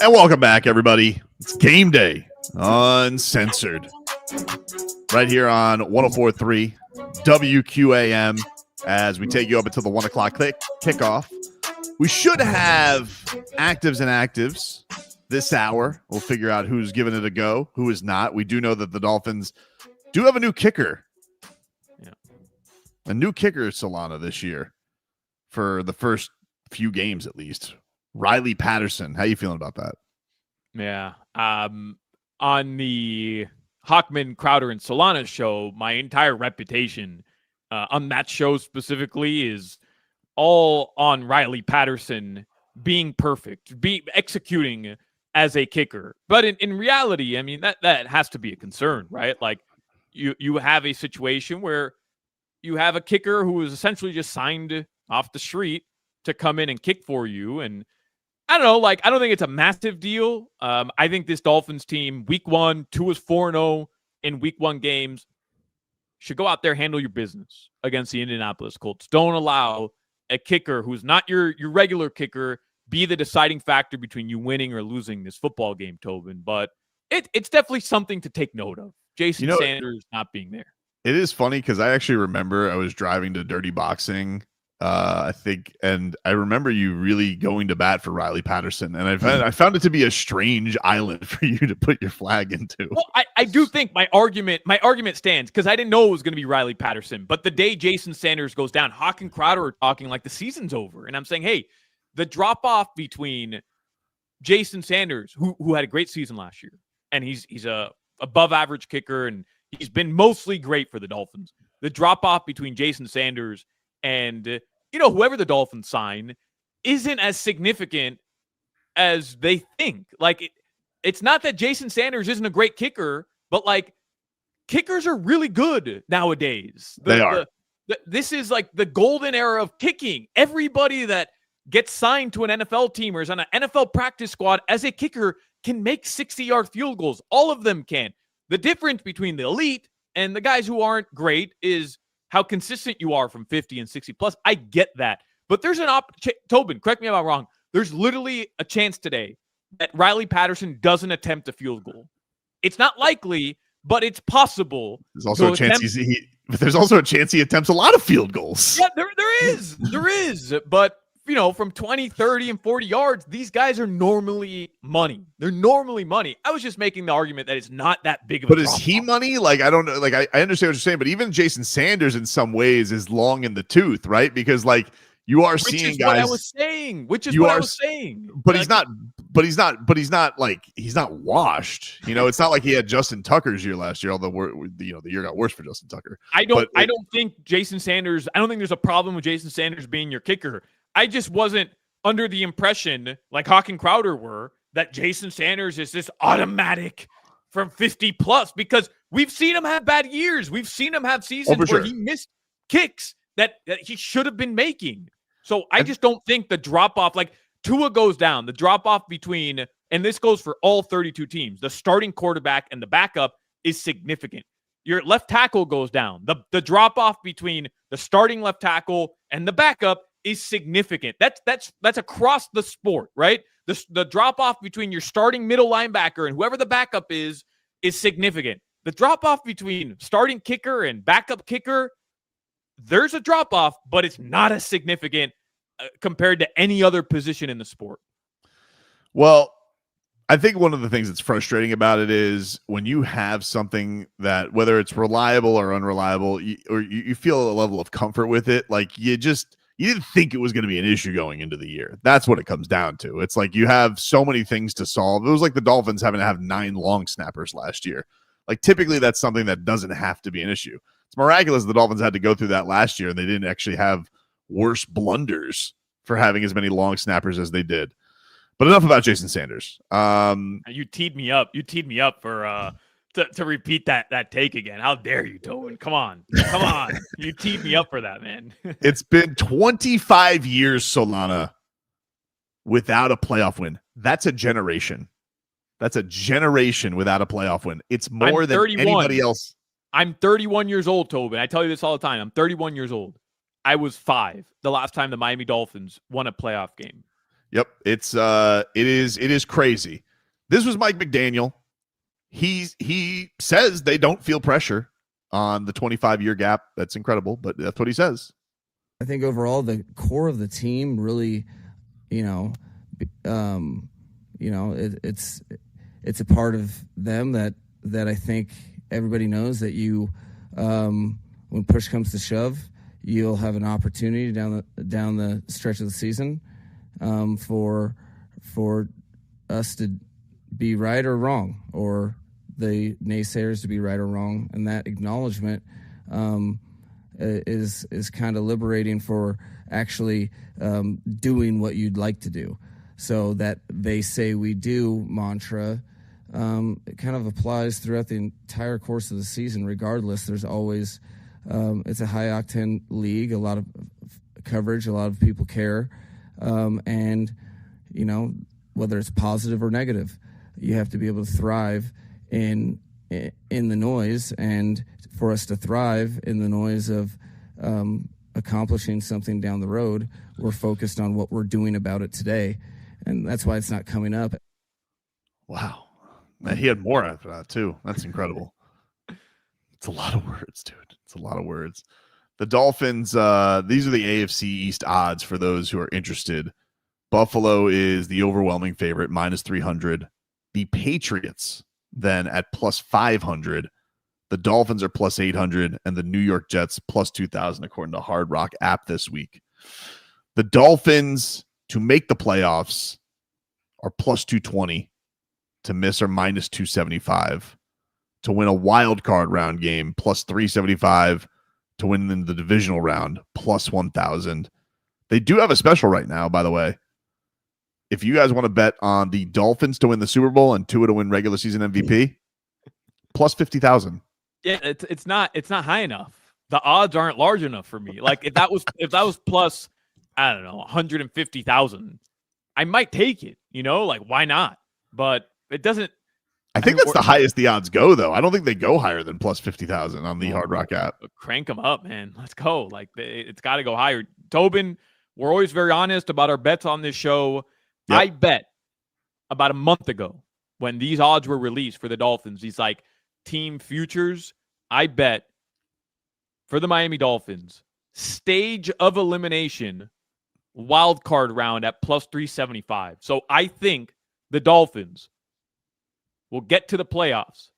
And welcome back, everybody. It's Game Day, Uncensored. Right here on 104.3 WQAM as we take you up until the 1 o'clock kickoff. We should have actives and actives this hour. We'll figure out who's giving it a go, who is not. We do know that the Dolphins do have a new kicker. Yeah. A new kicker, Solana, this year for the first few games, at least. Riley Patterson. How you feeling about that? Yeah. On the Hockman, Crowder, and Solana show, my entire reputation on that show specifically is all on Riley Patterson being perfect, executing as a kicker. But in reality, I mean, that has to be a concern, right? Like, you have a situation where you have a kicker who is essentially just signed off the street to come in and kick for you. And I don't know, like, I don't think it's a massive deal. I think this Dolphins team, week 1, Tua is 4-0 in week 1 games, should go out there, handle your business against the Indianapolis Colts. Don't allow a kicker who's not your regular kicker be the deciding factor between you winning or losing this football game, Tobin. But it's definitely something to take note of. Jason Sanders not being there. It is funny because I actually remember I was driving to Dirty Boxing, I think, and I remember you really going to bat for Riley Patterson, and I found it to be a strange island for you to put your flag into. Well, I do think my argument stands because I didn't know it was going to be Riley Patterson. But the day Jason Sanders goes down, Hawk and Crowder are talking like the season's over, and I'm saying, hey, the drop off between Jason Sanders, who had a great season last year, and he's a above average kicker, and he's been mostly great for the Dolphins. The drop off between Jason Sanders and whoever the Dolphins sign isn't as significant as they think. Like, it's not that Jason Sanders isn't a great kicker, but like, kickers are really good nowadays. They are. This is like the golden era of kicking. Everybody that gets signed to an NFL team or is on an NFL practice squad as a kicker can make 60-yard field goals. All of them can. The difference between the elite and the guys who aren't great is how consistent you are from 50 and 60 plus. I get that. But there's Tobin, correct me if I'm wrong. There's literally a chance today that Riley Patterson doesn't attempt a field goal. It's not likely, but it's possible. There's also a chance there's also a chance he attempts a lot of field goals. Yeah, there is. There is. But from 20, 30, and 40 yards, these guys are normally money. They're normally money. I was just making the argument that it's not that big of a But is he money? Like, I don't know. Like, I understand what you're saying, but even Jason Sanders in some ways is long in the tooth, right? Because, like, you are seeing guys. What I was saying. But he's not washed. It's not like he had Justin Tucker's year last year, although the year got worse for Justin Tucker. I don't think Jason Sanders, I don't think there's a problem with Jason Sanders being your kicker. I just wasn't under the impression, like Hawk and Crowder were, that Jason Sanders is this automatic from 50 plus, because we've seen him have bad years. We've seen him have seasons where he missed kicks that he should have been making. So I just don't think the drop off, like Tua goes down, the drop off between, and this goes for all 32 teams, the starting quarterback and the backup is significant. Your left tackle goes down. The drop off between the starting left tackle and the backup is significant. That's across the sport, right? The drop off between your starting middle linebacker and whoever the backup is significant. The drop off between starting kicker and backup kicker, there's a drop off, but it's not as significant compared to any other position in the sport. Well, I think one of the things that's frustrating about it is when you have something that, whether it's reliable or unreliable, you feel a level of comfort with it. Like, you didn't think it was going to be an issue going into the year. That's what it comes down to. It's like you have so many things to solve. It was like the Dolphins having to have 9 long snappers last year. Like, typically that's something that doesn't have to be an issue. It's miraculous the Dolphins had to go through that last year and they didn't actually have worse blunders for having as many long snappers as they did. But enough about Jason Sanders. You teed me up. You teed me up for to repeat that take again. How dare you, Tobin? Come on. You teed me up for that, man. It's been 25 years, Solana, without a playoff win. That's a generation. That's a generation without a playoff win. It's more than anybody else. I'm 31 years old, Tobin. I tell you this all the time. I'm 31 years old. I was 5 the last time the Miami Dolphins won a playoff game. Yep, it is crazy. This was Mike McDaniel. He says they don't feel pressure on the 25-year gap. That's incredible, but that's what he says. I think overall the core of the team really, it's a part of them that I think everybody knows that you, when push comes to shove, you'll have an opportunity down the stretch of the season for us to be right or wrong, or the naysayers to be right or wrong, and that acknowledgement is kind of liberating for actually doing what you'd like to do. So that they say we do mantra, it kind of applies throughout the entire course of the season. Regardless, there's always it's a high octane league, a lot of coverage, a lot of people care, and whether it's positive or negative, you have to be able to thrive in the noise, and for us to thrive in the noise of accomplishing something down the road, we're focused on what we're doing about it today, and that's why it's not coming up. Wow, man, he had more after that too. That's incredible. It's a lot of words, dude. It's a lot of words. The Dolphins, these are the AFC East odds for those who are interested. Buffalo is the overwhelming favorite, -300. The Patriots then at +500. The Dolphins are +800, and the New York Jets +2,000, according to Hard Rock app this week. The Dolphins to make the playoffs are +220. To miss are -275. To win a wild card round game, +375. To win in the divisional round, +1,000. They do have a special right now, by the way. If you guys want to bet on the Dolphins to win the Super Bowl and Tua to win regular season MVP, +50,000. Yeah, it's not high enough. The odds aren't large enough for me. Like if that was plus, I don't know, 150,000, I might take it. Like why not? But it doesn't. I think that's the highest the odds go, though. I don't think they go higher than +50,000 on the Hard Rock app. Crank them up, man. Let's go. Like it's got to go higher. Tobin, we're always very honest about our bets on this show. Yep. I bet about a month ago when these odds were released for the Dolphins, these like team futures, I bet for the Miami Dolphins, stage of elimination, wild card round at +375. So I think the Dolphins will get to the playoffs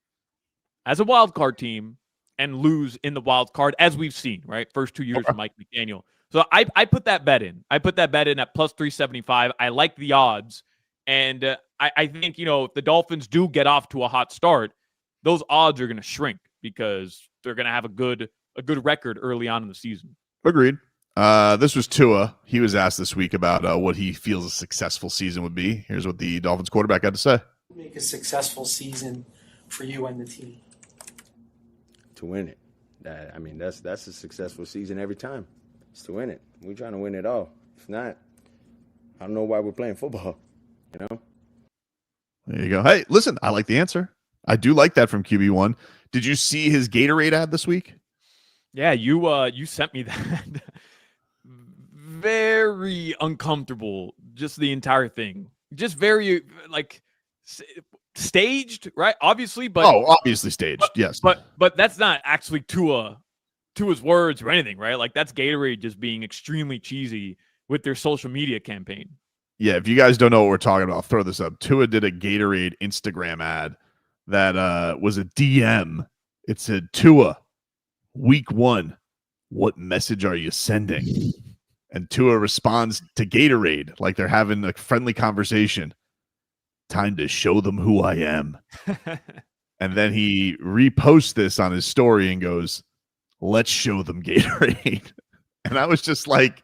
as a wild card team and lose in the wild card, as we've seen, right? First 2 years of Mike McDaniel. So I put that bet in. I put that bet in at +375. I like the odds. And I think, if the Dolphins do get off to a hot start, those odds are going to shrink because they're going to have a good record early on in the season. Agreed. This was Tua. He was asked this week about what he feels a successful season would be. Here's what the Dolphins quarterback had to say. Make a successful season for you and the team. To win it. That's a successful season every time. It's to win it. We're trying to win it all. If not, I don't know why we're playing football. There you go. Hey, listen, I like the answer. I do like that from QB1. Did you see his Gatorade ad this week? Yeah, you sent me that. Very uncomfortable, just the entire thing. Just very staged, right? Obviously, but obviously staged. Yes, but that's not actually Tua's words or anything, right? Like that's Gatorade just being extremely cheesy with their social media campaign. Yeah, if you guys don't know what we're talking about, I'll throw this up. Tua did a Gatorade Instagram ad that was a DM. It said, Tua, week 1, what message are you sending? And Tua responds to Gatorade like they're having a friendly conversation. Time to show them who I am. And then he reposts this on his story and goes, let's show them Gatorade. And I was just like,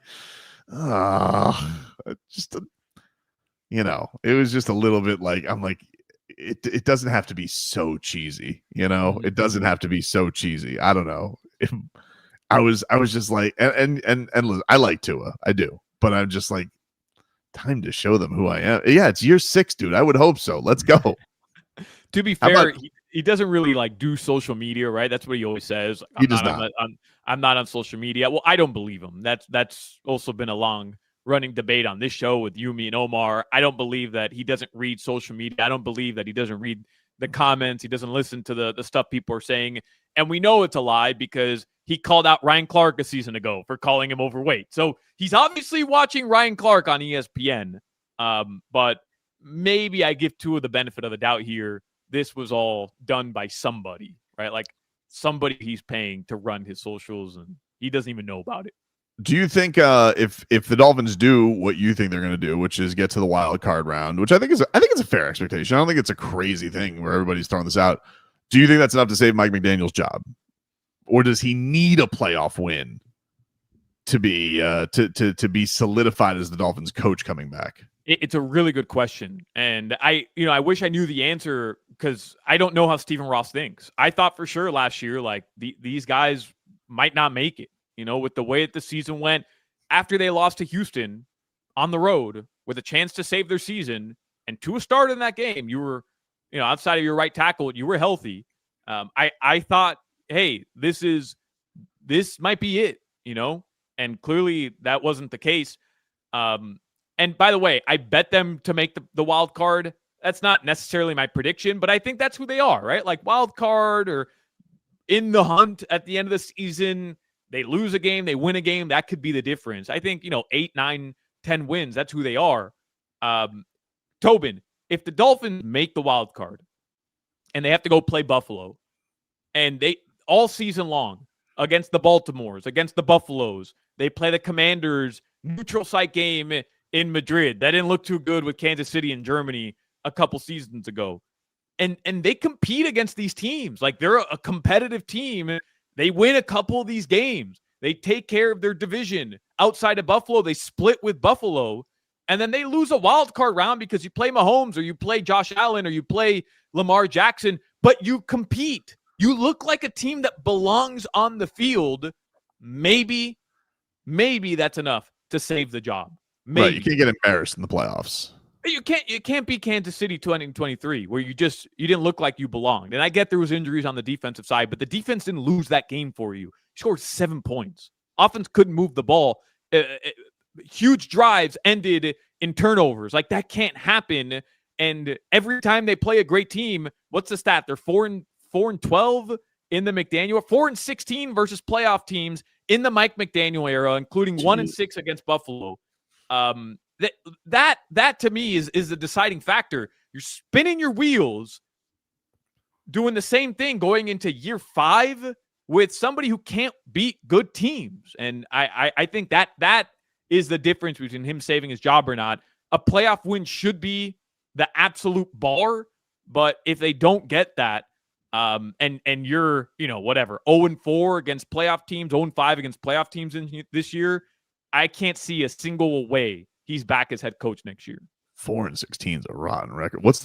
it was just a little bit like, I'm like, it doesn't have to be so cheesy, it doesn't have to be so cheesy. I don't know. I was just like, and listen, I like Tua, I do, but I'm just like, time to show them who I am. Yeah, it's year 6, dude. I would hope so. Let's go. To be fair, he doesn't really like do social media, right? That's what he always says. He does not. I'm not on social media. Well, I don't believe him. That's also been a long running debate on this show with you, me, and Omar. I don't believe that he doesn't read social media. I don't believe that he doesn't read the comments. He doesn't listen to the stuff people are saying. And we know it's a lie because he called out Ryan Clark a season ago for calling him overweight. So he's obviously watching Ryan Clark on ESPN. But maybe I give Tua the benefit of the doubt here. This was all done by somebody, right? Like somebody he's paying to run his socials, and he doesn't even know about it. Do you think if the Dolphins do what you think they're going to do, which is get to the wild card round, which I think it's a fair expectation. I don't think it's a crazy thing where everybody's throwing this out. Do you think that's enough to save Mike McDaniel's job, or does he need a playoff win to be to be solidified as the Dolphins coach coming back? It's a really good question, and I wish I knew the answer because I don't know how Stephen Ross thinks. I thought for sure last year like these guys might not make it. With the way that the season went after they lost to Houston on the road with a chance to save their season, and Tua started in that game, you were, outside of your right tackle, you were healthy. I thought, hey, this might be it, and clearly that wasn't the case. And by the way, I bet them to make the wild card. That's not necessarily my prediction, but I think that's who they are, right? Like wild card or in the hunt at the end of the season. They lose a game, they win a game. That could be the difference. I think, 8, 9, 10 wins. That's who they are. Tobin, if the Dolphins make the wild card and they have to go play Buffalo, and they all season long against the Baltimores, against the Buffaloes, they play the Commanders neutral site game in Madrid. That didn't look too good with Kansas City and Germany a couple seasons ago. And they compete against these teams. Like they're a competitive team. They win a couple of these games. They take care of their division. Outside of Buffalo, they split with Buffalo, and then they lose a wild card round because you play Mahomes or you play Josh Allen or you play Lamar Jackson, but you compete. You look like a team that belongs on the field. Maybe that's enough to save the job. Maybe. Right, you can't get embarrassed in the playoffs. You can't beat Kansas City 2023 where you didn't look like you belonged. And I get there was injuries on the defensive side, but the defense didn't lose that game for you. You scored 7 points. Offense couldn't move the ball. Huge drives ended in turnovers. Like that can't happen. And every time they play a great team, what's the stat? They're 4-12 in the McDaniel, 4-16 versus playoff teams in the Mike McDaniel era, including 1-6 against Buffalo. That to me is the deciding factor. You're spinning your wheels, doing the same thing going into year 5 with somebody who can't beat good teams. And I think that is the difference between him saving his job or not. A playoff win should be the absolute bar, but if they don't get that, and you're, whatever, 0-4 against playoff teams, 0-5 against playoff teams this year, I can't see a single way he's back as head coach next year. 4-16 is a rotten record. That's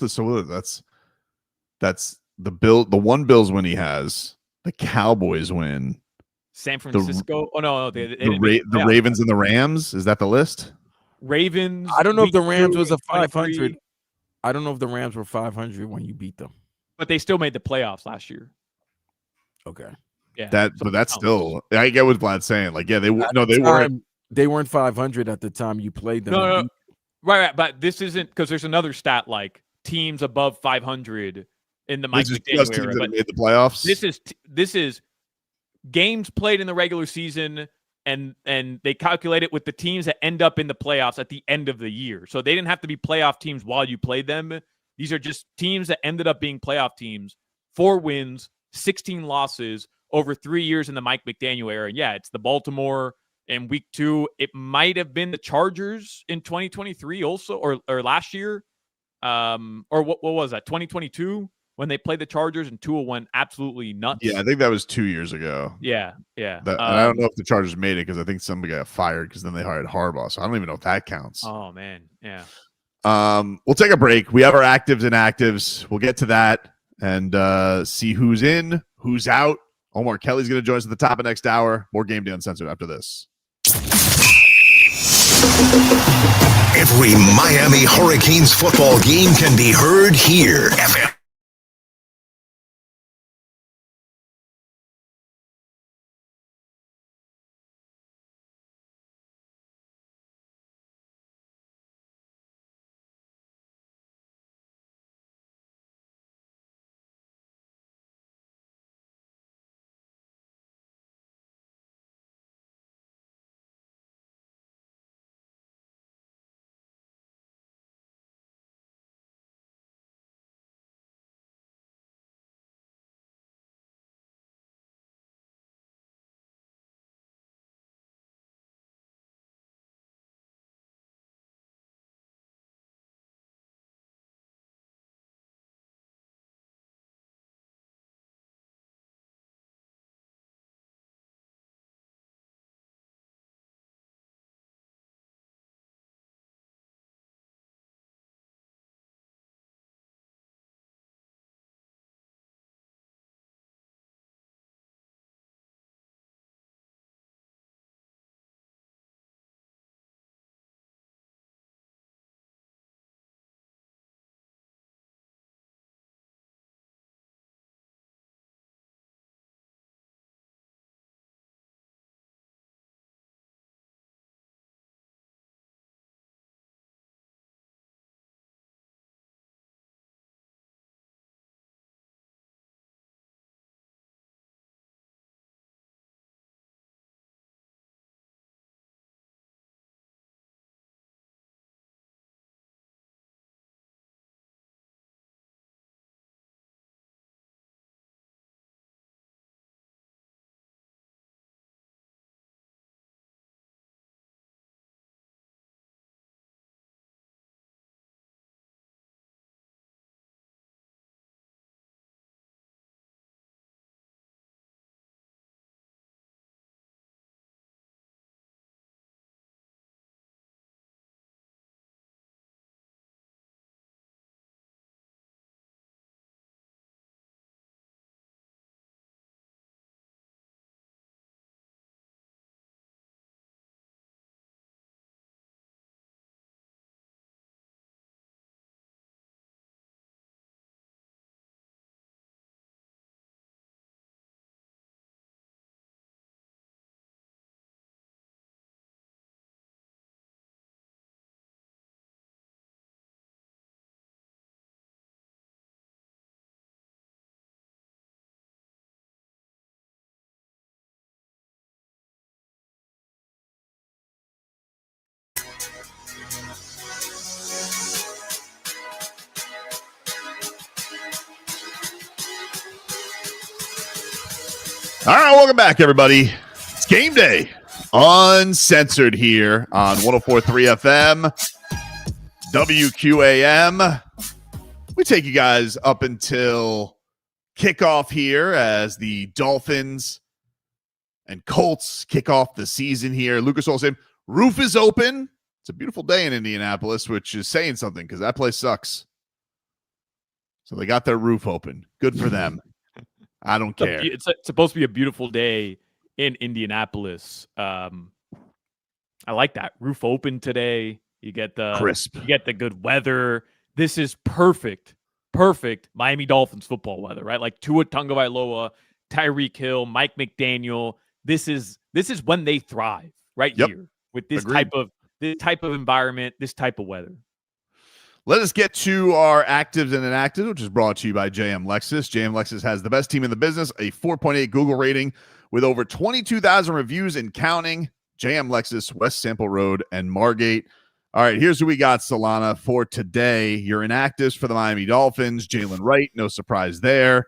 the one Bills win he has, the Cowboys win, San Francisco. The Ravens and the Rams. Is that the list? Ravens. I don't know if the Rams was a 500. I don't know if the Rams were 500 when you beat them, but they still made the playoffs last year. Okay. Yeah. But that's still. I get what Vlad's saying. Like, yeah, they weren't. They weren't 500 at the time you played them. No. Right. But this isn't because there's another stat like teams above 500 in the Mike McDaniel era. But made the playoffs. This is games played in the regular season, and they calculate it with the teams that end up in the playoffs at the end of the year. So they didn't have to be playoff teams while you played them. These are just teams that ended up being playoff teams. 4 wins, 16 losses over 3 years in the Mike McDaniel era. And yeah, it's the Baltimore. In week 2, it might have been the Chargers in 2023 also, or last year. Or what was that, 2022, when they played the Chargers and Tua went absolutely nuts? Yeah, I think that was 2 years ago. Yeah. I don't know if the Chargers made it because I think somebody got fired because then they hired Harbaugh. So I don't even know if that counts. Oh, man. Yeah. We'll take a break. We have our actives and actives. We'll get to that and see who's in, who's out. Omar Kelly's going to join us at the top of next hour. More Game Day Uncensored after this. Every Miami Hurricanes football game can be heard here. FM All right, welcome back, everybody. It's game day. Uncensored here on 104.3 FM, WQAM. We take you guys up until kickoff here as the Dolphins and Colts kick off the season here. Lucas Oil Stadium, roof is open. It's a beautiful day in Indianapolis, which is saying something because that place sucks. So they got their roof open. Good for them. I don't care. It's supposed to be a beautiful day in Indianapolis. I like that. Roof open today. You get the crisp. You get the good weather. This is perfect Miami Dolphins football weather, right? Like Tua Tagovailoa, Tyreek Hill, Mike McDaniel. This is when they thrive right here with this type of environment, this type of weather. Let us get to our actives and inactives, which is brought to you by JM Lexus. JM Lexus has the best team in the business, a 4.8 Google rating with over 22,000 reviews and counting. JM Lexus, West Sample Road and Margate. All right, here's who we got, Solana, for today. Your inactives for the Miami Dolphins. Jalen Wright, no surprise there.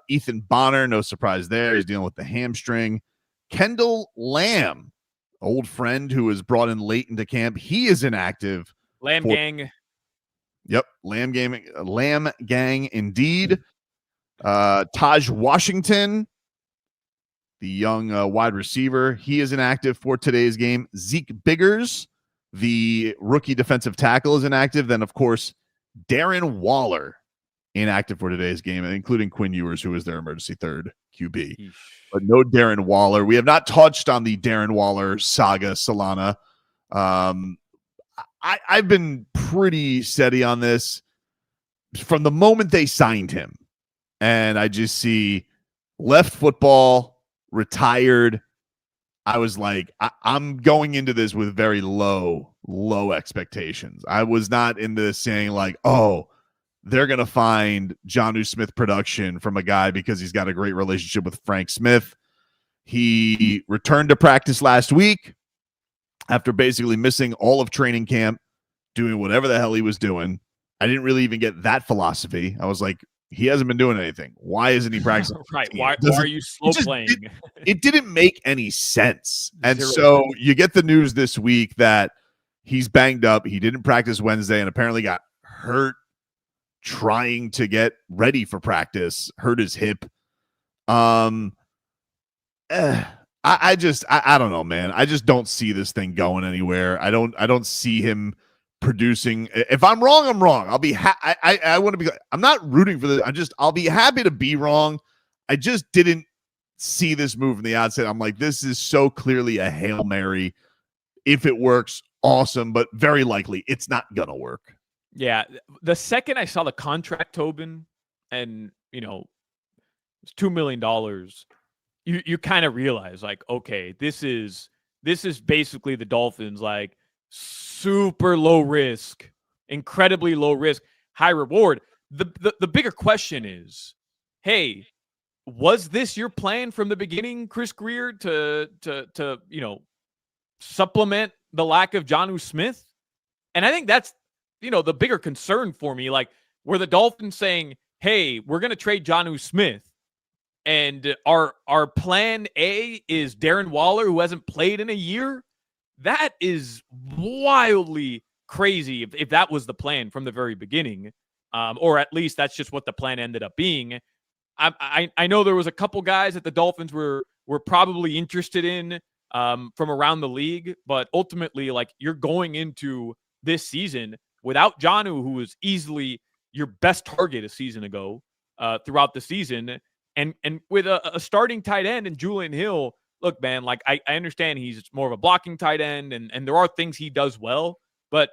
Ethan Bonner, no surprise there. He's dealing with the hamstring. Kendall Lamb, old friend who was brought in late into camp. He is inactive. Gang. Yep, Lamb gang indeed. Taj Washington, the young wide receiver, he is inactive for today's game. Zeke Biggers, the rookie defensive tackle, is inactive. Then, of course, Darren Waller, inactive for today's game, including Quinn Ewers, who is their emergency third QB. But no Darren Waller. We have not touched on the Darren Waller saga, Solana. I've been pretty steady on this from the moment they signed him. And I just see left football, retired. I was like, I'm going into this with very low expectations. I was not in this saying like, oh, they're going to find Jonnu Smith production from a guy because he's got a great relationship with Frank Smith. He returned to practice last week after basically missing all of training camp, doing whatever the hell he was doing. I didn't really even get that philosophy. I was like, he hasn't been doing anything. Why isn't he practicing? Right. Why are you slow playing? It didn't make any sense. And so you get the news this week that he's banged up. He didn't practice Wednesday and apparently got hurt trying to get ready for practice, hurt his hip. I don't know, man. I just don't see this thing going anywhere. I don't see him producing. If I'm wrong, I'm wrong. I'll be I want to be. I'm not rooting for this. I'll be happy to be wrong. I just didn't see this move from the outset. I'm like, this is so clearly a Hail Mary. If it works, awesome, but very likely it's not gonna work. Yeah, the second I saw the contract, Tobin, and it's $2 million. You kind of realize like, okay, this is basically the Dolphins, like super low risk, incredibly low risk, high reward. The bigger question is, hey, was this your plan from the beginning, Chris Greer, to supplement the lack of Jonnu Smith? And I think that's the bigger concern for me. Like, were the Dolphins saying, hey, we're going to trade Jonnu Smith, and our plan A is Darren Waller, who hasn't played in a year? That is wildly crazy if that was the plan from the very beginning, or at least that's just what the plan ended up being. I know there was a couple guys that the Dolphins were probably interested in from around the league, but ultimately, like, you're going into this season without Jonnu, who was easily your best target a season ago throughout the season, and with a starting tight end and Julian Hill. Look, man, like I understand he's more of a blocking tight end, and there are things he does well, but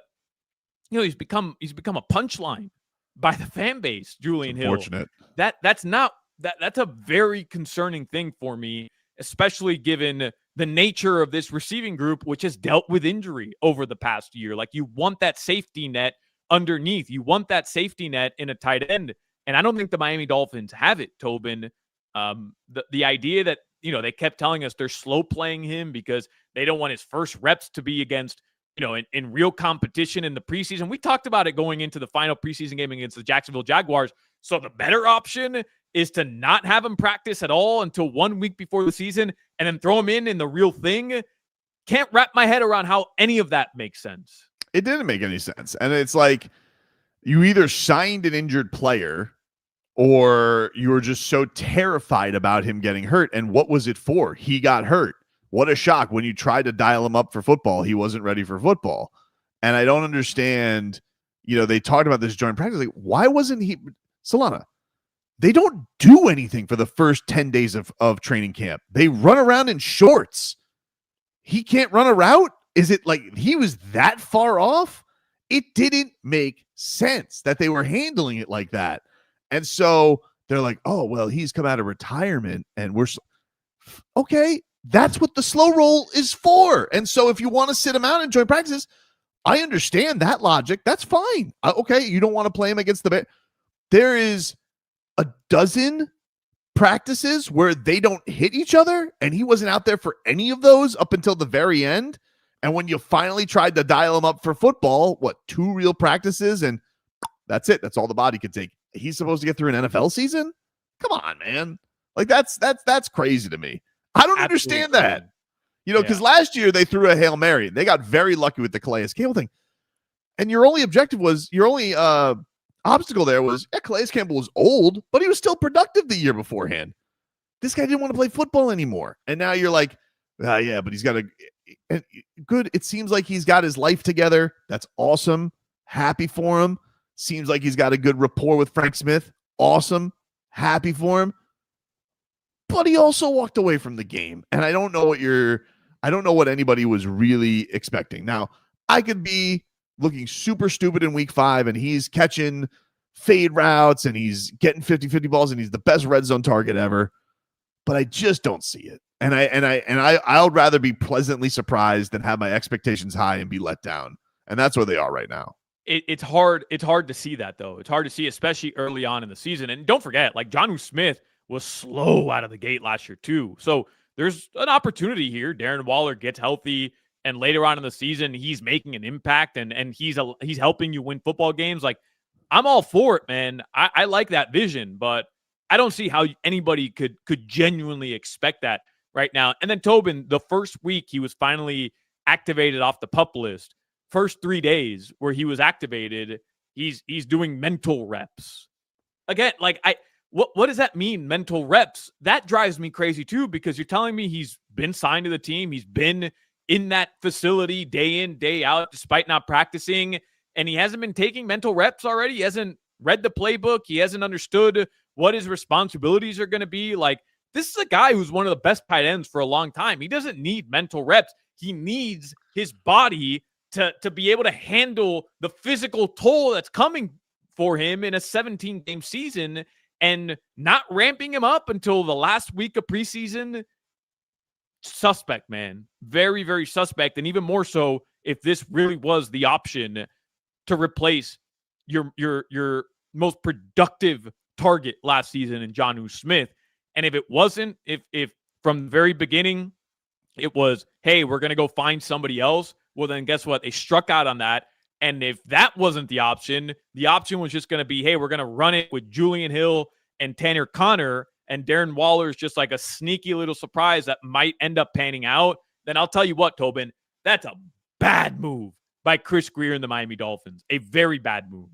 he's become a punchline by the fan base. Julian Hill. Unfortunate. That's a very concerning thing for me, especially given the nature of this receiving group, which has dealt with injury over the past year. Like, you want that safety net underneath. You want that safety net in a tight end. And I don't think the Miami Dolphins have it, Tobin. The idea that, they kept telling us they're slow playing him because they don't want his first reps to be against, in real competition in the preseason. We talked about it going into the final preseason game against the Jacksonville Jaguars. So the better option is to not have him practice at all until 1 week before the season and then throw him in the real thing. Can't wrap my head around how any of that makes sense. It didn't make any sense. And it's like you either signed an injured player or you were just so terrified about him getting hurt. And what was it for? He got hurt. What a shock. When you tried to dial him up for football, he wasn't ready for football. And I don't understand, they talked about this joint practice. Like, why wasn't he Solana? They don't do anything for the first 10 days of training camp. They run around in shorts. He can't run a route? Is it like he was that far off? It didn't make sense that they were handling it like that. And so they're like, oh, well, he's come out of retirement and we're okay. That's what the slow roll is for. And so if you want to sit him out and join practices, I understand that logic. That's fine. Okay, you don't want to play him against the Bears. There is a dozen practices where they don't hit each other, and he wasn't out there for any of those up until the very end. And when you finally tried to dial him up for football, 2 real practices, and that's it. That's all the body could take. He's supposed to get through an NFL season? Come on, man. Like that's crazy to me. I don't understand that. Because last year they threw a Hail Mary. They got very lucky with the Calais Campbell thing. And your only obstacle there was, Calais Campbell was old, but he was still productive the year beforehand. This guy didn't want to play football anymore. And now you're like, yeah, but he's got good. It seems like he's got his life together. That's awesome. Happy for him. Seems like he's got a good rapport with Frank Smith. Awesome. Happy for him. But he also walked away from the game. And I don't know what anybody was really expecting. Now, I could be looking super stupid in week 5 and he's catching fade routes and he's getting 50-50 balls and he's the best red zone target ever. But I just don't see it. And I'll rather be pleasantly surprised than have my expectations high and be let down. And that's where they are right now. It's hard to see that, though. It's hard to see, especially early on in the season. And don't forget, like, Jonnu Smith was slow out of the gate last year, too. So there's an opportunity here. Darren Waller gets healthy, and later on in the season, he's making an impact, and he's helping you win football games. Like, I'm all for it, man. I like that vision, but I don't see how anybody could genuinely expect that right now. And then Tobin, the first week he was finally activated off the PUP list. First 3 days where he was activated, he's doing mental reps. Again, like what does that mean, mental reps? That drives me crazy too, because you're telling me he's been signed to the team, he's been in that facility day in, day out, despite not practicing, and he hasn't been taking mental reps already. He hasn't read the playbook. He hasn't understood what his responsibilities are going to be. Like, this is a guy who's one of the best tight ends for a long time. He doesn't need mental reps. He needs his body to be able to handle the physical toll that's coming for him in a 17-game season, and not ramping him up until the last week of preseason. Suspect, man. Very, very suspect. And even more so if this really was the option to replace your most productive target last season in Jonnu Smith. And if it wasn't, if from the very beginning it was, hey, we're going to go find somebody else, well, then guess what? They struck out on that. And if that wasn't the option was just going to be, hey, we're going to run it with Julian Hill and Tanner Connor, and Darren Waller is just like a sneaky little surprise that might end up panning out. Then I'll tell you what, Tobin, that's a bad move by Chris Grier and the Miami Dolphins. A very bad move.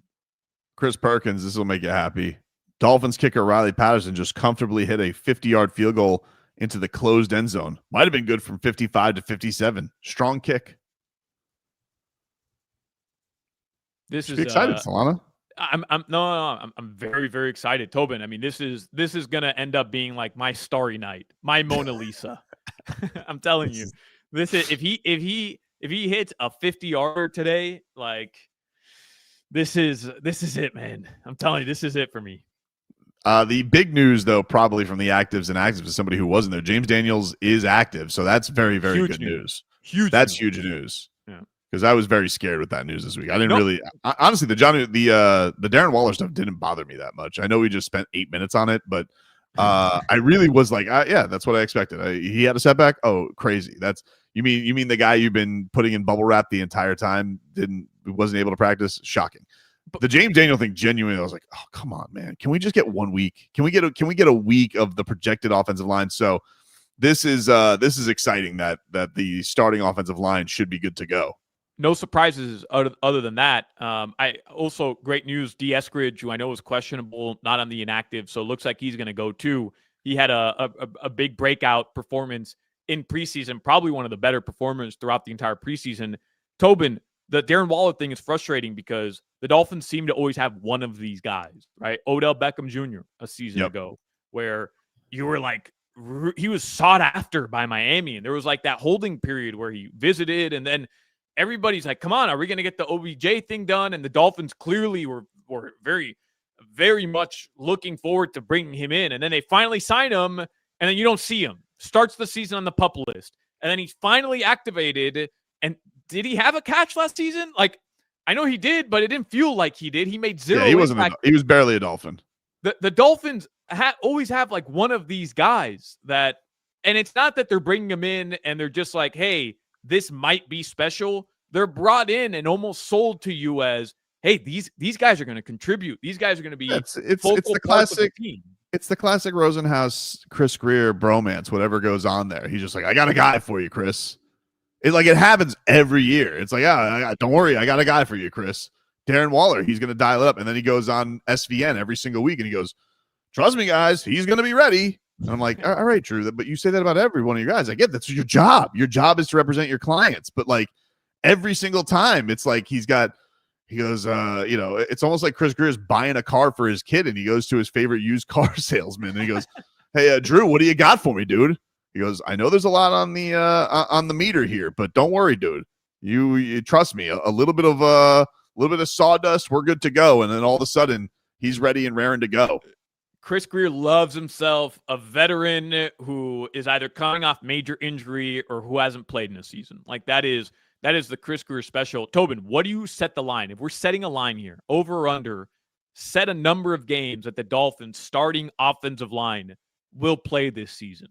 Chris Perkins, this will make you happy. Dolphins kicker Riley Patterson just comfortably hit a 50-yard field goal into the closed end zone. Might have been good from 55 to 57. Strong kick. This is excited, Solana. I'm very, very excited, Tobin. I mean, this is gonna end up being like my Starry Night, my Mona Lisa. I'm telling you, this is if he hits a 50-yarder today, like this is it, man. I'm telling you, this is it for me. The big news, though, probably from the actives and actives is somebody who wasn't there. James Daniels is active, so that's very, very huge good news. That's huge news. Yeah. Because I was very scared with that news this week. I didn't really, honestly, the Darren Waller stuff didn't bother me that much. I know we just spent 8 minutes on it, but I really was like, yeah, that's what I expected. He had a setback. Oh, crazy. You mean the guy you've been putting in bubble wrap the entire time wasn't able to practice? Shocking. the James Daniel thing, genuinely, I was like, oh, come on, man. Can we just get 1 week? Can we get a week of the projected offensive line? So this is exciting that the starting offensive line should be good to go. No surprises other than that. I also, great news, D. Eskridge, who I know was questionable, not on the inactive, so it looks like he's going to go too. He had a big breakout performance in preseason, probably one of the better performers throughout the entire preseason. Tobin, the Darren Waller thing is frustrating because the Dolphins seem to always have one of these guys, right? Odell Beckham Jr. a season ago, where you were like, he was sought after by Miami, and there was like that holding period where he visited, and then everybody's like, come on, are we going to get the OBJ thing done? And the Dolphins clearly were very, very much looking forward to bringing him in. And then they finally sign him, and then you don't see him. Starts the season on the PUP list. And then he's finally activated. And did he have a catch last season? Like, I know he did, but it didn't feel like he did. He made zero. Yeah, he was barely a Dolphin. The Dolphins always have like one of these guys that, and it's not that they're bringing him in and they're just like, hey, this might be special. They're brought in and almost sold to you as, hey, these guys are going to contribute. These guys are going to be it's the classic team. It's the classic Rosenhaus Chris Greer bromance. Whatever goes on there, he's just like, I got a guy for you, Chris. It happens every year. It's like, don't worry, I got a guy for you, Chris. Darren Waller, he's going to dial it up, and then he goes on SVN every single week, and he goes, trust me, guys, he's going to be ready. And I'm like, all right, Drew, but you say that about every one of your guys. I get that's your job. Your job is to represent your clients. But like every single time, it's like he goes, it's almost like Chris Greer is buying a car for his kid, and he goes to his favorite used car salesman, and he goes, hey, Drew, what do you got for me, dude? He goes, I know there's a lot on the meter here, but don't worry, dude. You trust me. A little bit of sawdust, we're good to go. And then all of a sudden, he's ready and raring to go. Chris Greer loves himself a veteran who is either coming off major injury or who hasn't played in a season. Like that is the Chris Greer special. Tobin, what do you set the line? If we're setting a line here, over or under, set a number of games that the Dolphins starting offensive line will play this season.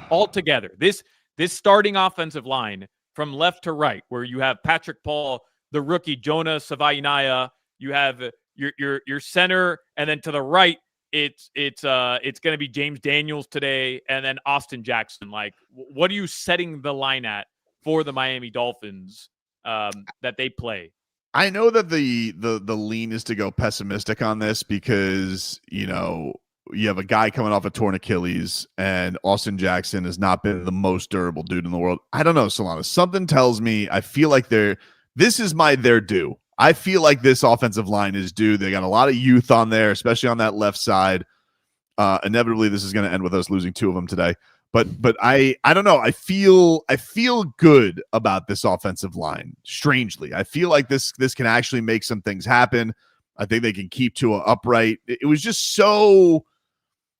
Altogether, this starting offensive line from left to right, where you have Patrick Paul, the rookie, Jonah Savainaya, you have your center, and then to the right, it's going to be James Daniels today, and then Austin Jackson. Like, what are you setting the line at for the Miami Dolphins that they play? I know that the lean is to go pessimistic on this because you have a guy coming off a torn Achilles, and Austin Jackson has not been the most durable dude in the world. I don't know, Solana. Something tells me I feel like this is their due. I feel like this offensive line is due. They got a lot of youth on there, especially on that left side. Inevitably, this is going to end with us losing two of them today. But I don't know. I feel good about this offensive line. Strangely, I feel like this can actually make some things happen. I think they can keep Tua upright. It was just so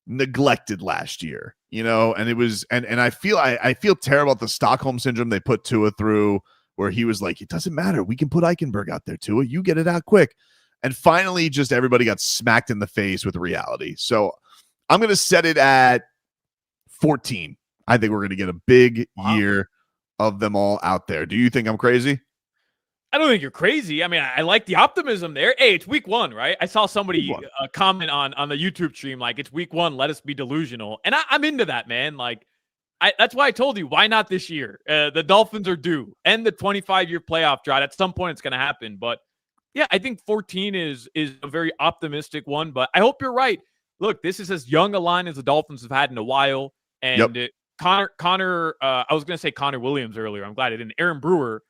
neglected last year, and it was and I feel terrible about the Stockholm syndrome they put Tua through, where he was like, it doesn't matter, we can put Eichenberg out there, Tua, you get it out quick. And finally, just everybody got smacked in the face with reality. So I'm going to set it at 14. I think we're going to get a big year of them all out there. Do you think I'm crazy? I don't think you're crazy. I mean, I like the optimism there. Hey, it's week 1, right? I saw somebody comment on the YouTube stream, like, it's week 1, let us be delusional. And I'm into that, man. Like, that's why I told you, why not this year? The Dolphins are due. And the 25-year playoff drought, at some point it's going to happen. But, yeah, I think 14 is a very optimistic one. But I hope you're right. Look, this is as young a line as the Dolphins have had in a while. And Connor, I was going to say Connor Williams earlier. I'm glad I didn't. Aaron Brewer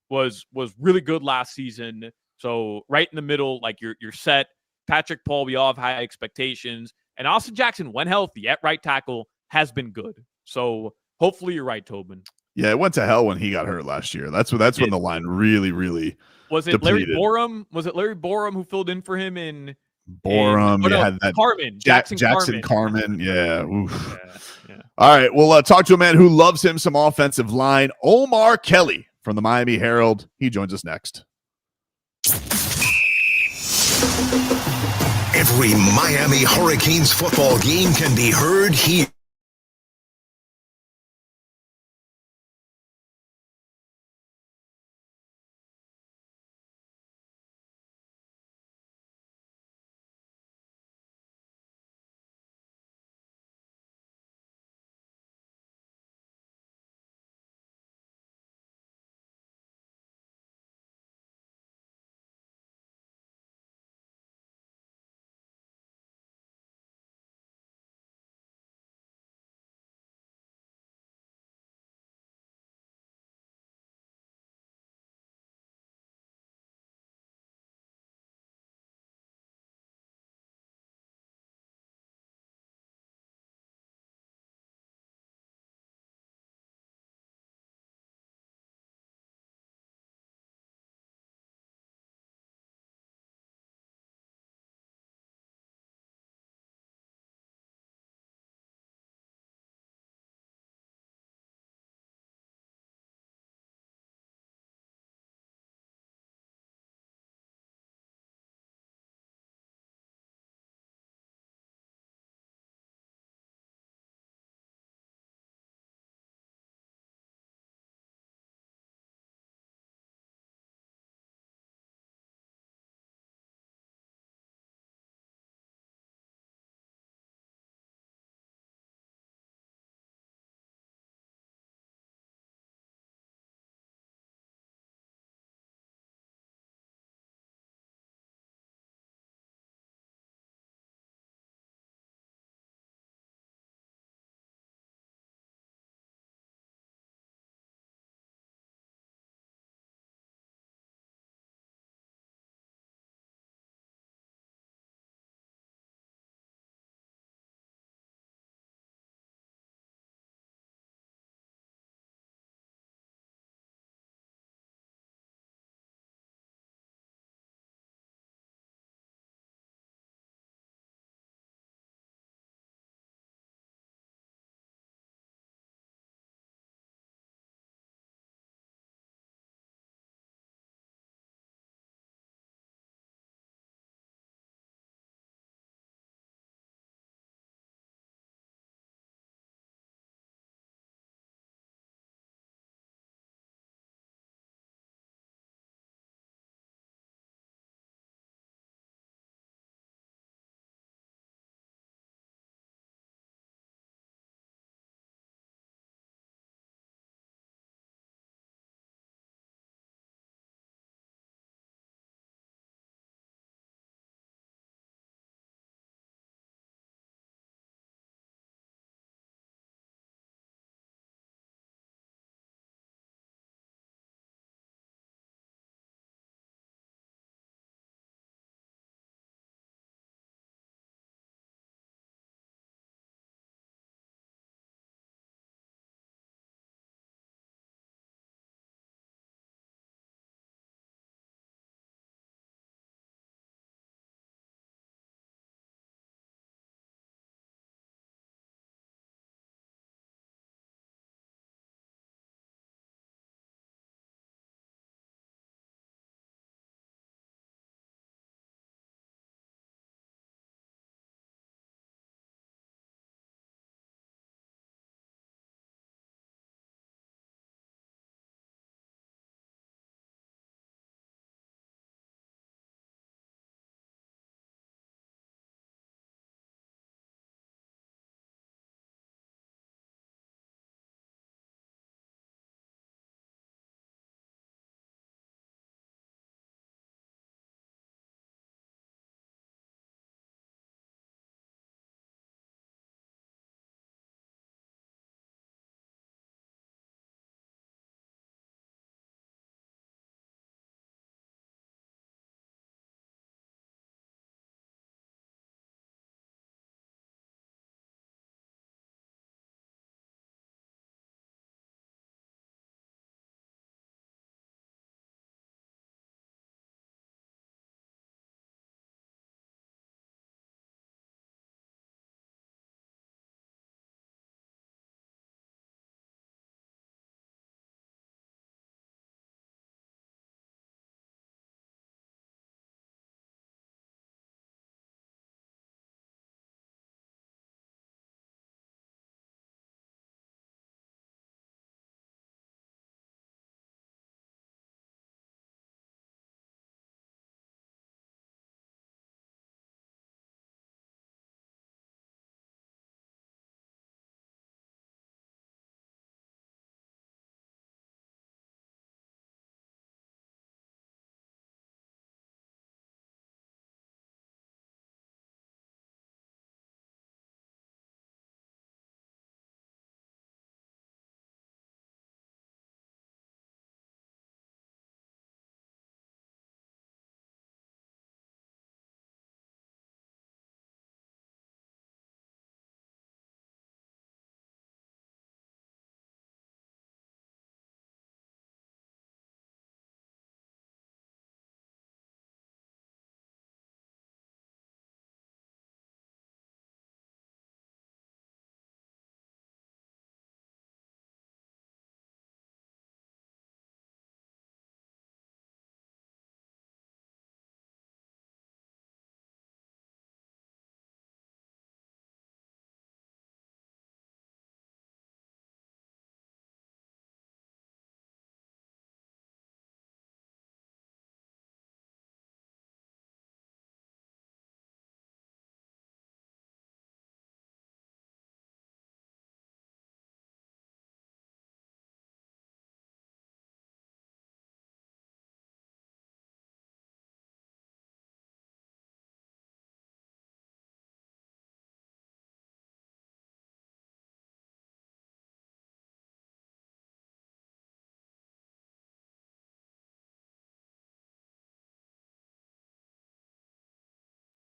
was really good last season. So right in the middle, like you're set. Patrick Paul, we all have high expectations. And Austin Jackson, when healthy at right tackle, has been good. So hopefully you're right, Tobin. Yeah, it went to hell when he got hurt last year. That's when the line really was it depleted. Larry Borum? Was it Larry Borum who filled in for him in Borum? Had that Carmen, Jackson Carmen. Yeah. Oof. Yeah. All right. We'll talk to a man who loves him some offensive line, Omar Kelly from the Miami Herald. He joins us next. Every Miami Hurricanes football game can be heard here.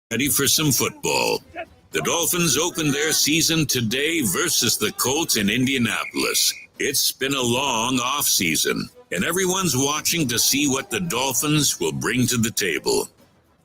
Ready for some football. The Dolphins open their season today versus the Colts in Indianapolis. It's been a long offseason, and everyone's watching to see what the Dolphins will bring to the table.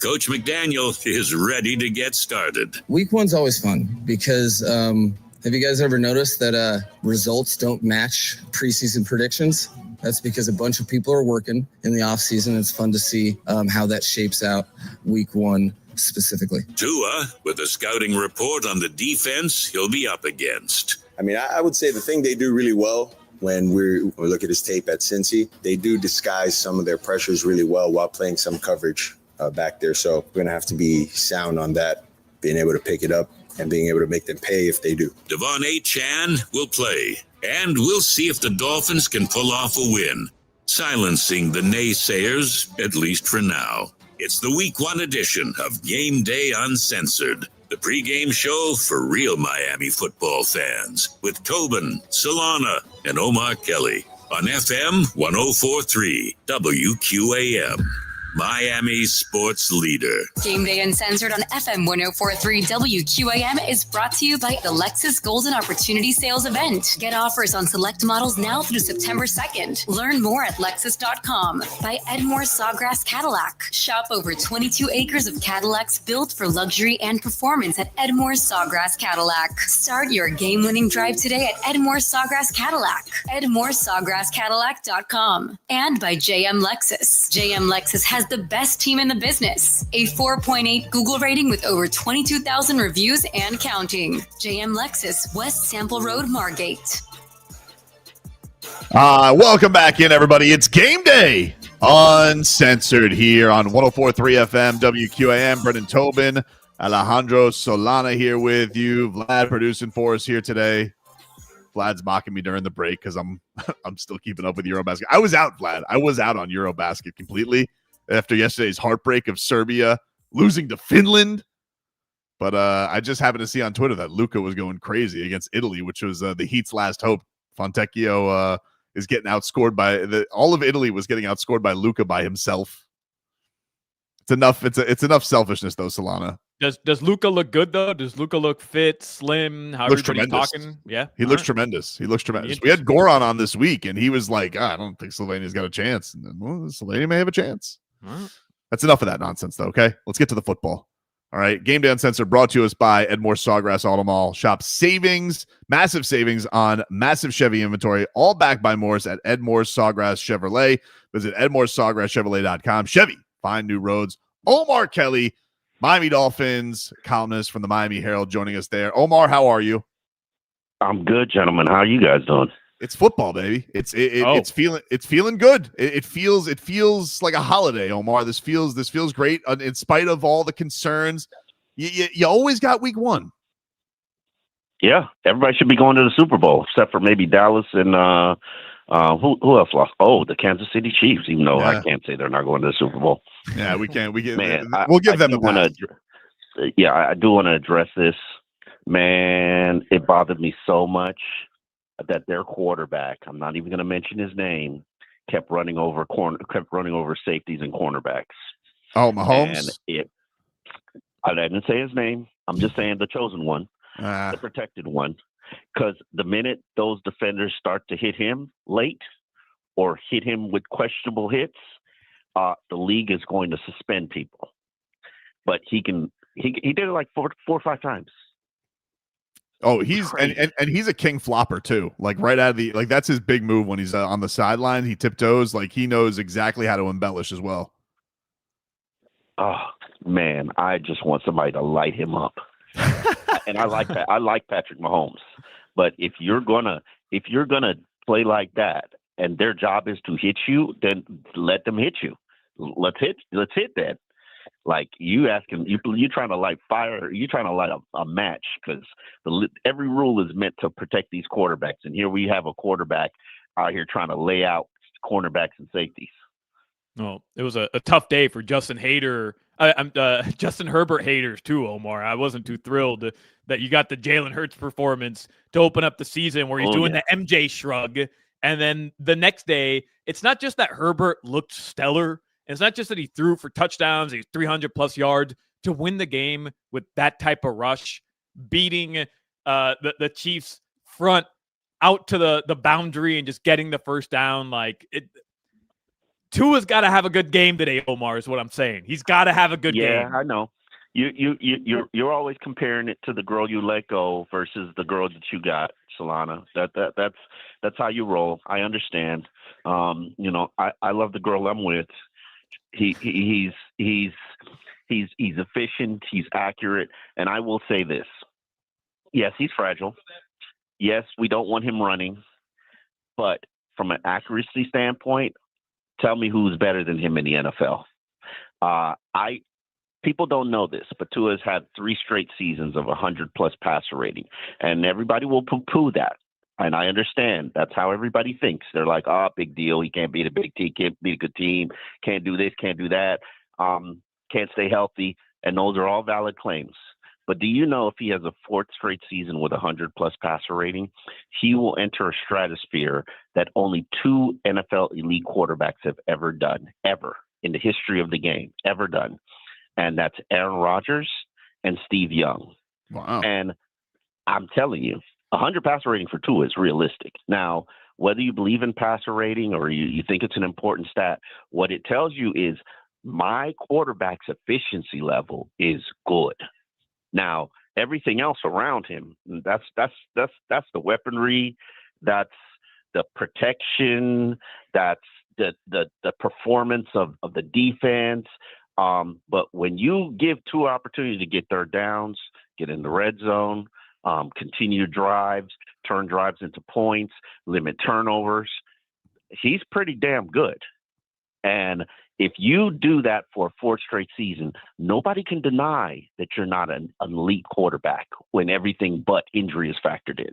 Coach McDaniel is ready to get started. Week one's always fun because have you guys ever noticed that results don't match preseason predictions? That's because a bunch of people are working in the offseason. It's fun to see how that shapes out week one specifically. Tua, with a scouting report on the defense he'll be up against. I mean, I would say the thing they do really well when we look at his tape at Cincy, they do disguise some of their pressures really well while playing some coverage back there. So we're going to have to be sound on that, being able to pick it up and being able to make them pay if they do. Devon Achan will play, and we'll see if the Dolphins can pull off a win, silencing the naysayers, at least for now. It's the Week 1 edition of Game Day Uncensored, the pregame show for real Miami football fans, with Tobin, Solana, and Omar Kelly on FM 104.3 WQAM. Miami's sports leader. Game Day Uncensored on FM 104.3 WQAM is brought to you by the Lexus Golden Opportunity Sales Event. Get offers on select models now through September 2nd. Learn more at Lexus.com. By Edmore Sawgrass Cadillac. Shop over 22 acres of Cadillacs built for luxury and performance at Edmore Sawgrass Cadillac. Start your game-winning drive today at Edmore Sawgrass Cadillac. EdmoreSawgrassCadillac.com. And by JM Lexus. JM Lexus has the best team in the business. A 4.8 Google rating with over 22,000 reviews and counting. JM Lexus, West Sample Road, Margate. Welcome back in, everybody. It's Game Day Uncensored here on 104.3 FM WQAM. Brendan Tobin, Alejandro Solana here with you. Vlad producing for us here today. Vlad's mocking me during the break because I'm still keeping up with Eurobasket. I was out, Vlad. I was out on Eurobasket completely after yesterday's heartbreak of Serbia losing to Finland. But I just happened to see on Twitter that Luka was going crazy against Italy, which was the Heat's last hope. Fontecchio is getting outscored by all of Italy was getting outscored by Luka by himself. It's enough. It's enough selfishness though, Solana. Does Luka look good though? Does Luka look fit, slim? How everybody's talking? Yeah, he looks tremendous. He looks tremendous. We had Goran on this week, and he was like, I don't think Slovenia's got a chance. And then, well, Slovenia may have a chance. That's enough of that nonsense, though. Okay, let's get to the football. All right, Game Day Uncensored brought to us by Edmore Sawgrass Auto Mall. Shop savings, massive savings on massive Chevy inventory, all backed by Morse at Edmore Sawgrass Chevrolet. Visit EdmoreSawgrassChevrolet.com. Chevy, find new roads. Omar Kelly, Miami Dolphins columnist from the Miami Herald, joining us there. Omar, how are you? I'm good, gentlemen. How are you guys doing? It's football, baby. It's feeling good. It feels like a holiday, Omar. This feels great in spite of all the concerns. You always got week one. Yeah, everybody should be going to the Super Bowl except for maybe Dallas and who else lost? Oh, the Kansas City Chiefs. Even though I can't say they're not going to the Super Bowl. Yeah, we can. We'll give them a pass. I do want to address this. Man, it bothered me so much that their quarterback, I'm not even going to mention his name, kept running over safeties and cornerbacks. Oh, Mahomes? I didn't say his name. I'm just saying the chosen one, the protected one. Because the minute those defenders start to hit him late or hit him with questionable hits, the league is going to suspend people. But he did it like four or five times. Oh, he's and he's a king flopper too. Like right out of the that's his big move when he's on the sideline. He tiptoes, like he knows exactly how to embellish as well. Oh man, I just want somebody to light him up. And I like Patrick Mahomes, but if you're gonna play like that, and their job is to hit you, then let them hit you. Let's hit that. Like you asking, you trying to light fire, you trying to light a match because every rule is meant to protect these quarterbacks, and here we have a quarterback out here trying to lay out cornerbacks and safeties. Well, it was a tough day for Justin Herbert haters too, Omar. I wasn't too thrilled that you got the Jalen Hurts performance to open up the season where he's doing the MJ shrug. And then the next day, it's not just that Herbert looked stellar. It's not just that he threw for touchdowns, he's 300 plus yards. to win the game with that type of rush, beating the Chiefs front out to the boundary and just getting the first down. Like, Tua's got to have a good game today, Omar, is what I'm saying. He's got to have a good game. Yeah, I know. You're always comparing it to the girl you let go versus the girl that you got, Solana. That's how you roll. I understand. I love the girl I'm with. He's efficient. He's accurate. And I will say this. Yes, he's fragile. Yes, we don't want him running. But from an accuracy standpoint, tell me who's better than him in the NFL. People don't know this, but Tua has had 3 straight seasons of 100-plus passer rating, and everybody will poo-poo that. And I understand. That's how everybody thinks. They're like, big deal. He can't beat a big team, can't beat a good team, can't do this, can't do that, can't stay healthy, and those are all valid claims. But do you know if he has a 4th straight season with 100-plus passer rating, he will enter a stratosphere that only 2 NFL elite quarterbacks have ever done, ever, in the history of the game, ever done. And that's Aaron Rodgers and Steve Young. Wow. And I'm telling you, 100 passer rating for Tua is realistic. Now, whether you believe in passer rating or you think it's an important stat, what it tells you is my quarterback's efficiency level is good. Now, everything else around him, that's the weaponry, that's the protection, that's the performance of the defense. But when you give Tua opportunity to get third downs, get in the red zone, continue drives, turn drives into points, limit turnovers, he's pretty damn good. And if you do that for a 4th straight season, nobody can deny that you're not an elite quarterback when everything but injury is factored in.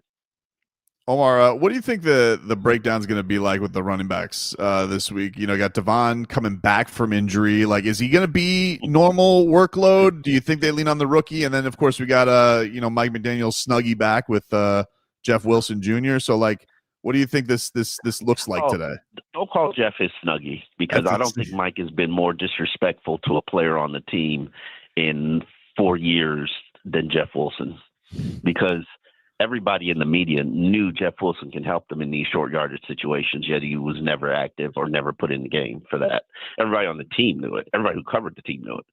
Omar, what do you think the breakdown is going to be like with the running backs this week? You got Devon coming back from injury. Like, is he going to be normal workload? Do you think they lean on the rookie? And then, of course, we got Mike McDaniel Snuggie back with Jeff Wilson Jr. So, like, what do you think this looks like today? Don't call Jeff his Snuggie, because I don't think Mike has been more disrespectful to a player on the team in 4 years than Jeff Wilson, because everybody in the media knew Jeff Wilson can help them in these short yardage situations, yet he was never active or never put in the game for that. Everybody on the team knew it. Everybody who covered the team knew it.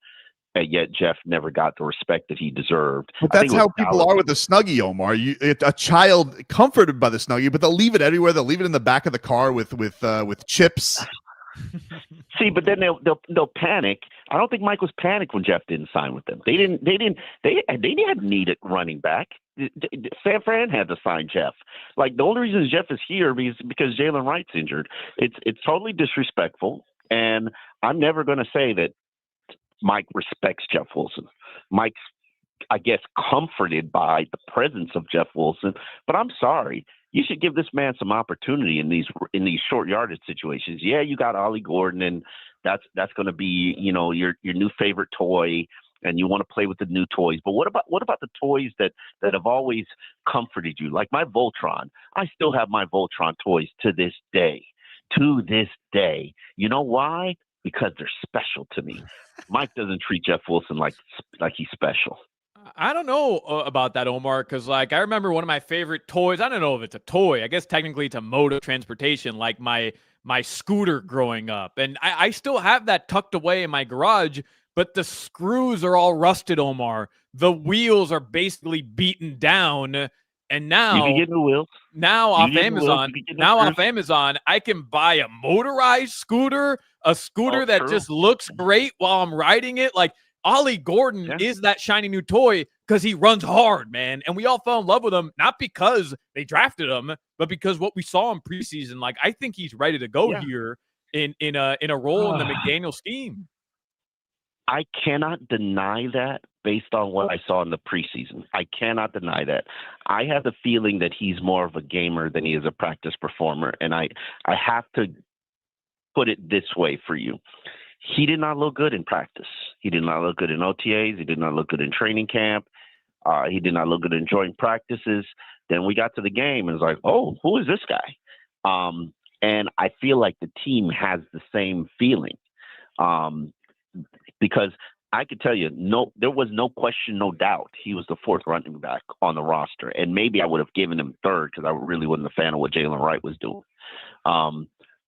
And yet Jeff never got the respect that he deserved. But that's how people are with the Snuggie, Omar. A child comforted by the Snuggie, but they'll leave it everywhere. They'll leave it in the back of the car with chips. See, but then they'll panic. I don't think Mike was panicked when Jeff didn't sign with them. They didn't need a running back. San Fran had to sign Jeff. Like, the only reason Jeff is here is because Jalen Wright's injured. It's totally disrespectful, and I'm never going to say that Mike respects Jeff Wilson. Mike's, I guess, comforted by the presence of Jeff Wilson, but I'm sorry. You should give this man some opportunity in these short yardage situations. Yeah, you got Ollie Gordon, and that's going to be your new favorite toy, and you want to play with the new toys. But what about the toys that have always comforted you? Like my Voltron. I still have my Voltron toys to this day. To this day. You know why? Because they're special to me. Mike doesn't treat Jeff Wilson like he's special. I don't know about that, Omar, because I remember one of my favorite toys. I don't know if it's a toy. I guess technically it's a mode of transportation, like my scooter growing up. And I still have that tucked away in my garage, but the screws are all rusted, Omar. The wheels are basically beaten down. And now you can get new wheels. Now off Amazon, I can buy a motorized scooter, a scooter that just looks great while I'm riding it. Like, Ollie Gordon is that shiny new toy because he runs hard, man. And we all fell in love with him, not because they drafted him, but because what we saw in preseason. Like, I think he's ready to go here in a role in the McDaniel scheme. I cannot deny that based on what I saw in the preseason. I cannot deny that. I have the feeling that he's more of a gamer than he is a practice performer. And I have to put it this way for you. He did not look good in practice. He did not look good in OTAs. He did not look good in training camp. He did not look good in joint practices. Then we got to the game and it's like, oh, who is this guy? And I feel like the team has the same feeling. Because I could tell you, there was no question, no doubt. He was the fourth running back on the roster, and maybe I would have given him third because I really wasn't a fan of what Jalen Wright was doing.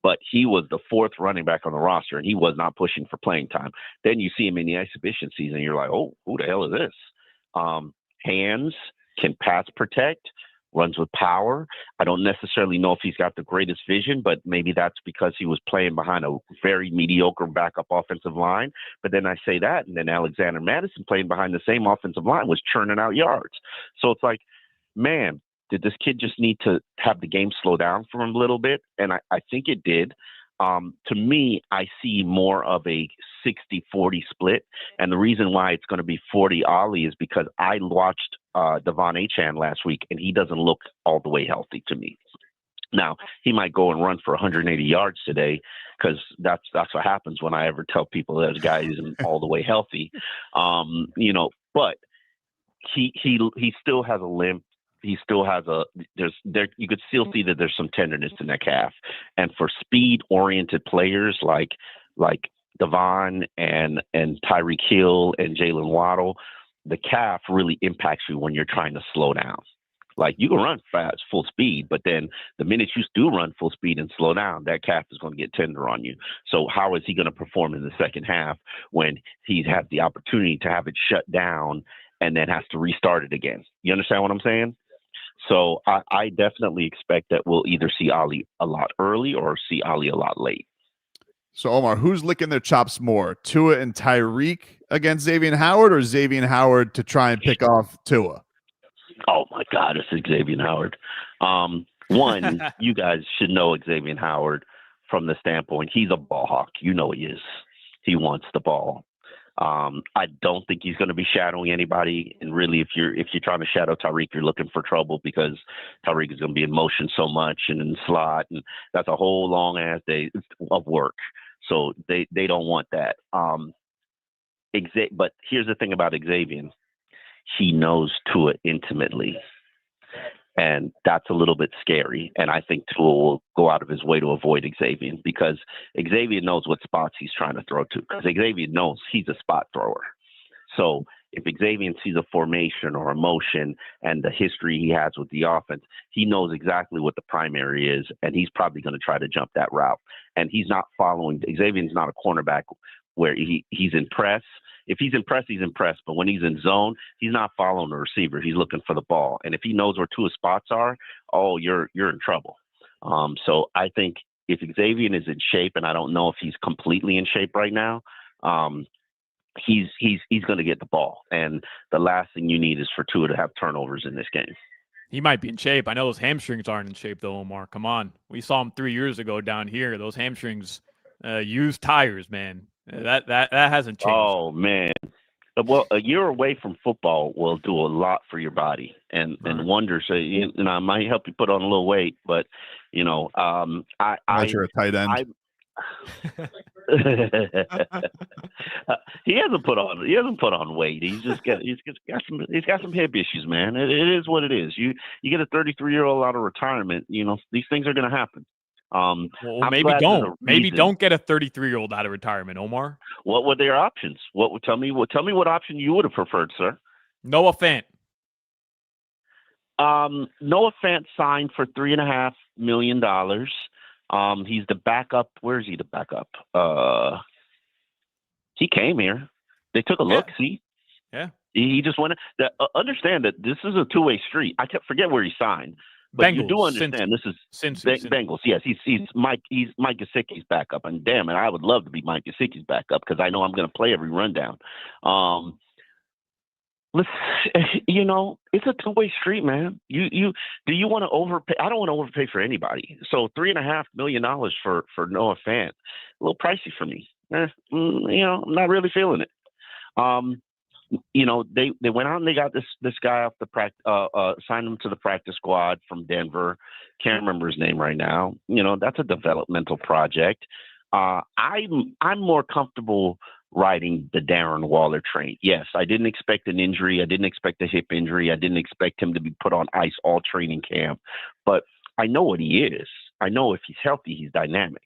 But he was the fourth running back on the roster, and he was not pushing for playing time. Then you see him in the exhibition season, you're like, oh, who the hell is this? Hands, can pass protect, runs with power. I don't necessarily know if he's got the greatest vision, but maybe that's because he was playing behind a very mediocre backup offensive line. But then I say that, and then Alexander Madison playing behind the same offensive line was churning out yards. So it's like, man, did this kid just need to have the game slow down for him a little bit? And I think it did. To me, I see more of a 60-40 split. And the reason why it's going to be 40 Ollie is because I watched Devon Achan last week, and he doesn't look all the way healthy to me. Now, he might go and run for 180 yards today because that's what happens when I ever tell people that a guy isn't all the way healthy. But he still has a limp. He still has you could still see that there's some tenderness in that calf. And for speed oriented players like Devon and Tyreek Hill and Jaylen Waddle, the calf really impacts you when you're trying to slow down. Like, you can run fast, full speed, but then the minute you do run full speed and slow down, that calf is going to get tender on you. So how is he going to perform in the second half when he has the opportunity to have it shut down and then has to restart it again? You understand what I'm saying? So I definitely expect that we'll either see Ollie a lot early or see Ollie a lot late. So, Omar, who's licking their chops more, Tua and Tyreek against Xavien Howard, or Xavien Howard to try and pick off Tua? Oh, my God, it's Xavien Howard. One, you guys should know Xavien Howard from the standpoint, he's a ball hawk. You know he is. He wants the ball. I don't think he's going to be shadowing anybody. And really, if you're trying to shadow Tyreek, you're looking for trouble because Tyreek is going to be in motion so much and in the slot, and that's a whole long ass day of work. So they don't want that. But here's the thing about Xavien. He knows Tua intimately. And that's a little bit scary. And I think Tua will go out of his way to avoid Xavien because Xavien knows what spots he's trying to throw to. Because Xavien knows he's a spot thrower. So if Xavien sees a formation or a motion and the history he has with the offense, he knows exactly what the primary is, and he's probably going to try to jump that route. And he's not following. Xavien's not a cornerback where he's in press. If he's in press, he's in press. But when he's in zone, he's not following the receiver. He's looking for the ball. And if he knows where Tua's spots are, you're in trouble. So I think if Xavien is in shape, and I don't know if he's completely in shape right now, he's going to get the ball. And the last thing you need is for Tua to have turnovers in this game. He might be in shape. I know those hamstrings aren't in shape, though, Omar. Come on. We saw him 3 years ago down here. Those hamstrings use tires, man. That hasn't changed. Oh, man. Well, a year away from football will do a lot for your body and wonders. I might help you put on a little weight, but, you're a tight end. He hasn't put on weight. He's got some hip issues, man. It is what it is. You get a 33-year-old out of retirement, these things are going to happen. Maybe don't get a 33-year-old out of retirement, Omar. What were their options? Tell me what option you would have preferred, sir. Noah Fant. Noah Fant signed for $3.5 million. He's the backup. Where is he the backup? He came here. They took a look. See? Yeah. He just went. Understand that this is a two-way street. I forget where he signed. But Bengals, you do understand this is Bengals. Yes, he's Mike Gesicki's backup, and damn it, I would love to be Mike Gesicki's backup because I know I'm going to play every rundown. It's a two-way street, man. Do you want to overpay? I don't want to overpay for anybody. So $3.5 million for Noah Fant, a little pricey for me. I'm not really feeling it. They went out and they got this guy off the signed him to the practice squad from Denver. Can't remember his name right now. That's a developmental project. I'm more comfortable riding the Darren Waller train. Yes, I didn't expect an injury. I didn't expect a hip injury. I didn't expect him to be put on ice all training camp. But I know what he is. I know if he's healthy, he's dynamic.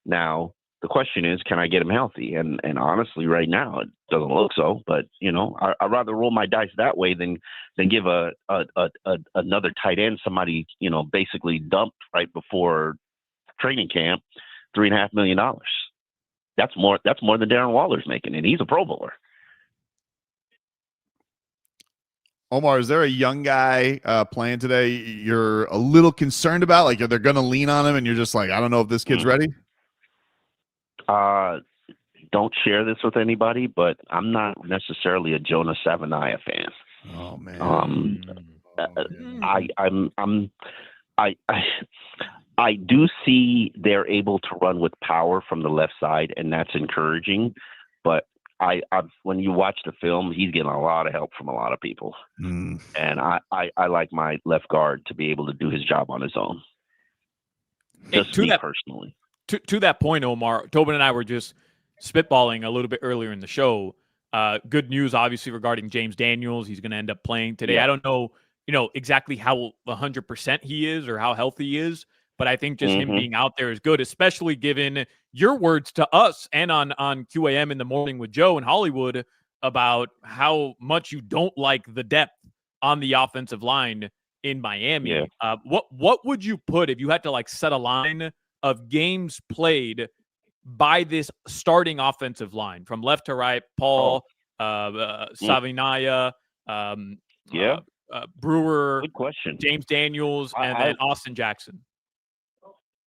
Now, The question is, can I get him healthy? And honestly, right now, it doesn't look so. But, I'd rather roll my dice that way than give another tight end somebody, basically dumped right before training camp, $3.5 million. That's more than Darren Waller's making, and he's a Pro Bowler. Omar, is there a young guy playing today you're a little concerned about? Like, are they going to lean on him, and you're just like, I don't know if this kid's ready? Don't share this with anybody, but I'm not necessarily a Jonah Savanaya fan. Oh man. I do see they're able to run with power from the left side, and that's encouraging. But when you watch the film, he's getting a lot of help from a lot of people. And I like my left guard to be able to do his job on his own. Just me personally. To that point, Omar, Tobin and I were just spitballing a little bit earlier in the show. Good news, obviously, regarding James Daniels. He's going to end up playing today. Yeah. I don't know, exactly how 100% he is or how healthy he is, but I think just him being out there is good, especially given your words to us and on QAM in the morning with Joe in Hollywood about how much you don't like the depth on the offensive line in Miami. Yeah. What would you put if you had to set a line of games played by this starting offensive line from left to right? Paul, Savinaya, Brewer, good question. James Daniels, and then Austin Jackson.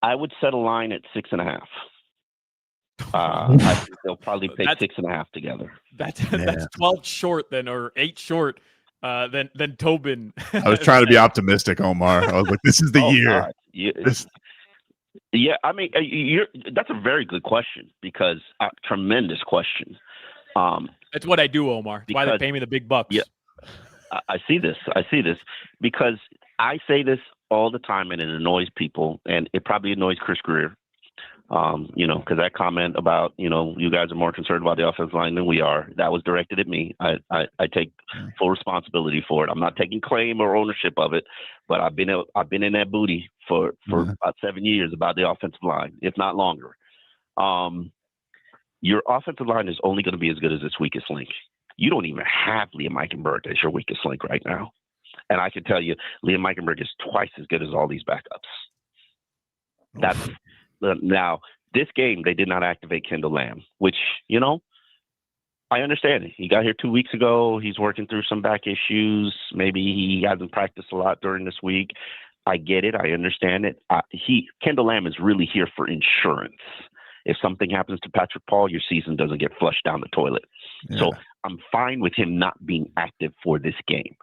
I would set a line at 6.5. I think they'll probably pick 6.5 together. That's 12 short then, or 8 short than Tobin. I was trying to be optimistic, Omar. I was like, this is the year. Yeah, I mean, that's a very good question because tremendous question. That's what I do, Omar. That's why they pay me the big bucks. Yeah, I see this. Because I say this all the time, and it annoys people, and it probably annoys Chris Greer. Because that comment about, you guys are more concerned about the offensive line than we are, that was directed at me. I take full responsibility for it. I'm not taking claim or ownership of it, but I've been in that booty for about 7 years about the offensive line, if not longer. Your offensive line is only going to be as good as its weakest link. You don't even have Liam Eichenberg as your weakest link right now. And I can tell you, Liam Eichenberg is twice as good as all these backups. Now, this game, they did not activate Kendall Lamb, which, I understand it. He got here 2 weeks ago. He's working through some back issues. Maybe he hasn't practiced a lot during this week. I get it. I understand it. Kendall Lamb is really here for insurance. If something happens to Patrick Paul, your season doesn't get flushed down the toilet. Yeah. So I'm fine with him not being active for this game.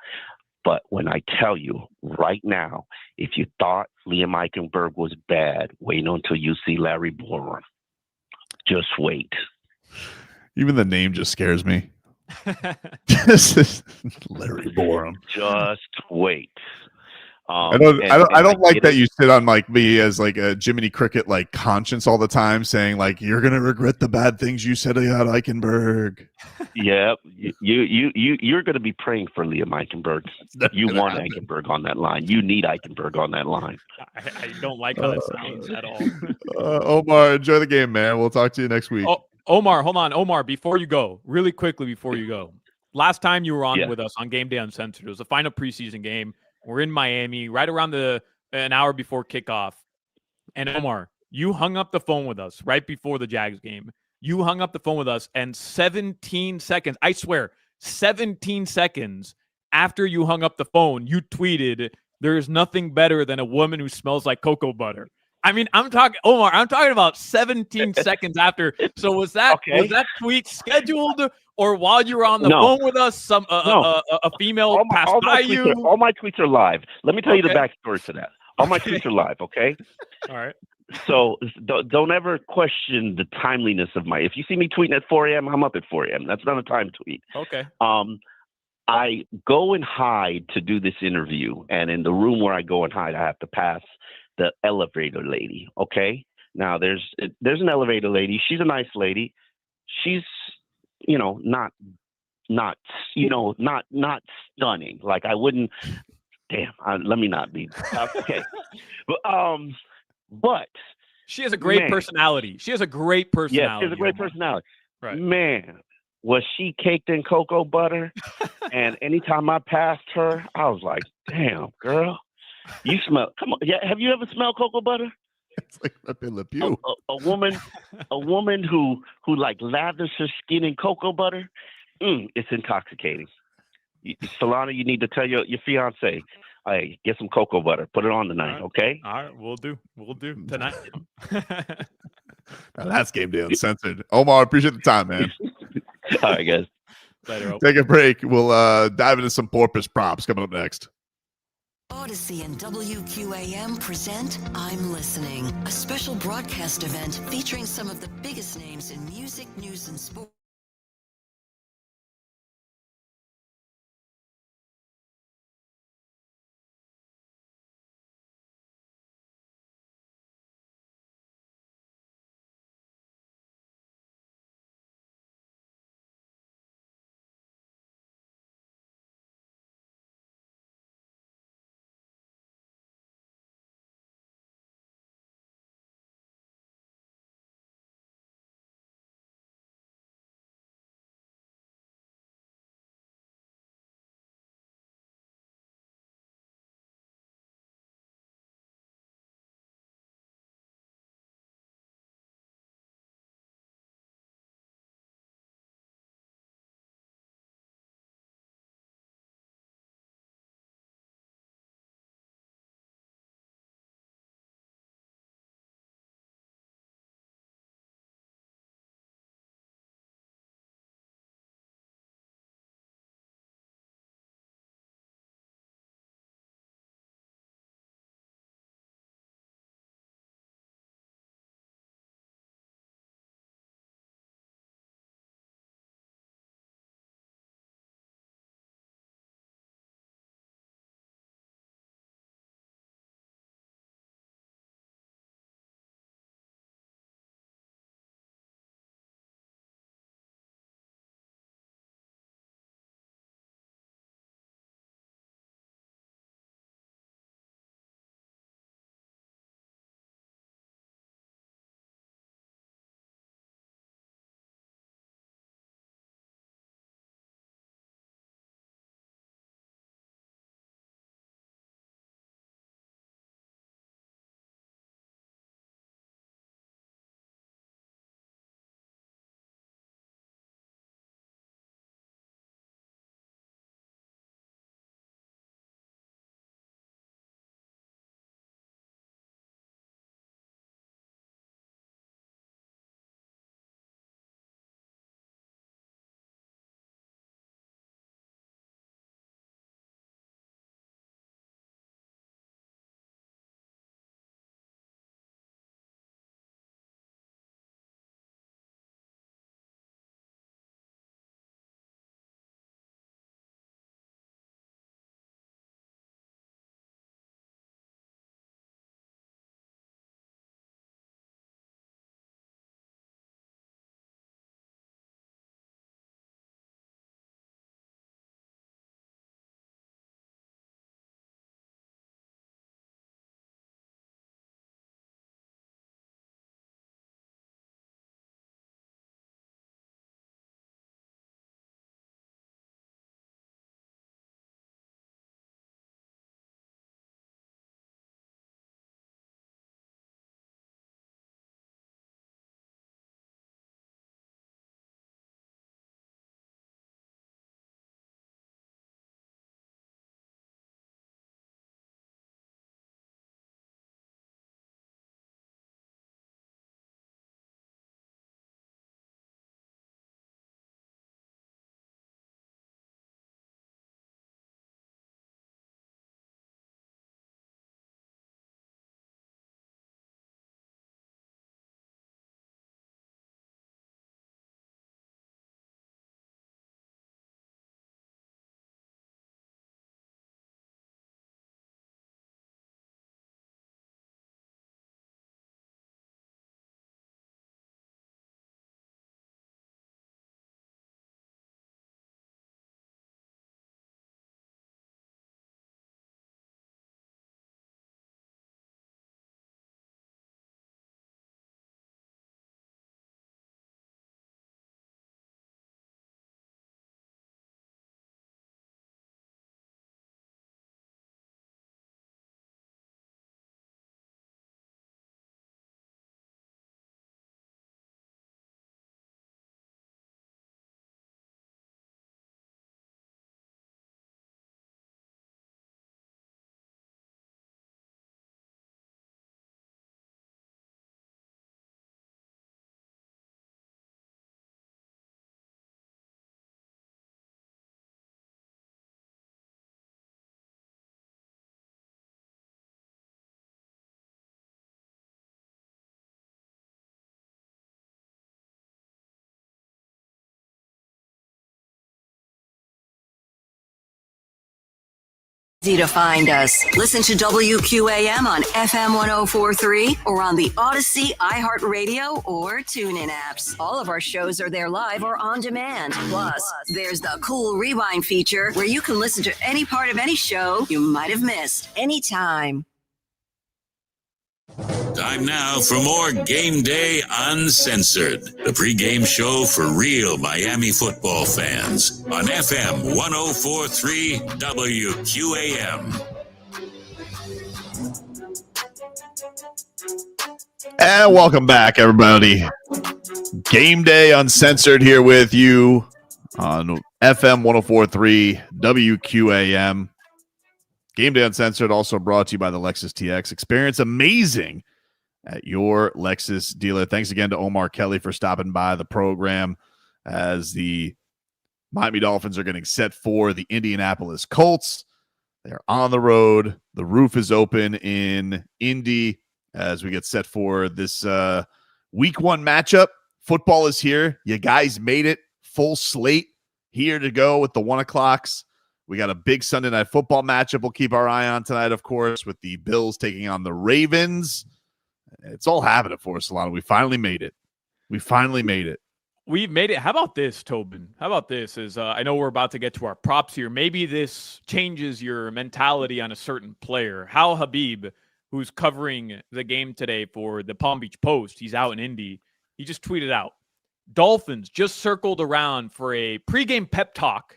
But when I tell you right now, if you thought Liam Eichenberg was bad, wait until you see Larry Borum. Just wait. Even the name just scares me. Larry Borum. Just wait. I don't like that you sit on me as a Jiminy Cricket conscience all the time, saying you're gonna regret the bad things you said about Eichenberg. Yeah, you're gonna be praying for Liam Eichenberg. You want Eichenberg on that line. You need Eichenberg on that line. I don't like how that sounds at all. Omar, enjoy the game, man. We'll talk to you next week. Omar, hold on, Omar. Before you go, really quickly before you go, last time you were on with us on Gameday Uncensored, it was the final preseason game. We're in Miami, right around an hour before kickoff. And Omar, you hung up the phone with us right before the Jags game. You hung up the phone with us, and 17 seconds, I swear, 17 seconds after you hung up the phone, you tweeted, "There is nothing better than a woman who smells like cocoa butter." I mean, Omar, I'm talking about 17 seconds after. So was that tweet scheduled, or while you were on the phone with us, a female passed by you? All my tweets are live. Let me tell you the backstory to that. All my tweets are live, okay? All right. So don't ever question the timeliness of if you see me tweeting at 4 a.m., I'm up at 4 a.m. That's not a time tweet. Okay. I go and hide to do this interview, and in the room where I go and hide, I have to pass the elevator lady. Okay. Now there's an elevator lady. She's a nice lady. She's, not stunning. I wouldn't, let me not be okay. But She has a great personality. She has a great personality. Yeah, she has a great personality. Right. Man, was she caked in cocoa butter? And anytime I passed her, I was like, damn, girl, you smell. Come on. Yeah, have you ever smelled cocoa butter? It's like Pepe Le Pew. A woman who like lathers her skin in cocoa butter. It's intoxicating. Solana, you need to tell your fiance, hey, get some cocoa butter. Put it on tonight, okay? All right, we'll do tonight. Now that's Game Day Uncensored. Omar, appreciate the time, man. All right, guys. Later. Take a break. We'll dive into some porpoise props coming up next. Odyssey and WQAM present I'm Listening, a special broadcast event featuring some of the biggest names in music, news, and sports. Easy to find us. Listen to WQAM on FM 1043 or on the Odyssey, iHeartRadio, or TuneIn apps. All of our shows are there live or on demand. Plus, there's the cool rewind feature where you can listen to any part of any show you might have missed anytime. Time now for more Game Day Uncensored, the pregame show for real Miami football fans on FM 1043 WQAM. And welcome back, everybody. Game Day Uncensored here with you on FM 1043 WQAM. Game Day Uncensored also brought to you by the Lexus TX. Experience amazing at your Lexus dealer. Thanks again to Omar Kelly for stopping by the program as the Miami Dolphins are getting set for the Indianapolis Colts. They're on the road. The roof is open in Indy as we get set for this week one matchup. Football is here. You guys made it. Full slate here to go with the 1 o'clocks. We got a big Sunday Night Football matchup we'll keep our eye on tonight, of course, with the Bills taking on the Ravens. It's all happening for us, Solana. We finally made it. We've made it. How about this, Tobin? How about this? I know we're about to get to our props here. Maybe this changes your mentality on a certain player. Hal Habib, who's covering the game today for the Palm Beach Post, he's out in Indy. He just tweeted out, Dolphins just circled around for a pregame pep talk.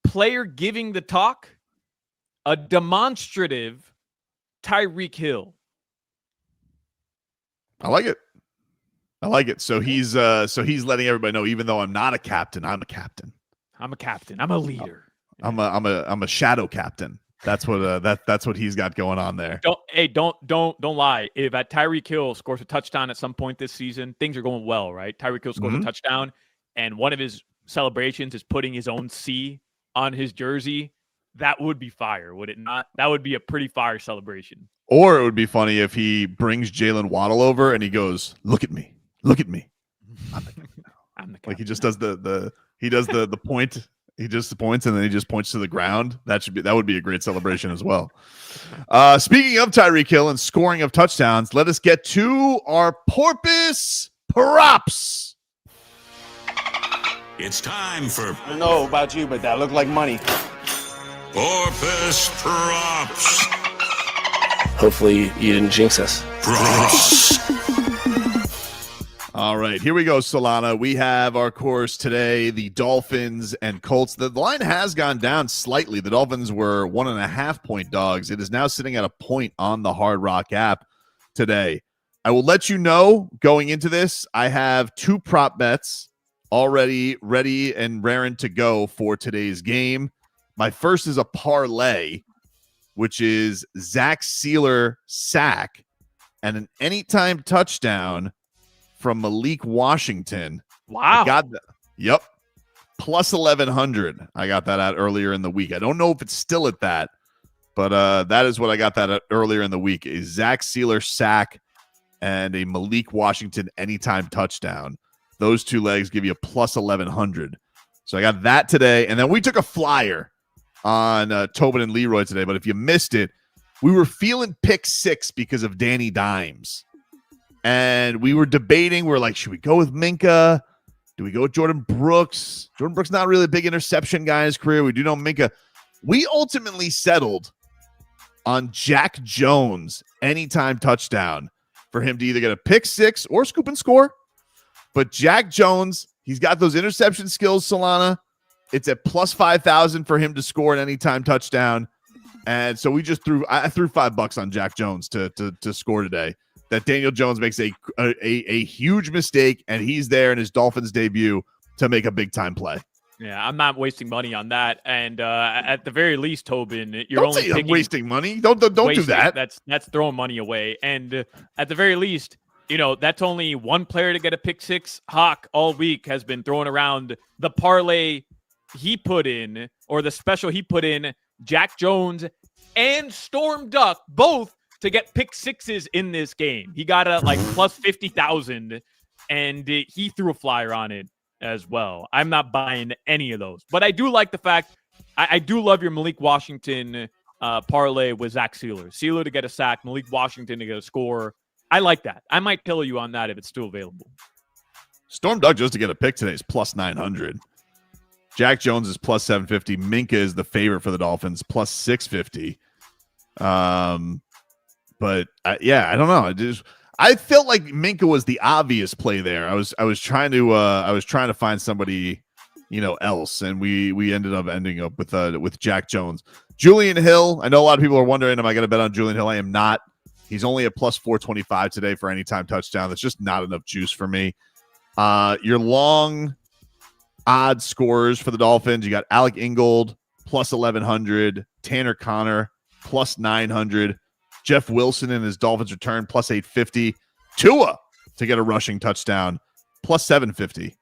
Player giving the talk, a demonstrative Tyreek Hill. I like it. So he's letting everybody know, even though I'm not a captain, I'm a captain. I'm a leader. I'm a shadow captain. That's what that's what he's got going on there. Don't lie. If Tyreek Hill scores a touchdown at some point this season, things are going well, right? Tyreek Hill scores a touchdown, and one of his celebrations is putting his own C on his jersey. That would be fire, would it not? That would be a pretty fire celebration. Or it would be funny if he brings Jaylen Waddle over and he goes, "Look at me, look at me." I'm the like he just does the point. He just points and then he just points to the ground. That would be a great celebration as well. Speaking of Tyreek Hill and scoring of touchdowns, let us get to our porpoise props. It's time for... I don't know about you, but that looked like money. Porpoise Props. Hopefully you didn't jinx us. Props. All right, here we go, Solana. We have our course today, the Dolphins and Colts. The line has gone down slightly. The Dolphins were 1.5-point dogs. It is now sitting at a point on the Hard Rock app today. I will let you know going into this, I have 2 prop bets already ready and raring to go for today's game. My first is a parlay, which is Zach Sealer sack and an anytime touchdown from Malik Washington. Wow. I got that. Yep. Plus 1,100. I got that at earlier in the week. I don't know if it's still at that, but that is what I got that at earlier in the week. A Zach Sealer sack and a Malik Washington anytime touchdown. Those 2 legs give you a plus 1,100. So I got that today. And then we took a flyer on Tobin and Leroy today. But if you missed it, we were feeling pick 6 because of Danny Dimes. And we were debating. We're like, should we go with Minka? Do we go with Jordan Brooks? Jordan Brooks not really a big interception guy in his career. We do know Minka. We ultimately settled on Jack Jones anytime touchdown for him to either get a pick 6 or scoop and score. But Jack Jones, he's got those interception skills, Solana. It's at plus 5,000 for him to score an anytime touchdown. And so we just I threw $5 on Jack Jones to score today. That Daniel Jones makes a huge mistake, and he's there in his Dolphins debut to make a big-time play. Yeah, I'm not wasting money on that. And at the very least, Tobin, you're Don't only say I'm wasting money. Don't do that. That's throwing money away. And at the very least, that's only one player to get a pick 6. Hawk all week has been throwing around the parlay he put in, or the special he put in, Jack Jones and Storm Duck, both to get pick 6s in this game. He got a plus 50,000, and he threw a flyer on it as well. I'm not buying any of those, but I do like the fact I do love your Malik Washington parlay with Zach Sealer. Sealer to get a sack, Malik Washington to get a score. I like that. I might tell you on that if it's still available. Storm Doug just to get a pick today is plus 900. Jack Jones is plus 750. Minka is the favorite for the Dolphins, plus 650. But I don't know. I felt like Minka was the obvious play there. I was trying to find somebody, else, and we ended up with Jack Jones. Julian Hill. I know a lot of people are wondering, am I going to bet on Julian Hill? I am not. He's only a plus 425 today for anytime touchdown. That's just not enough juice for me. Your long odd scorers for the Dolphins. You got Alec Ingold plus 1100, Tanner Connor plus 900, Jeff Wilson in his Dolphins return plus 850, Tua to get a rushing touchdown plus 750.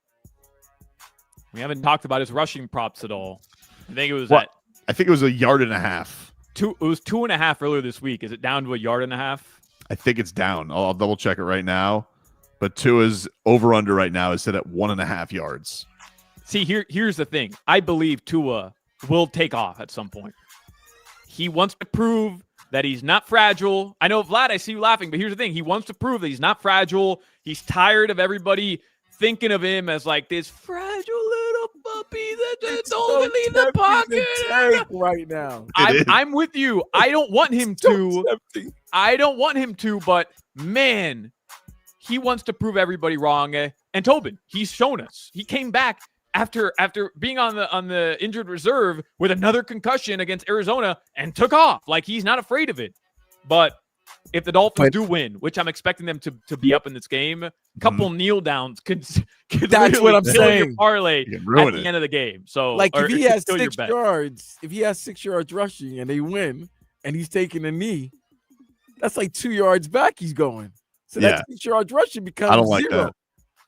We haven't talked about his rushing props at all. I think it was I think it was a yard and a half. It was 2.5 earlier this week. Is it down to a yard and a half? I think it's down. I'll double check it right now. But Tua's over under right now is set at 1.5 yards. See, here's the thing. I believe Tua will take off at some point. He wants to prove that he's not fragile. I know, Vlad, I see you laughing, but here's the thing. He wants to prove that he's not fragile. He's tired of everybody thinking of him as like this fragile little puppy that don't leave the pocket right now. I'm with you. I don't want him to. But man, he wants to prove everybody wrong. And Tobin, he's shown us. He came back after being on the injured reserve with another concussion against Arizona and took off. Like, he's not afraid of it. But if the Dolphins do win, which I'm expecting them to be up in this game, a couple kneel downs could that's really what I'm kill saying. your parlay at the end of the game. So, like, if he has 6 bet. yards, rushing and they win, and he's taking a knee, that's like 2 yards back. He's going. So that 6 yards rushing becomes 0. I don't like that.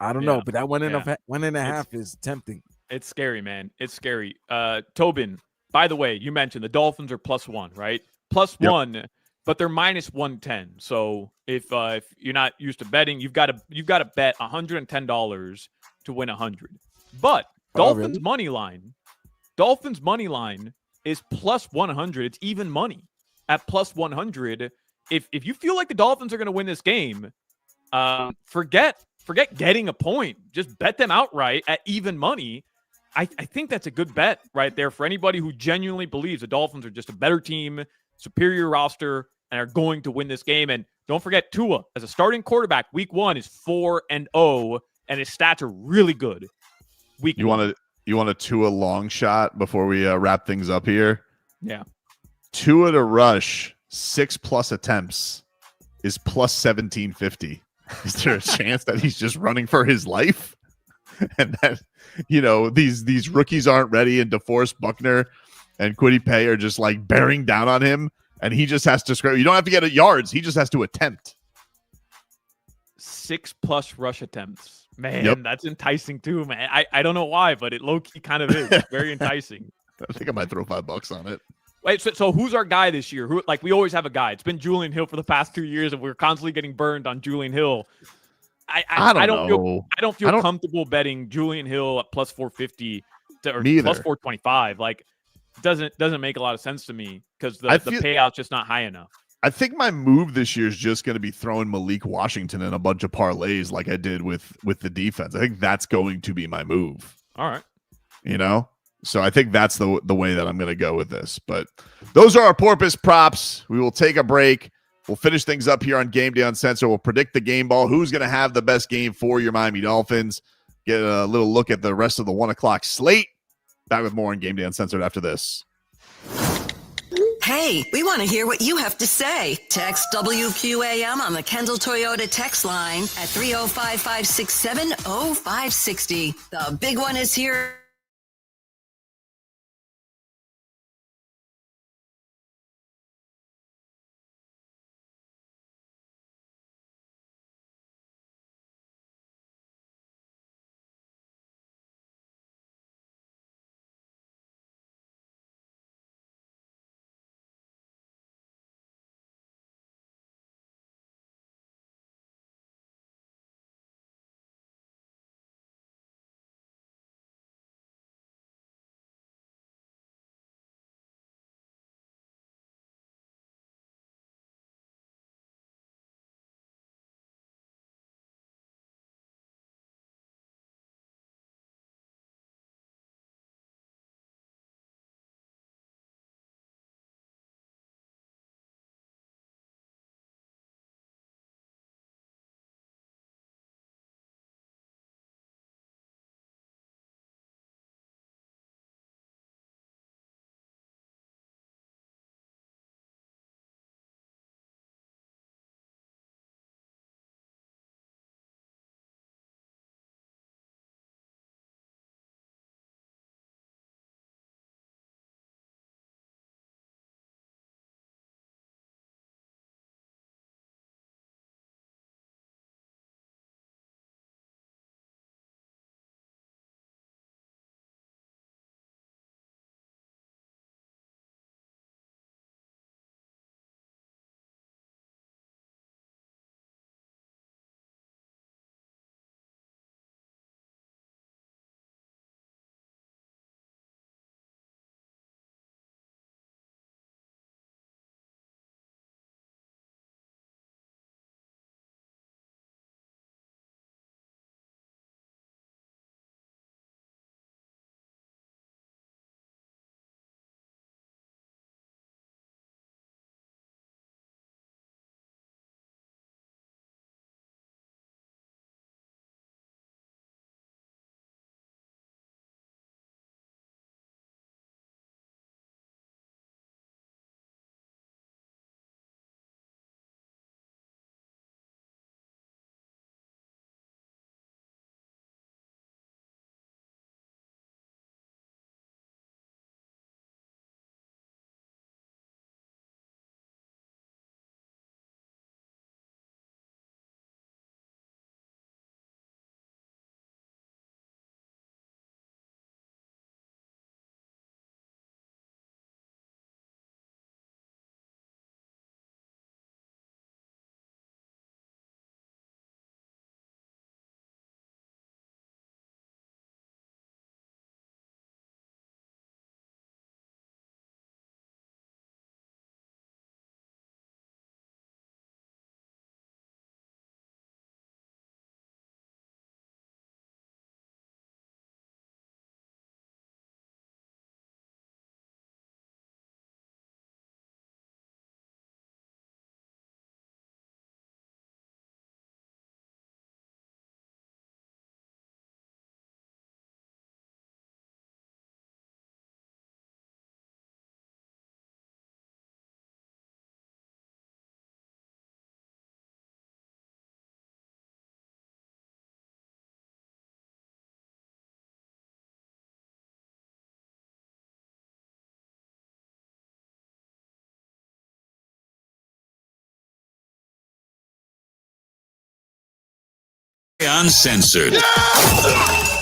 I don't know, but that 1.5 is tempting. It's scary, man. It's scary. Tobin, by the way, you mentioned the Dolphins are +1, right? +1, but they're -110. So if you're not used to betting, you've got to bet $110 to win 100. But Dolphins money line is +100. It's even money at +100. If you feel like the Dolphins are going to win this game, forget getting a point. Just bet them outright at even money. I think that's a good bet right there for anybody who genuinely believes the Dolphins are just a better team, superior roster, and are going to win this game. And don't forget, Tua, as a starting quarterback, week 1 is 4-0, and his stats are really good. You want a Tua long shot before we wrap things up here? Yeah. Tua to rush 6+ attempts is +1750. Is there a chance that he's just running for his life? And that, these rookies aren't ready, and DeForest Buckner and Kwity Paye are just like bearing down on him, and he just has to scramble. You don't have to get yards. He just has to attempt. 6+ rush attempts. Man, that's enticing too, man. I don't know why, but it low-key kind of is. Very enticing. I think I might throw $5 on it. Wait, so who's our guy this year? We always have a guy. It's been Julian Hill for the past 2 years, and we're constantly getting burned on Julian Hill. I don't feel comfortable betting Julian Hill at +450 or +425. Like, doesn't make a lot of sense to me because the payout's just not high enough. I think my move this year is just going to be throwing Malik Washington in a bunch of parlays like I did with the defense. I think that's going to be my move. All right. So I think that's the way that I'm going to go with this. But those are our porpoise props. We will take a break. We'll finish things up here on Game Day Uncensored. We'll predict the game ball. Who's going to have the best game for your Miami Dolphins? Get a little look at the rest of the 1 o'clock slate. Back with more on Game Day Uncensored after this. Hey, we want to hear what you have to say. Text WQAM on the Kendall Toyota text line at 305-567-0560. The big one is here. Uncensored.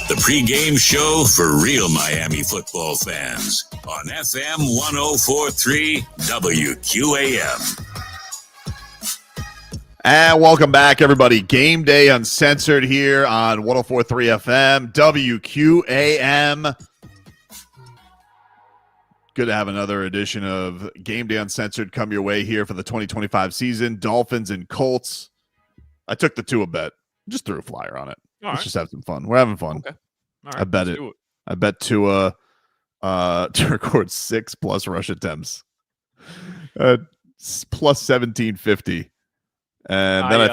The pregame show for real Miami football fans on FM 1043 WQAM. And welcome back, everybody. Game Day Uncensored here on 1043 FM WQAM. Good to have another edition of Game Day Uncensored come your way here for the 2025 season. Dolphins and Colts. I took the Tua bet. Just threw a flyer on it. Let's just have some fun. We're having fun. Okay. All right, I bet it. I bet Tua to record 6+ rush attempts. Plus 1750. And then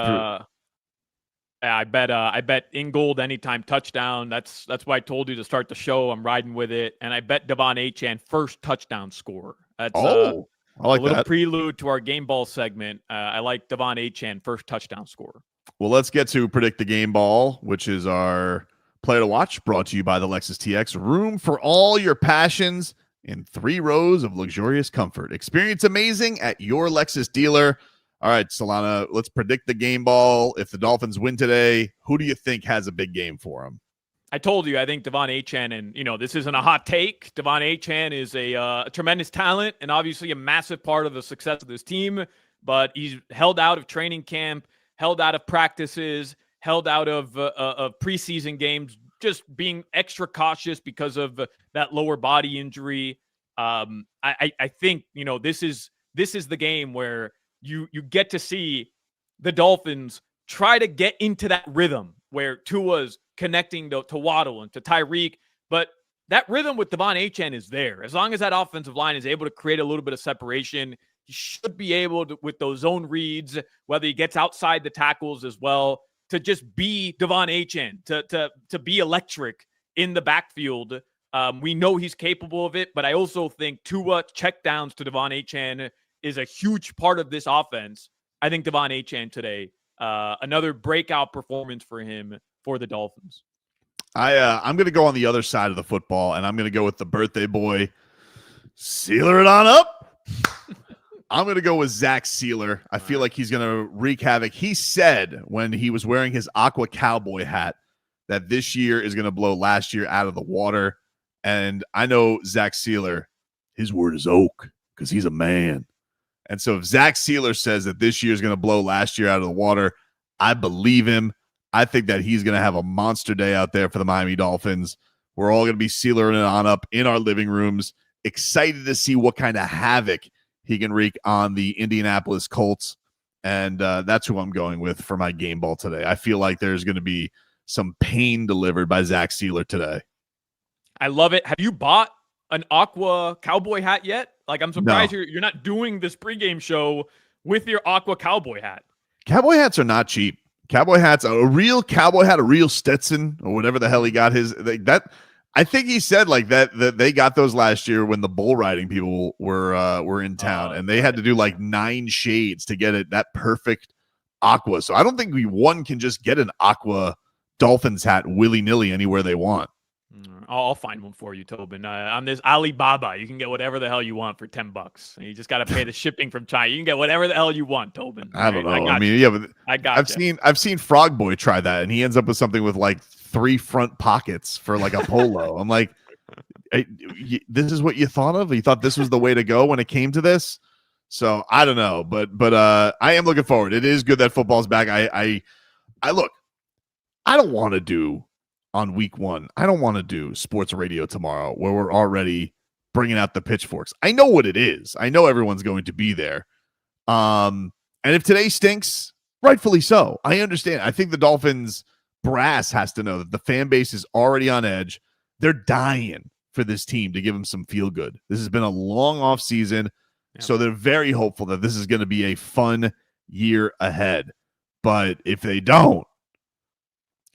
I bet Ingold anytime touchdown. That's why I told you to start the show. I'm riding with it. And I bet Devon Achan first touchdown score. That's I like a little that. prelude to our game ball segment. I like Devon Achan first touchdown score. Well, let's get to Predict the Game Ball, which is our player to watch, brought to you by the Lexus TX. Room for all your passions in 3 rows of luxurious comfort. Experience amazing at your Lexus dealer. All right, Solana, let's predict the game ball. If the Dolphins win today, who do you think has a big game for them? I told you, I think Devon Achan, and this isn't a hot take. Devon Achan is a tremendous talent and obviously a massive part of the success of this team, but he's held out of training camp, held out of practices, held out of preseason games, just being extra cautious because of that lower body injury. I think, this is the game where you get to see the Dolphins try to get into that rhythm where Tua's connecting to Waddle and to Tyreek, but that rhythm with Devon Achan is there. As long as that offensive line is able to create a little bit of separation, he should be able to, with those zone reads, whether he gets outside the tackles as well, to just be Devon Achan, to be electric in the backfield. We know he's capable of it, but I also think Tua checkdowns to Devon Achan is a huge part of this offense. I think Devon Achan today, another breakout performance for him for the Dolphins. I'm going to go on the other side of the football, and I'm going to go with the birthday boy. Sealer it on up. I'm going to go with Zach Sealer. I feel like he's going to wreak havoc. He said when he was wearing his Aqua Cowboy hat that this year is going to blow last year out of the water. And I know Zach Sealer, his word is oak because he's a man. And so if Zach Sealer says that this year is going to blow last year out of the water, I believe him. I think that he's going to have a monster day out there for the Miami Dolphins. We're all going to be sealering it on up in our living rooms, excited to see what kind of havoc he can wreak on the Indianapolis Colts. And that's who I'm going with for my game ball today. I feel like there's going to be some pain delivered by Zach Sealer today. I love it. Have you bought an Aqua Cowboy hat yet? Like, I'm surprised you're not doing this pregame show with your Aqua Cowboy hat. Cowboy hats are not cheap. Cowboy hats, a real cowboy hat, a real Stetson, or whatever the hell he got his. I think he said like that they got those last year when the bull riding people were in town, and they had to do like 9 shades to get it that perfect aqua. So I don't think one can just get an Aqua Dolphins hat willy-nilly anywhere they want. I'll find one for you, Tobin. On this Alibaba, you can get whatever the hell you want for $10. You just got to pay the shipping from China. You can get whatever the hell you want, Tobin. I don't know. But I've seen Frog Boy try that, and he ends up with something with like 3 front pockets for like a polo. I'm like, this is what you thought of? You thought this was the way to go when it came to this? So I don't know, but I am looking forward. It is good that football's back. I look. I don't want to do. On week 1, I don't want to do sports radio tomorrow where we're already bringing out the pitchforks. I know what it is. I know everyone's going to be there. And if today stinks, rightfully so. I understand. I think the Dolphins brass has to know that the fan base is already on edge. They're dying for this team to give them some feel good. This has been a long off season, so they're very hopeful that this is going to be a fun year ahead. But if they don't,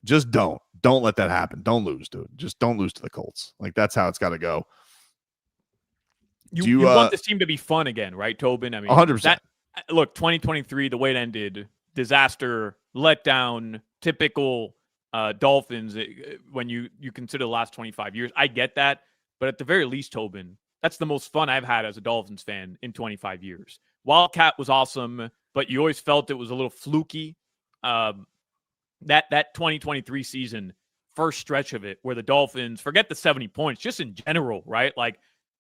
just don't. Don't let that happen. Don't lose, dude. Just don't lose to the Colts. Like, that's how it's got to go. You want this team to be fun again, right, Tobin? I mean, 100%. Look, 2023, the way it ended, disaster, letdown, typical Dolphins when you consider the last 25 years. I get that. But at the very least, Tobin, that's the most fun I've had as a Dolphins fan in 25 years. Wildcat was awesome, but you always felt it was a little fluky. that 2023 season, first stretch of it, where the Dolphins, forget the 70 points, just in general, right? Like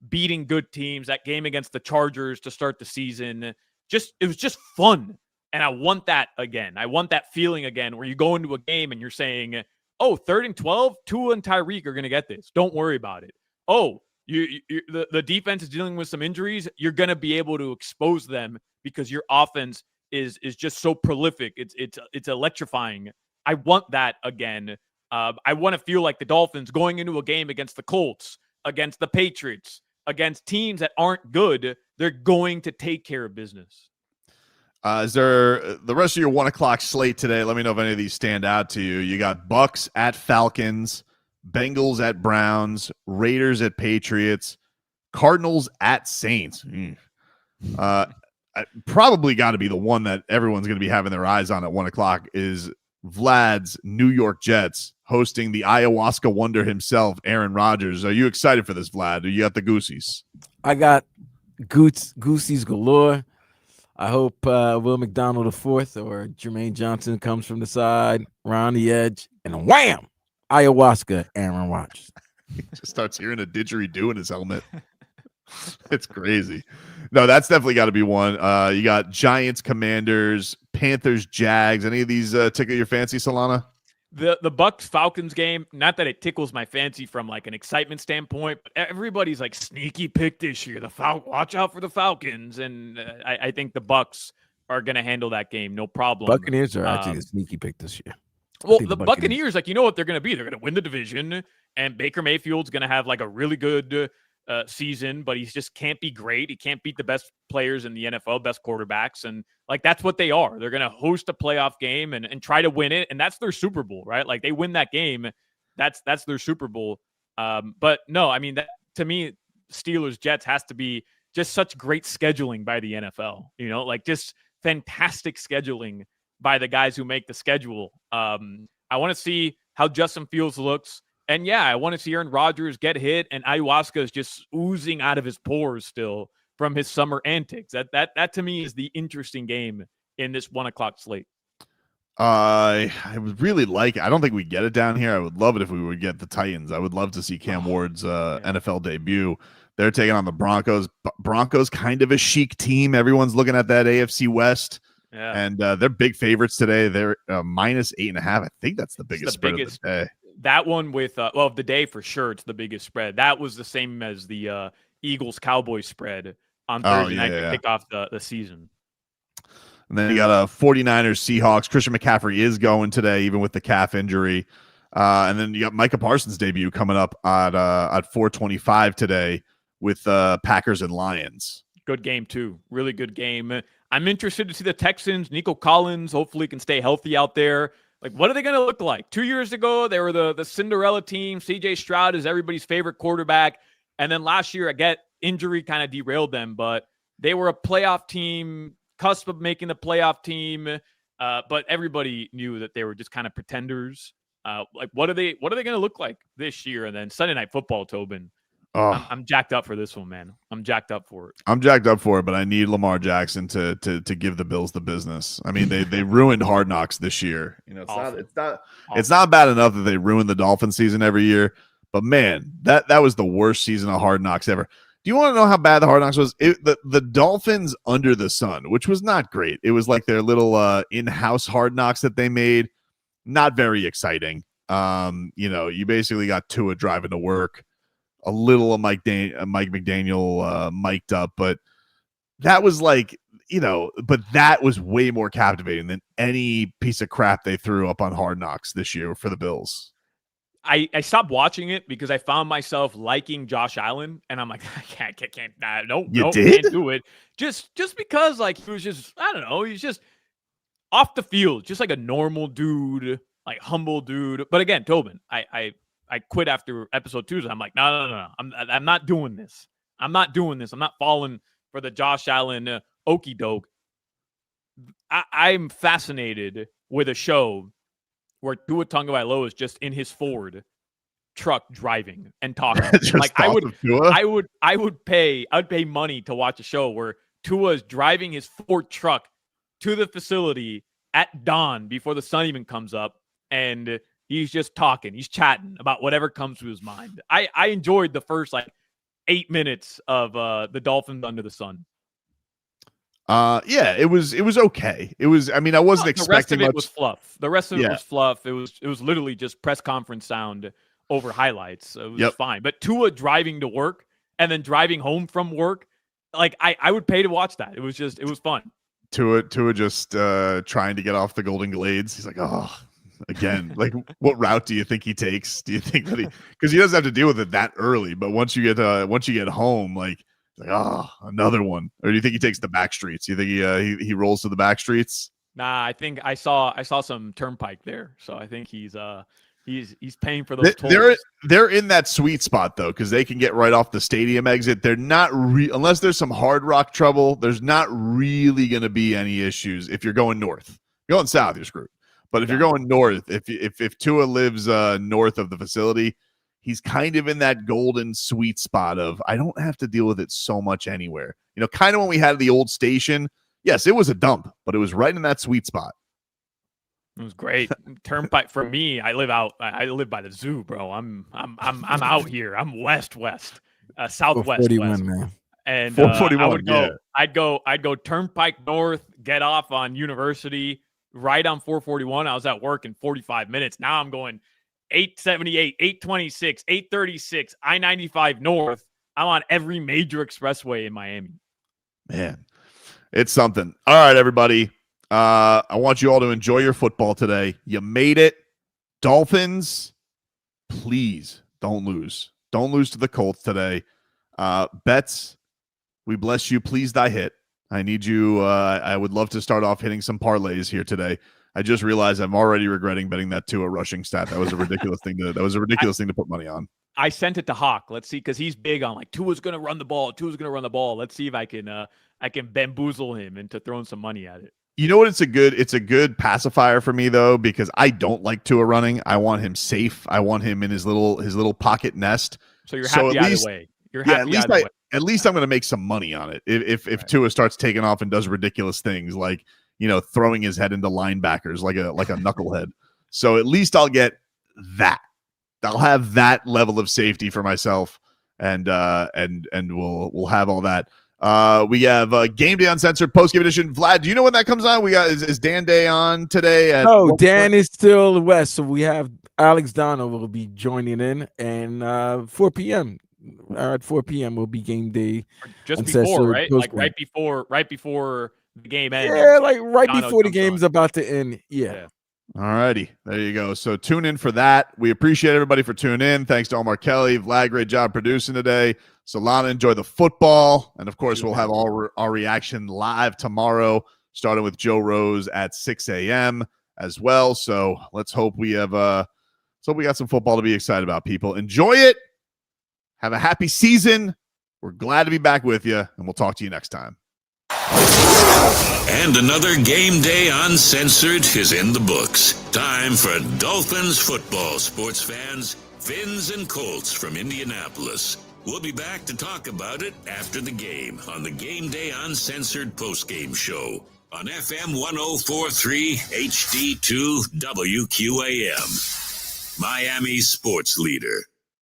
beating good teams, that game against the Chargers to start the season, it was just fun. And I want that again. I want that feeling again where you go into a game and you're saying, oh, 3rd and 12, Tua and Tyreek are going to get this. Don't worry about it. Oh, the defense is dealing with some injuries. You're going to be able to expose them because your offense is just so prolific. It's electrifying. I want that again. I want to feel like the Dolphins going into a game against the Colts, against the Patriots, against teams that aren't good. They're going to take care of business. Is there the rest of your 1 o'clock slate today? Let me know if any of these stand out to you. You got Bucks at Falcons, Bengals at Browns, Raiders at Patriots, Cardinals at Saints. Probably got to be the one that everyone's going to be having their eyes on at 1 o'clock is Vlad's New York Jets hosting the ayahuasca wonder himself, Aaron Rodgers. Are you excited for this, Vlad? Or you got the Goosies? I got Goosies galore. I hope Will McDonald IV or Jermaine Johnson comes from the side, around the edge, and wham! Ayahuasca, Aaron Rodgers. He just starts hearing a didgeridoo in his helmet. It's crazy. No, that's definitely got to be one. You got Giants, Commanders, Panthers, Jags. Any of these tickle your fancy, Solana? The Bucks Falcons game, not that it tickles my fancy from like an excitement standpoint, but everybody's like sneaky pick this year. Watch out for the Falcons, and I think the Bucks are going to handle that game, no problem. Buccaneers are actually a sneaky pick this year. Well, the Buccaneers, like, you know what they're going to be? They're going to win the division, and Baker Mayfield's going to have like a really good season, but he just can't be great. He can't beat the best players in the NFL, best quarterbacks, and like that's what they are. They're going to host a playoff game and try to win it, and that's their Super Bowl, right? Like they win that game, that's their Super Bowl. But no, I mean, that, to me, Steelers Jets has to be just such great scheduling by the NFL. You know, like just fantastic scheduling by the guys who make the schedule. I want to see how Justin Fields looks. And yeah, I want to see Aaron Rodgers get hit, and ayahuasca is just oozing out of his pores still from his summer antics. That to me is the interesting game in this 1 o'clock slate. I would really like it. I don't think we get it down here. I would love it if we would get the Titans. I would love to see Cam Ward's NFL debut. They're taking on the Broncos. Broncos kind of a chic team. Everyone's looking at that AFC West. Yeah. And they're big favorites today. They're minus 8.5. I think that's the biggest spread of the day. That one with of the day for sure, it's the biggest spread. That was the same as the Eagles-Cowboys spread on Thursday night to kick off the season. And then you got a 49ers Seahawks. Christian McCaffrey is going today, even with the calf injury. And then you got Micah Parsons' debut coming up at 4:25 today with Packers and Lions. Good game too. Really good game. I'm interested to see the Texans. Nico Collins hopefully can stay healthy out there. Like, what are they going to look like? 2 years ago, they were the Cinderella team. C.J. Stroud is everybody's favorite quarterback. And then last year, I get injury kind of derailed them, but they were a playoff team, cusp of making the playoff team. But everybody knew that they were just kind of pretenders. Like, what are they going to look like this year? And then Sunday Night Football, Tobin. I'm jacked up for this one, man. I'm jacked up for it. I'm jacked up for it, but I need Lamar Jackson to give the Bills the business. I mean, they ruined Hard Knocks this year. You know, it's not bad enough that they ruined the Dolphins season every year, but man, that was the worst season of Hard Knocks ever. Do you want to know how bad the Hard Knocks was? The Dolphins under the sun, which was not great. It was like their little in-house Hard Knocks that they made. Not very exciting. You know, you basically got Tua driving to work. A little of Mike McDaniel mic'd up, but that was like, you know, but that was way more captivating than any piece of crap they threw up on Hard Knocks this year for the Bills. I stopped watching it because I found myself liking Josh Allen, and I'm like, I can't do it. Just because like he was just, I don't know, he's just off the field, just like a normal dude, like humble dude. But again, Tobin, I quit after episode 2. So I'm like, no. I'm not doing this. I'm not falling for the Josh Allen okie doke. I'm fascinated with a show where Tua Tagovailoa is just in his Ford truck driving and talking. Like I would pay money to watch a show where Tua is driving his Ford truck to the facility at dawn before the sun even comes up, and he's just talking. He's chatting about whatever comes to his mind. I enjoyed the first 8 minutes of the Dolphins under the sun. Yeah, it was okay. It was. I mean, I wasn't expecting the rest of it much. was fluff. The rest of it was fluff. It was literally just press conference sound over highlights. It was fine. But Tua driving to work and then driving home from work, I would pay to watch that. It was fun. Tua just trying to get off the Golden Glades. He's like, oh, again. What route do you think he takes? Do you think that because he doesn't have to deal with it that early, but once you get home, another one. Or do you think he takes the back streets? You think he rolls to the back streets? Nah, I think I saw some turnpike there, so I think he's paying for those tolls. They're in that sweet spot though, because they can get right off the stadium exit. They're not unless there's some Hard Rock trouble. There's not really going to be any issues if you're going north. Going south, you're screwed. But if you're going north, if Tua lives north of the facility, he's kind of in that golden sweet spot of I don't have to deal with it so much anywhere. Kind of when we had the old station. Yes, it was a dump, but it was right in that sweet spot. It was great. Turnpike for me. I live by the zoo, bro. I'm out here. I'm west, southwest, west. Man. And 441. I'd go Turnpike north, get off on University, right on 441. I was at work in 45 minutes. Now I'm going 878, 826, 836, I-95 north. I'm on every major expressway in Miami. Man, it's something. All right, everybody. I want you all to enjoy your football today. You made it. Dolphins, please don't lose. Don't lose to the Colts today. Bets, we bless you. Please thy hit. I need you. I would love to start off hitting some parlays here today. I just realized I'm already regretting betting that to a rushing stat. That was a ridiculous thing to put money on. I sent it to Hawk. Let's see, because he's big on Tua's going to run the ball. Let's see if I can bamboozle him into throwing some money at it. You know what? It's a good pacifier for me though, because I don't like Tua running. I want him safe. I want him in his little pocket nest. So you're happy either way. You're happy either way. At least I'm going to make some money on it. If Tua starts taking off and does ridiculous things like throwing his head into linebackers like a knucklehead. So at least I'll get that. I'll have that level of safety for myself, and we'll have all that. We have Game Day Uncensored post-game edition. Vlad, do you know when that comes on? We got is Dan Day on today? No, Dan is still west, so we have Alex Donald will be joining in, and 4 p.m. At 4 p.m. will be Game Day. Just before, right? Right before the game ends. Yeah, right before the game's about to end. Yeah. All righty. There you go. So tune in for that. We appreciate everybody for tuning in. Thanks to Omar Kelly. Vlad, great job producing today. Solana, enjoy the football. And, of course, we'll have our reaction live tomorrow, starting with Joe Rose at 6 a.m. as well. So let's hope we got some football to be excited about, people. Enjoy it. Have a happy season. We're glad to be back with you, and we'll talk to you next time. And another Game Day Uncensored is in the books. Time for Dolphins football, sports fans, Fins and Colts from Indianapolis. We'll be back to talk about it after the game on the Game Day Uncensored postgame show on FM 104.3 HD2 WQAM. Miami's sports leader.